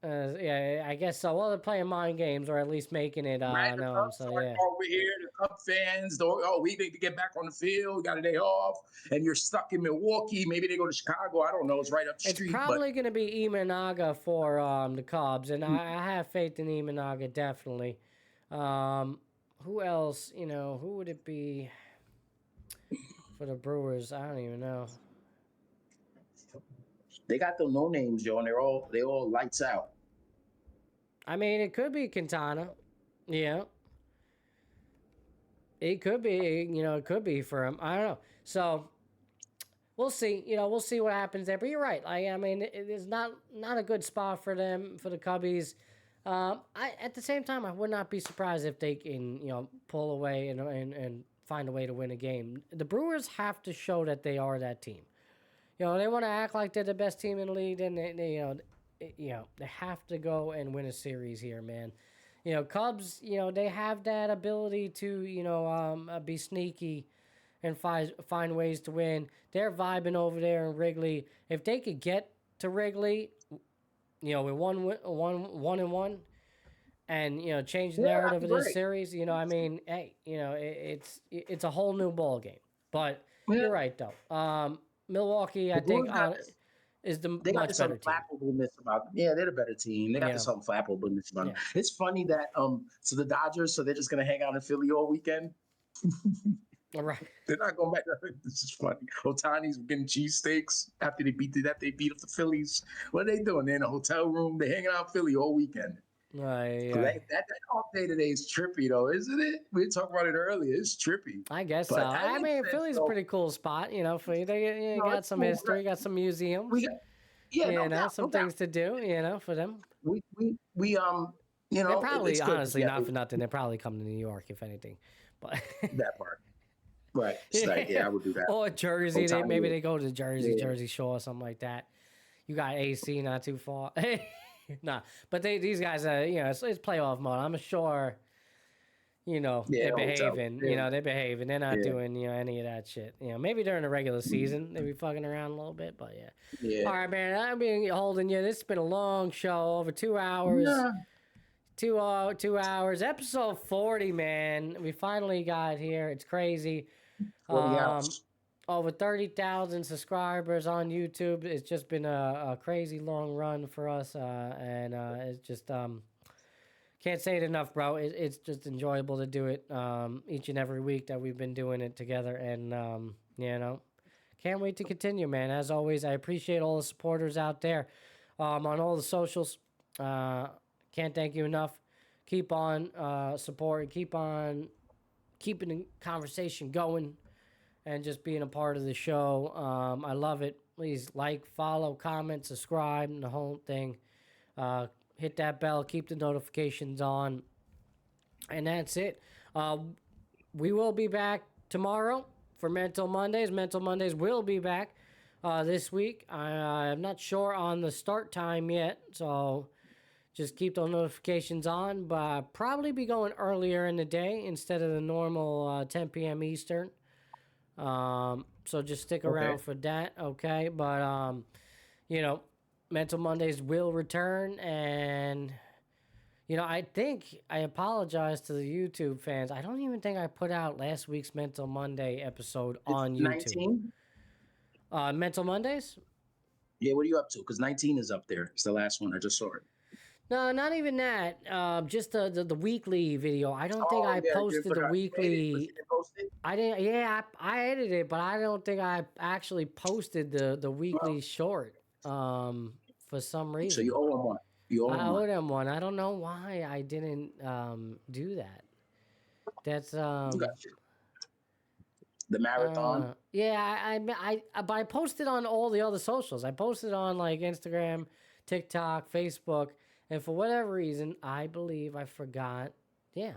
I guess so. Well, they're playing mind games, or at least making it. I know. So yeah. Over here, the Cub fans, we need to get back on the field. We got a day off, and you're stuck in Milwaukee. Maybe they go to Chicago. I don't know. It's right up the street. It's probably going to be Imanaga for the Cubs, and I have faith in Imanaga definitely. Who else? Who would it be for the Brewers? I don't even know. They got the no names, Joe, and they all lights out. I mean, it could be Quintana. Yeah. It could be, it could be for him. I don't know. So, we'll see. We'll see what happens there. But you're right. I mean, it is not a good spot for them, for the Cubbies. At the same time, I would not be surprised if they can, pull away and find a way to win a game. The Brewers have to show that they are that team. They want to act like they're the best team in the league, then they have to go and win a series here, man. Cubs, they have that ability to, be sneaky and find ways to win. They're vibing over there in Wrigley. If they could get to Wrigley, with 1-1, and change the narrative of this series, I mean, hey, it's a whole new ball game. But you're right though. Milwaukee, I think, is the much better team. They're the better team. They got something flappableness about them. It's funny that so the Dodgers, they're just gonna hang out in Philly all weekend. All right. They're not going back. This is funny. Otani's getting cheesesteaks after they beat up the Phillies. What are they doing? They're in a hotel room. They're hanging out in Philly all weekend. Right. That off day today is trippy though, isn't it? We talked about it earlier. It's trippy. I guess so. I mean, Philly's a pretty cool spot. For they got some history, got some museums. Some things to do. For them. We they're probably honestly not for nothing. They're probably coming to New York if anything, but that part. Right. I would do that. Or Jersey. Maybe they go to Jersey Shore or something like that. You got AC not too far. Nah, but these guys are, it's playoff mode. I'm sure, they're behaving. They're behaving. They're not doing, any of that shit. Maybe during the regular season they be fucking around a little bit, but yeah. All right, man. I've been holding you. This has been a long show, over 2 hours. Yeah. 2 hours. Episode 40, man. We finally got here. It's crazy. 40 hours. Over 30,000 subscribers on YouTube. It's just been a crazy long run for us, and it's just can't say it enough, bro. It's just enjoyable to do it each and every week that we've been doing it together. And, can't wait to continue, man. As always, I appreciate all the supporters out there on all the socials. Can't thank you enough. Keep on supporting. Keep on keeping the conversation going and just being a part of the show. I love it. Please like, follow, comment, subscribe, and the whole thing. Hit that bell. Keep the notifications on. And that's it. We will be back tomorrow for Mental Mondays. Mental Mondays will be back this week. I'm not sure on the start time yet, so just keep those notifications on. But I'll probably be going earlier in the day instead of the normal 10 p.m. Eastern. So just stick around for that, okay? But, Mental Mondays will return, and, I think I apologize to the YouTube fans. I don't even think I put out last week's Mental Monday episode on YouTube. 19? Mental Mondays? Yeah, what are you up to? Because 19 is up there. It's the last one. I just saw it. No, not even that. Just the weekly video. I don't think I posted the weekly. I didn't. Yeah, I edited it, but I don't think I actually posted the weekly short. For some reason. So you owe him one. I owe them one. I don't know why I didn't do that. That's the marathon. But I posted on all the other socials. I posted on like Instagram, TikTok, Facebook. And for whatever reason, I believe I forgot. Yeah,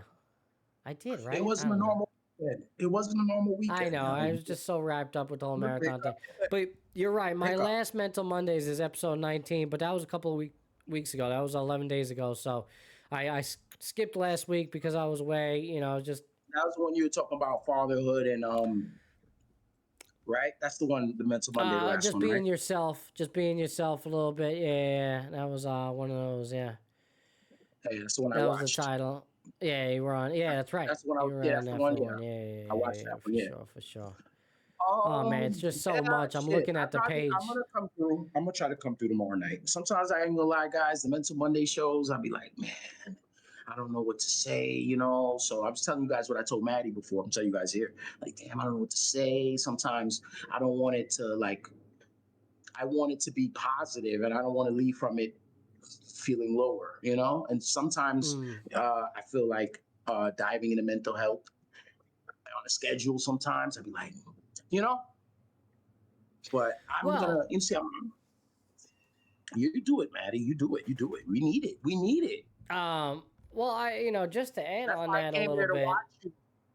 I did, right? It wasn't a normal weekend. It wasn't a normal weekend. I know. I was just so wrapped up with the whole marathon thing. But you're right. My last Mental Mondays is episode 19, but that was a couple of weeks ago. That was 11 days ago. So I skipped last week because I was away, just... That was when you were talking about fatherhood and, right? That's the one, the Mental Monday last just one, being right? just being yourself a little bit. Yeah, that was one of those, yeah. Hey, that's the one I watched. That was the title. Yeah, you were on. Yeah, that's right. That's the one I was. Yeah, that's the one. Yeah, I watched that one. For sure. Oh man, it's just so much. I'm looking at the page. I'm gonna come through. I'm gonna try to come through tomorrow night. Sometimes I ain't gonna lie, guys. The Mental Monday shows, I'll be like, man, I don't know what to say, So I was telling you guys what I told Maddie before. I'm telling you guys here, like, damn, I don't know what to say. Sometimes I don't want it to I want it to be positive, and I don't want to leave from it feeling lower, And sometimes I feel like diving into mental health on a schedule. Sometimes I'd be like, But I'm gonna, you do it, Maddie. You do it. We need it. Well, just to add on that a little bit.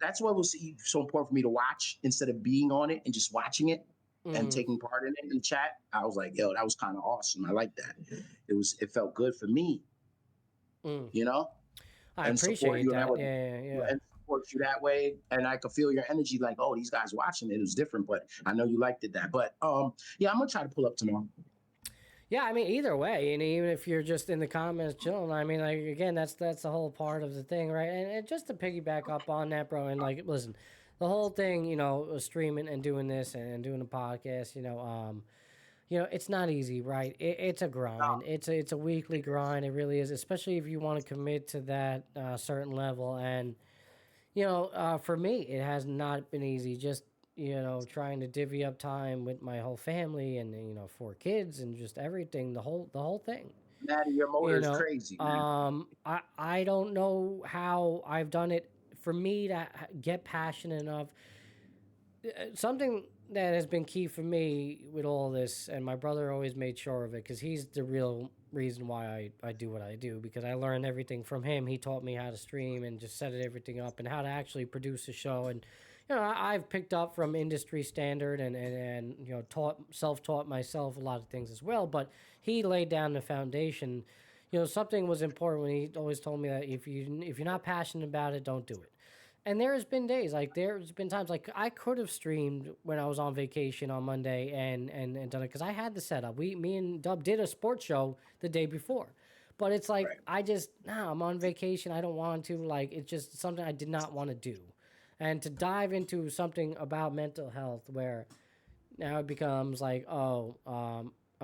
That's why it was so important for me to watch instead of being on it and just watching it and taking part in it in the chat. I was like, yo, that was kind of awesome. I like that. It felt good for me, I appreciate that. Yeah. And support you that way. And I could feel your energy like, oh, these guys watching it. It was different, but I know you liked it that. But I'm going to try to pull up tomorrow. Yeah, I mean, either way, and even if you're just in the comments chilling, I mean, like, again, that's the whole part of the thing, right? And just to piggyback up on that, bro, and like, listen, the whole thing, streaming and doing this and doing a podcast, it's not easy, right? It's a grind. No. It's a weekly grind. It really is, especially if you want to commit to that certain level. And for me, it has not been easy. Just trying to divvy up time with my whole family and 4 kids and just everything, the whole thing. Maddie, your motor is crazy. Man. I don't know how I've done it. For me to get passionate enough, something that has been key for me with all this, and my brother always made sure of it because he's the real reason why I do what I do, because I learned everything from him. He taught me how to stream and just set everything up and how to actually produce a show. And I've picked up from industry standard and self-taught myself a lot of things as well. But he laid down the foundation. Something was important when he always told me that if you're not passionate about it, don't do it. And there's been days, like there's been times, like I could have streamed when I was on vacation on Monday and done it because I had the setup. Me and Dub did a sports show the day before. But it's like, right. I'm on vacation. I don't want to. Like, it's just something I did not want to do. And to dive into something about mental health where now it becomes like,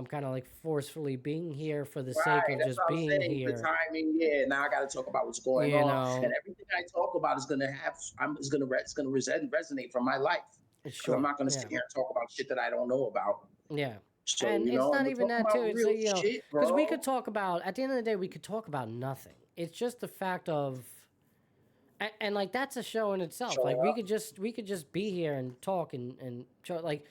I'm kind of like forcefully being here for the Right, sake of that's just what I'm being saying. The here. timing, yeah. Now I got to talk about what's going You on, know, and everything I talk about is gonna have. It's gonna resonate from my life because I'm sure, not gonna yeah, sit here and talk about shit that I don't know about. yeah. So And it's and not we're even talking that too. about It's real you know, shit, because we bro. could talk about at the end of the day, we could talk about nothing. It's just the fact of, and like that's a show in itself. Like Showing up. we could just be here and talk and show like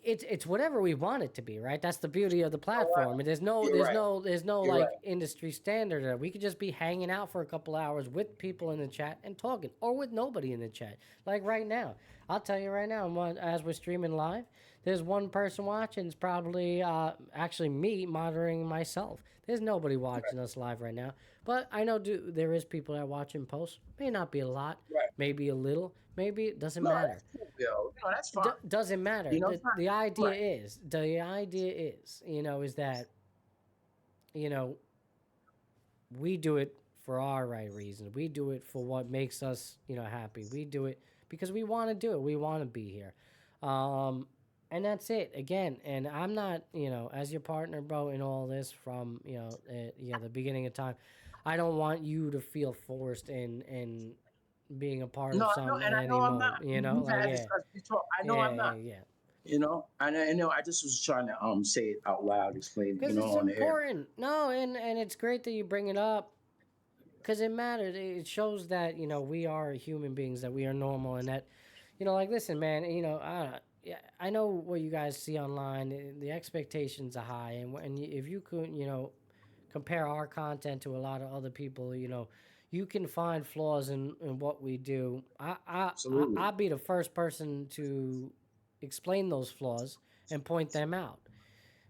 it's whatever we want it to be, right? That's the beauty of the platform. And You're right. there's no You're like right. industry standard. We could just be hanging out for a couple hours with people in the chat and talking, or with nobody in the chat. Like right now, I'll tell you right now, as we're streaming live, there's one person watching. It's probably actually me monitoring myself. There's nobody watching us live right now, but I know there is people that watch in post. May not be a lot, Right. maybe a little, maybe it doesn't No, matter. that's cool, yo. No, that's fine. Doesn't matter. You know, it's not The idea right. is is that we do it for our right reasons. We do it for what makes us happy. We do it because we want to do it. We want to be here, and that's it. Again, and I'm not as your partner, bro, in all this from the beginning of time. I don't want you to feel forced in being a part No, of I know, something and I know I'm anymore. not. We've Like had this. I know I'm not. yeah. I know. I just was trying to say it out loud, explain it, Because it's on the air. important. No, and it's great that you bring it up because it matters. It shows that we are human beings, that we are normal, and that like listen, man. Yeah, I know what you guys see online. The expectations are high, and if you could compare our content to a lot of other people, you can find flaws in what we do. Absolutely. I'll be the first person to explain those flaws and point them out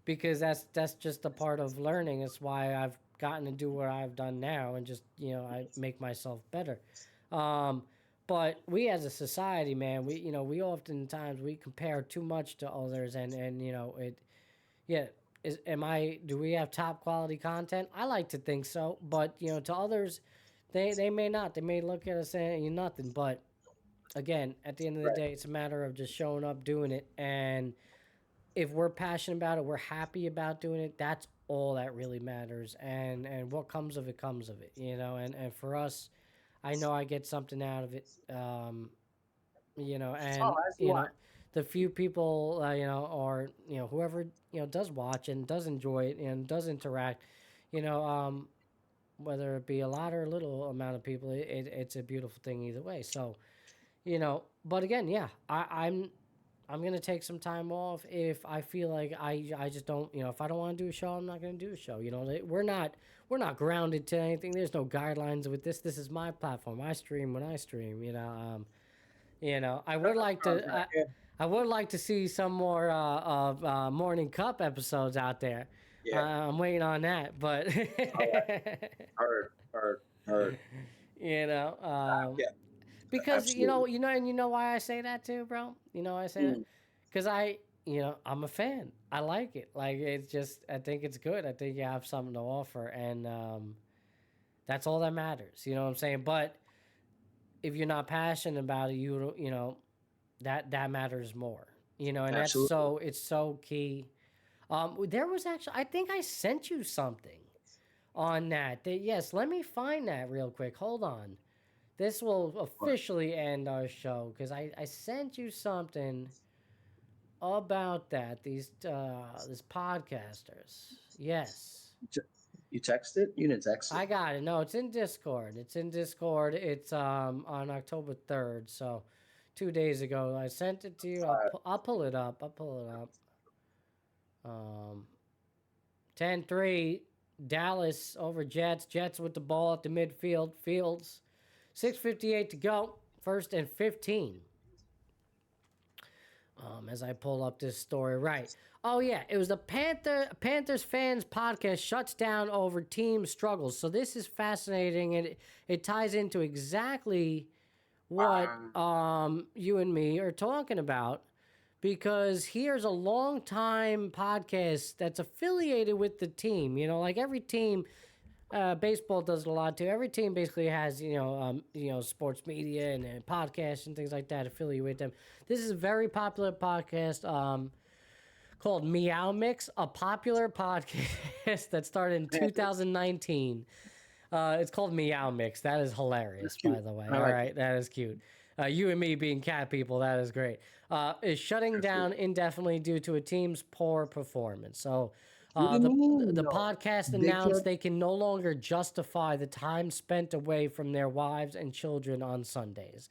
because that's just a part of learning. It's why I've gotten to do what I've done now, and just I make myself better. But we as a society, man, we oftentimes we compare too much to others, and it yeah. Do we have top quality content? I like to think so, but to others, they may not. They may look at us saying you're nothing. But again, at the end of the day, it's a matter of just showing up, doing it, and if we're passionate about it, we're happy about doing it. That's all that really matters, and what comes of it comes of it, And for us, I know I get something out of it, and the few people, or whoever does watch and does enjoy it and does interact, whether it be a lot or a little amount of people, it's a beautiful thing either way. So, but again, yeah, I'm gonna take some time off if I feel like I just don't if I don't want to do a show, I'm not gonna do a show. We're not grounded to anything. There's no guidelines with this. This is my platform. I stream when I stream. I would like to see some more of Morning Cup episodes out there. Yeah. I'm waiting on that, but heard. Yeah. Because Absolutely. and you know why I say that too, bro. I say that because I'm a fan. I like it. Like it's just I think it's good. I think you have something to offer, and that's all that matters. You know what I'm saying? But if you're not passionate about it, that matters more. And Absolutely. it's so key. There was actually I think I sent you something on that. Yes, let me find that real quick. Hold on. This will officially end our show because I sent you something about that. These podcasters. Yes. You texted? You didn't text it. I got it. No, it's in Discord. It's on October 3rd, so 2 days ago. I sent it to you. I'll pull it up. 10-3 Dallas over Jets. Jets with the ball at the midfield. Fields. 6:58 to go. First and 15. As I pull up this story, right. Oh, yeah. It was the Panthers fans podcast shuts down over team struggles. So this is fascinating, and it ties into exactly what you and me are talking about, because here's a long-time podcast that's affiliated with the team. Like every team, baseball does it a lot too. Every team basically has, sports media and podcasts and things like that affiliated with them. This is a very popular podcast called Meow Mix, a popular podcast that started in 2019. It's called Meow Mix. That is hilarious, by the way. All right, that is cute. You and me being cat people, that is great. Is shutting down indefinitely due to a team's poor performance. So the podcast announced they can no longer justify the time spent away from their wives and children on Sundays.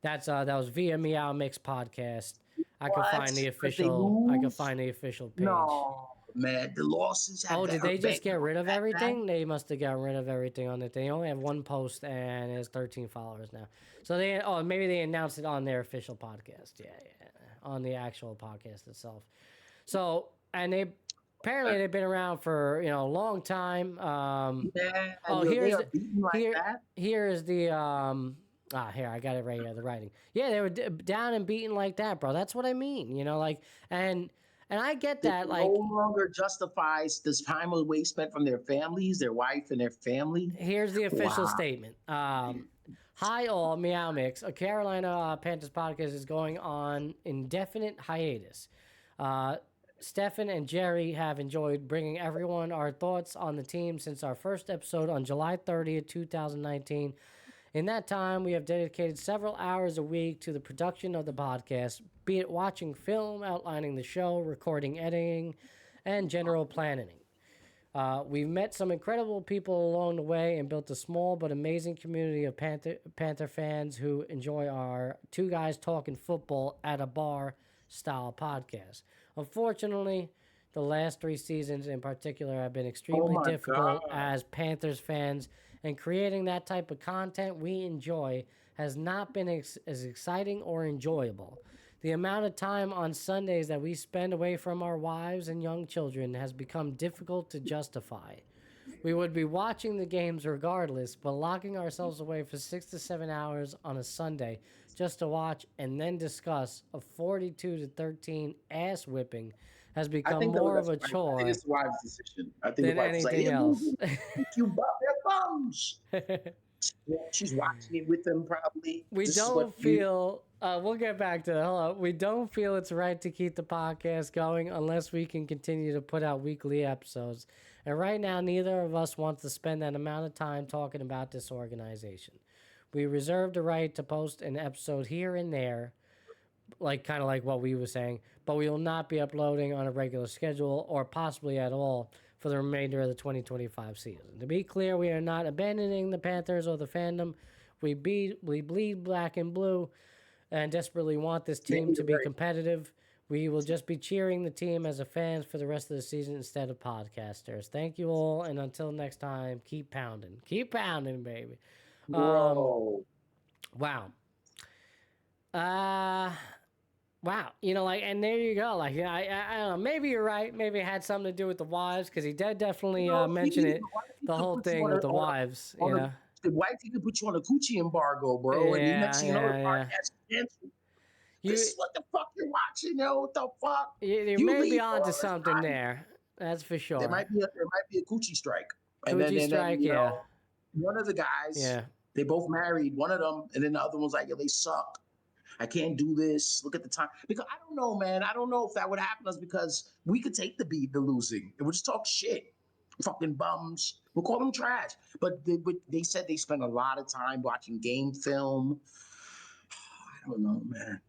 That was via Meow Mix podcast. I can find the official page. No, man, the losses have. Oh, did they just get rid of everything? They must have gotten rid of everything on it. They only have one post and it has 13 followers now. So maybe they announced it on their official podcast. Yeah, on the actual podcast itself. So, and apparently they've been around for a long time. Here's the here, I got it right here, the writing. Yeah, they were down and beaten like that, bro. That's what I mean, and I get that. No longer justifies this time away spent from their families, their wife and their family. Here's the official statement. Hi all, Meow Mix. A Carolina Panthers podcast is going on indefinite hiatus. Stefan and Jerry have enjoyed bringing everyone our thoughts on the team since our first episode on July 30th, 2019. In that time, we have dedicated several hours a week to the production of the podcast, be it watching film, outlining the show, recording, editing, and general planning. We've met some incredible people along the way and built a small but amazing community of Panther fans who enjoy our two guys talking football at a bar style podcast. Unfortunately, the last 3 seasons in particular have been extremely difficult as Panthers fans, and creating that type of content we enjoy has not been as exciting or enjoyable. The amount of time on Sundays that we spend away from our wives and young children has become difficult to justify. We would be watching the games regardless, but locking ourselves away for 6 to 7 hours on a Sunday just to watch and then discuss a 42-13 ass whipping has become more of a chore than anything else. You bought their bums. She's watching it with them probably. We don't feel. We'll get back to that. Hold on. We don't feel it's right to keep the podcast going unless we can continue to put out weekly episodes. And right now, neither of us wants to spend that amount of time talking about this organization. We reserve the right to post an episode here and there, kind of like what we were saying, but we will not be uploading on a regular schedule or possibly at all for the remainder of the 2025 season. To be clear, we are not abandoning the Panthers or the fandom. We bleed black and blue and desperately want this team to be competitive. We will just be cheering the team as a fans for the rest of the season instead of podcasters. Thank you all, and until next time, keep pounding. Keep pounding, baby. Whoa. Wow. Wow, and there you go. I don't know. Maybe you're right. Maybe it had something to do with the wives, because he did definitely mention it. The whole thing with the wives, The wife can put you on a coochie embargo, bro. And next thing you know, the podcast canceled. This is what the fuck you're watching, what the fuck? You may be onto something there. That's for sure. There might be a coochie strike. Yeah. One of the guys, they both married, one of them, and then the other one's like, they suck. I can't do this. Look at the time. Because I don't know, man. I don't know if that would happen to us, because we could take the losing. And we'll just talk shit. Fucking bums. We'll call them trash. But they said they spend a lot of time watching game film. I don't know, man.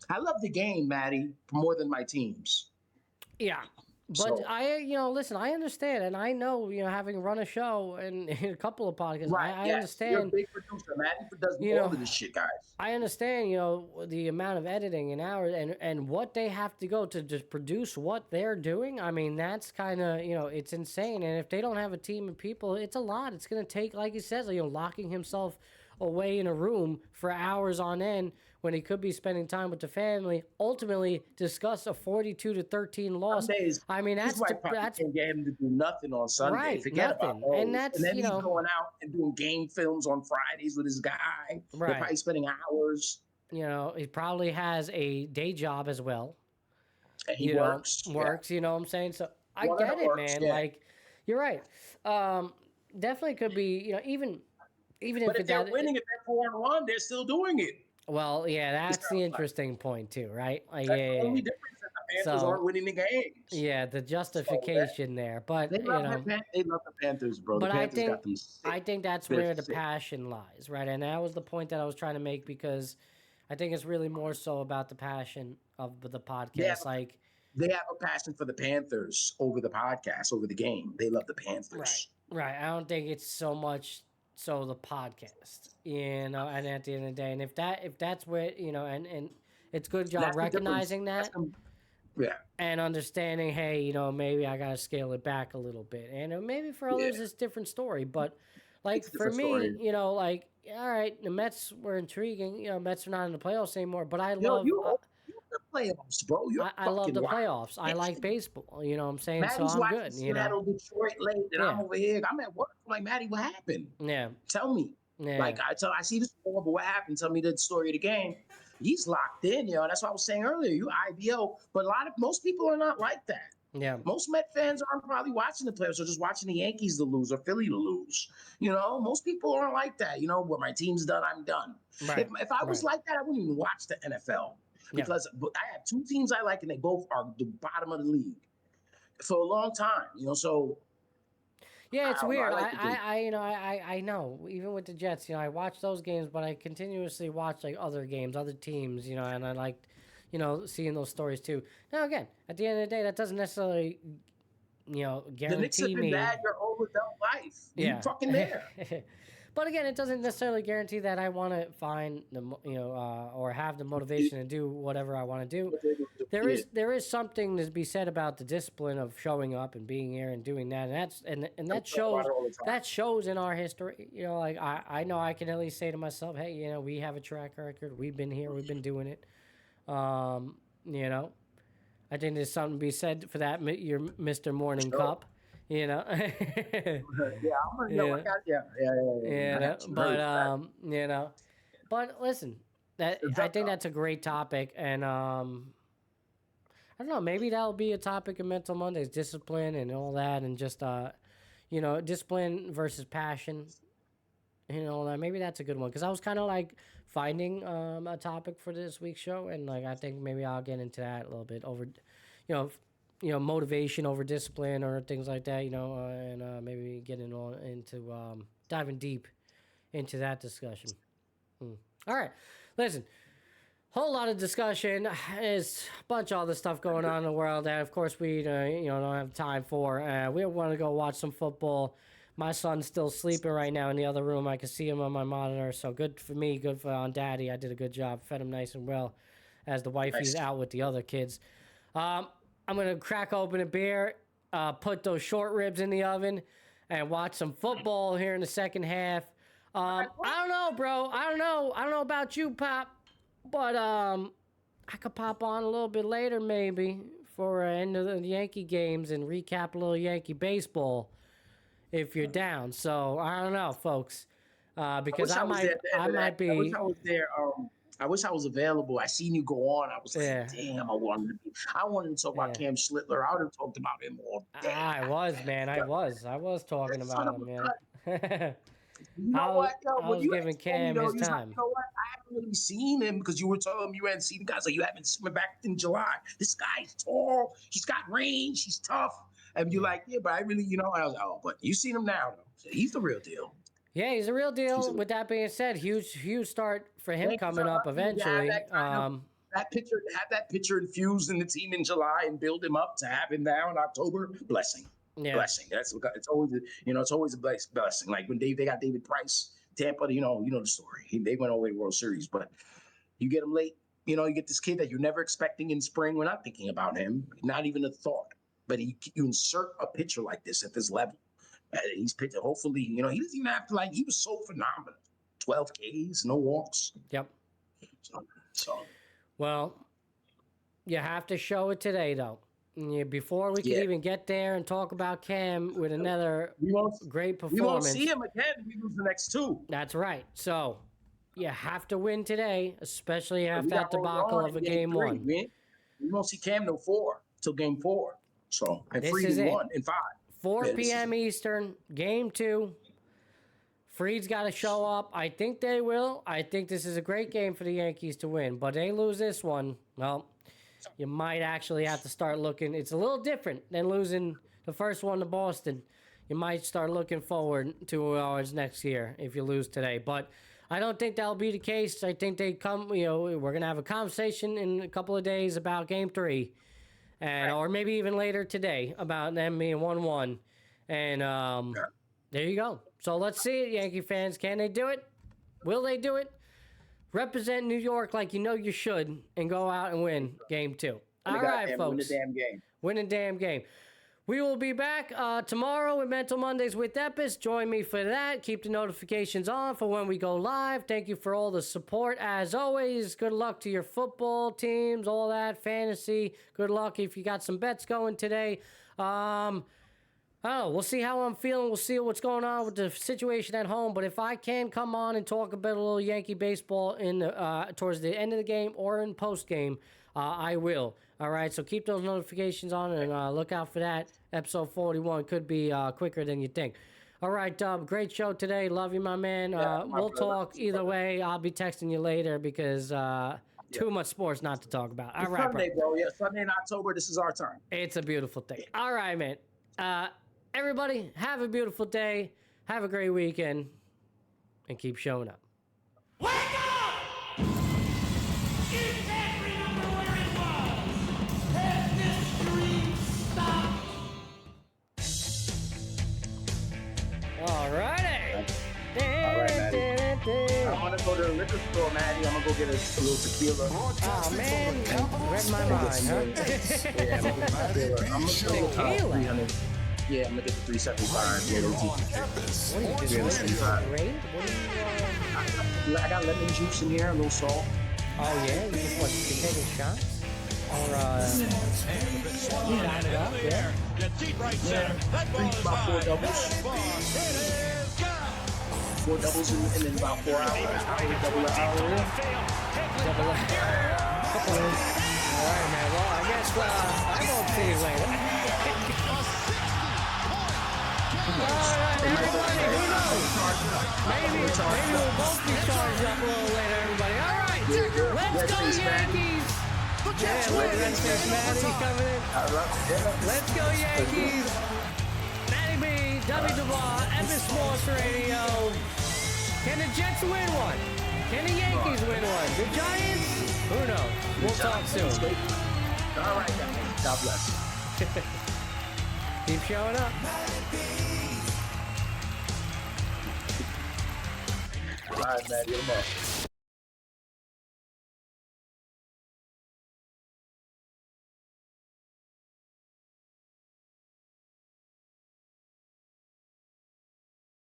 I love the game, Maddie, more than my teams. Yeah. But listen, I understand, and I know, having run a show and a couple of podcasts, I understand. You're a big producer, Maddie does all of this shit, guys. I understand, the amount of editing and hours and what they have to go to just produce what they're doing. I mean, that's kind of, it's insane. And if they don't have a team of people, it's a lot. It's going to take, like he says, locking himself away in a room for hours on end when he could be spending time with the family, ultimately discuss a 42-13 loss. Sundays, I mean, that's can get him to do nothing on Sunday. Right, Forget nothing. About those. And that's, then he's going out and doing game films on Fridays with his guy. Right. They're probably spending hours. He probably has a day job as well. And he works. You know what I'm saying? So I get it, man. Yeah. Like, you're right. Definitely could be, even if they're winning, if they're 4-1, they're still doing it. Well, yeah, that's the interesting point too, right? Like, that's the only difference. Panthers aren't winning the games. Yeah, the justification there, but they love the Panthers, bro. But the Panthers got them sick. I think that's where the passion lies, right? And that was the point that I was trying to make, because I think it's really more so about the passion of the podcast. They have a passion for the Panthers over the podcast, over the game. They love the Panthers. Right. I don't think it's so much so the podcast, and at the end of the day, and if that's where, and it's good job recognizing that. And understanding, hey, maybe I gotta scale it back a little bit, and maybe for others it's a different story. But for me, all right, the Mets were intriguing. Mets are not in the playoffs anymore, but I love. The playoffs, bro. I love the playoffs. I like baseball. You know what I'm saying? Maddie's so I'm good. Seattle, Detroit late, and I'm over here. I'm at work. I'm like, Maddie, what happened? Yeah. Tell me. Yeah. I see the score, but what happened? Tell me the story of the game. He's locked in, That's what I was saying earlier. You IBO, but most people are not like that. Yeah. Most Met fans aren't probably watching the playoffs or just watching the Yankees to lose or Philly to lose. Most people aren't like that. When my team's done, I'm done. Right. If I was like that, I wouldn't even watch the NFL. Because I have two teams I like, and they both are the bottom of the league for a long time. So yeah, it's weird. I know. Even with the Jets, I watch those games, but I continuously watch other games, other teams, and I liked, seeing those stories too. Now again, at the end of the day, that doesn't necessarily, guarantee the Knicks have been bad your whole adult life. You're fucking there. But again, it doesn't necessarily guarantee that I want to find the, or have the motivation to do whatever I want to do. There is something to be said about the discipline of showing up and being here and doing that, and that shows in our history. I know I can at least say to myself, hey, we have a track record. We've been here. We've been doing it. I think there's something to be said for that. Your Mr. Morning Cup. Yeah. But listen, I think that's a great topic, and I don't know, maybe that'll be a topic of Mental Mondays, discipline and all that, and just discipline versus passion, maybe that's a good one, because I was kind of finding a topic for this week's show, and I think maybe I'll get into that a little bit over, motivation over discipline or things like that, and maybe getting into diving deep into that discussion. All right, listen, whole lot of discussion. There's a bunch of other stuff going on in the world that, of course, we don't have time for. We want to go watch some football. My son's still sleeping right now in the other room. I can see him on my monitor, so good for me, good for Aunt Daddy. I did a good job, fed him nice and well, as the wifey's out with the other kids. I'm going to crack open a beer, put those short ribs in the oven, and watch some football here in the second half. I don't know, bro. I don't know about you, Pop, but I could pop on a little bit later maybe for end of the Yankee games and recap a little Yankee baseball if you're down. So I don't know, folks, because I might be. I wish I was there. I wish I was available. I seen you go on. I was like, damn, I wanted to talk about Cam Schlittler. I would have talked about him all day. I was talking about him, man. You know what, yo? I was giving Cam his time. You know what? I haven't really seen him because you were telling me you hadn't seen the guys. Like, you haven't seen him back in July. This guy's tall. He's got range. He's tough. And you're like, yeah, but I really, and I was like, oh, but you seen him now, though. So he's the real deal. Yeah, he's a real deal. With that being said, huge start for him coming up eventually. Have that pitcher infused in the team in July and build him up to have him now in October. Blessing. Blessing. It's always a blessing. Like when they got David Price, Tampa, you know the story. They went all the way to World Series, but you get him late. You get this kid that you're never expecting in spring. We're not thinking about him, not even a thought. But you insert a pitcher like this at this level. He's pitching. Hopefully, he doesn't even have to he was so phenomenal. 12 Ks, no walks. Yep. So. Well, you have to show it today, though. Before we can even get there and talk about Cam with another great performance. We won't see him again. We lose the next two. That's right. So you have to win today, especially after that debacle of a game one. We won't see Cam no 4 till game 4. So and this Freed is in it. 1 and 5. 4 p.m. Eastern, game 2. Freed's got to show up. I think they will. I think this is a great game for the Yankees to win. But they lose this one, well, you might actually have to start looking. It's a little different than losing the first one to Boston. You might start looking forward to ours next year if you lose today. But I don't think that'll be the case. I think we're going to have a conversation in a couple of days about Game 3. Or maybe even later today about them being 1-1. And there you go. So let's see it, Yankee fans. Can they do it? Will they do it? Represent New York like you know you should and go out and win Game 2. All right, folks. Win the damn game. Win the damn game. We will be back tomorrow with Mental Mondays with Epis. Join me for that. Keep the notifications on for when we go live. Thank you for all the support. As always, good luck to your football teams, all that, fantasy. Good luck if you got some bets going today. We'll see how I'm feeling. We'll see what's going on with the situation at home. But if I can come on and talk about a little Yankee baseball towards the end of the game or in post-game, I will. All right, so keep those notifications on and look out for that. Episode 41 could be quicker than you think. All right, Dub, great show today. Love you, my man. We'll talk either way. I'll be texting you later because too much sports not to talk about. All right, Sunday, bro. Yeah, Sunday in October. This is our time. It's a beautiful thing. All right, man. Everybody, have a beautiful day. Have a great weekend. And keep showing up. Wake up! You can't remember where it was. Has this dream stopped? All righty. All right, Maddie. I'm going to go to the liquor store, Maddie. I'm going to go get a little tequila. Oh, man. Read my mind, huh? Yeah, I'm going to get tequila. I'm going to go Tequila? 300. Yeah, I'm going to get the 375. Yeah, What are you doing? Great. I got lemon juice in here, a little salt. Oh, yeah? You taking shots? Or, you got it up, yeah? The deep right center. That ball is About 4 high. doubles. It is gone. 4 doubles and then about 4 hours. Double an hour. Double up. All right, man. Well, I guess I won't see you later. All right, everybody. Who knows? Maybe we'll both be charged up a little later, everybody. All right. Let's go, Yankees. Yeah, look at that Matty coming in. Let's go, Yankees. Matty B, W. Dubois, Epis Sports Radio. Can the Jets win one? Can the Yankees win one? The Giants? Who knows? We'll talk soon. All right, guys. God bless. Keep showing up. All right, man. You're the best.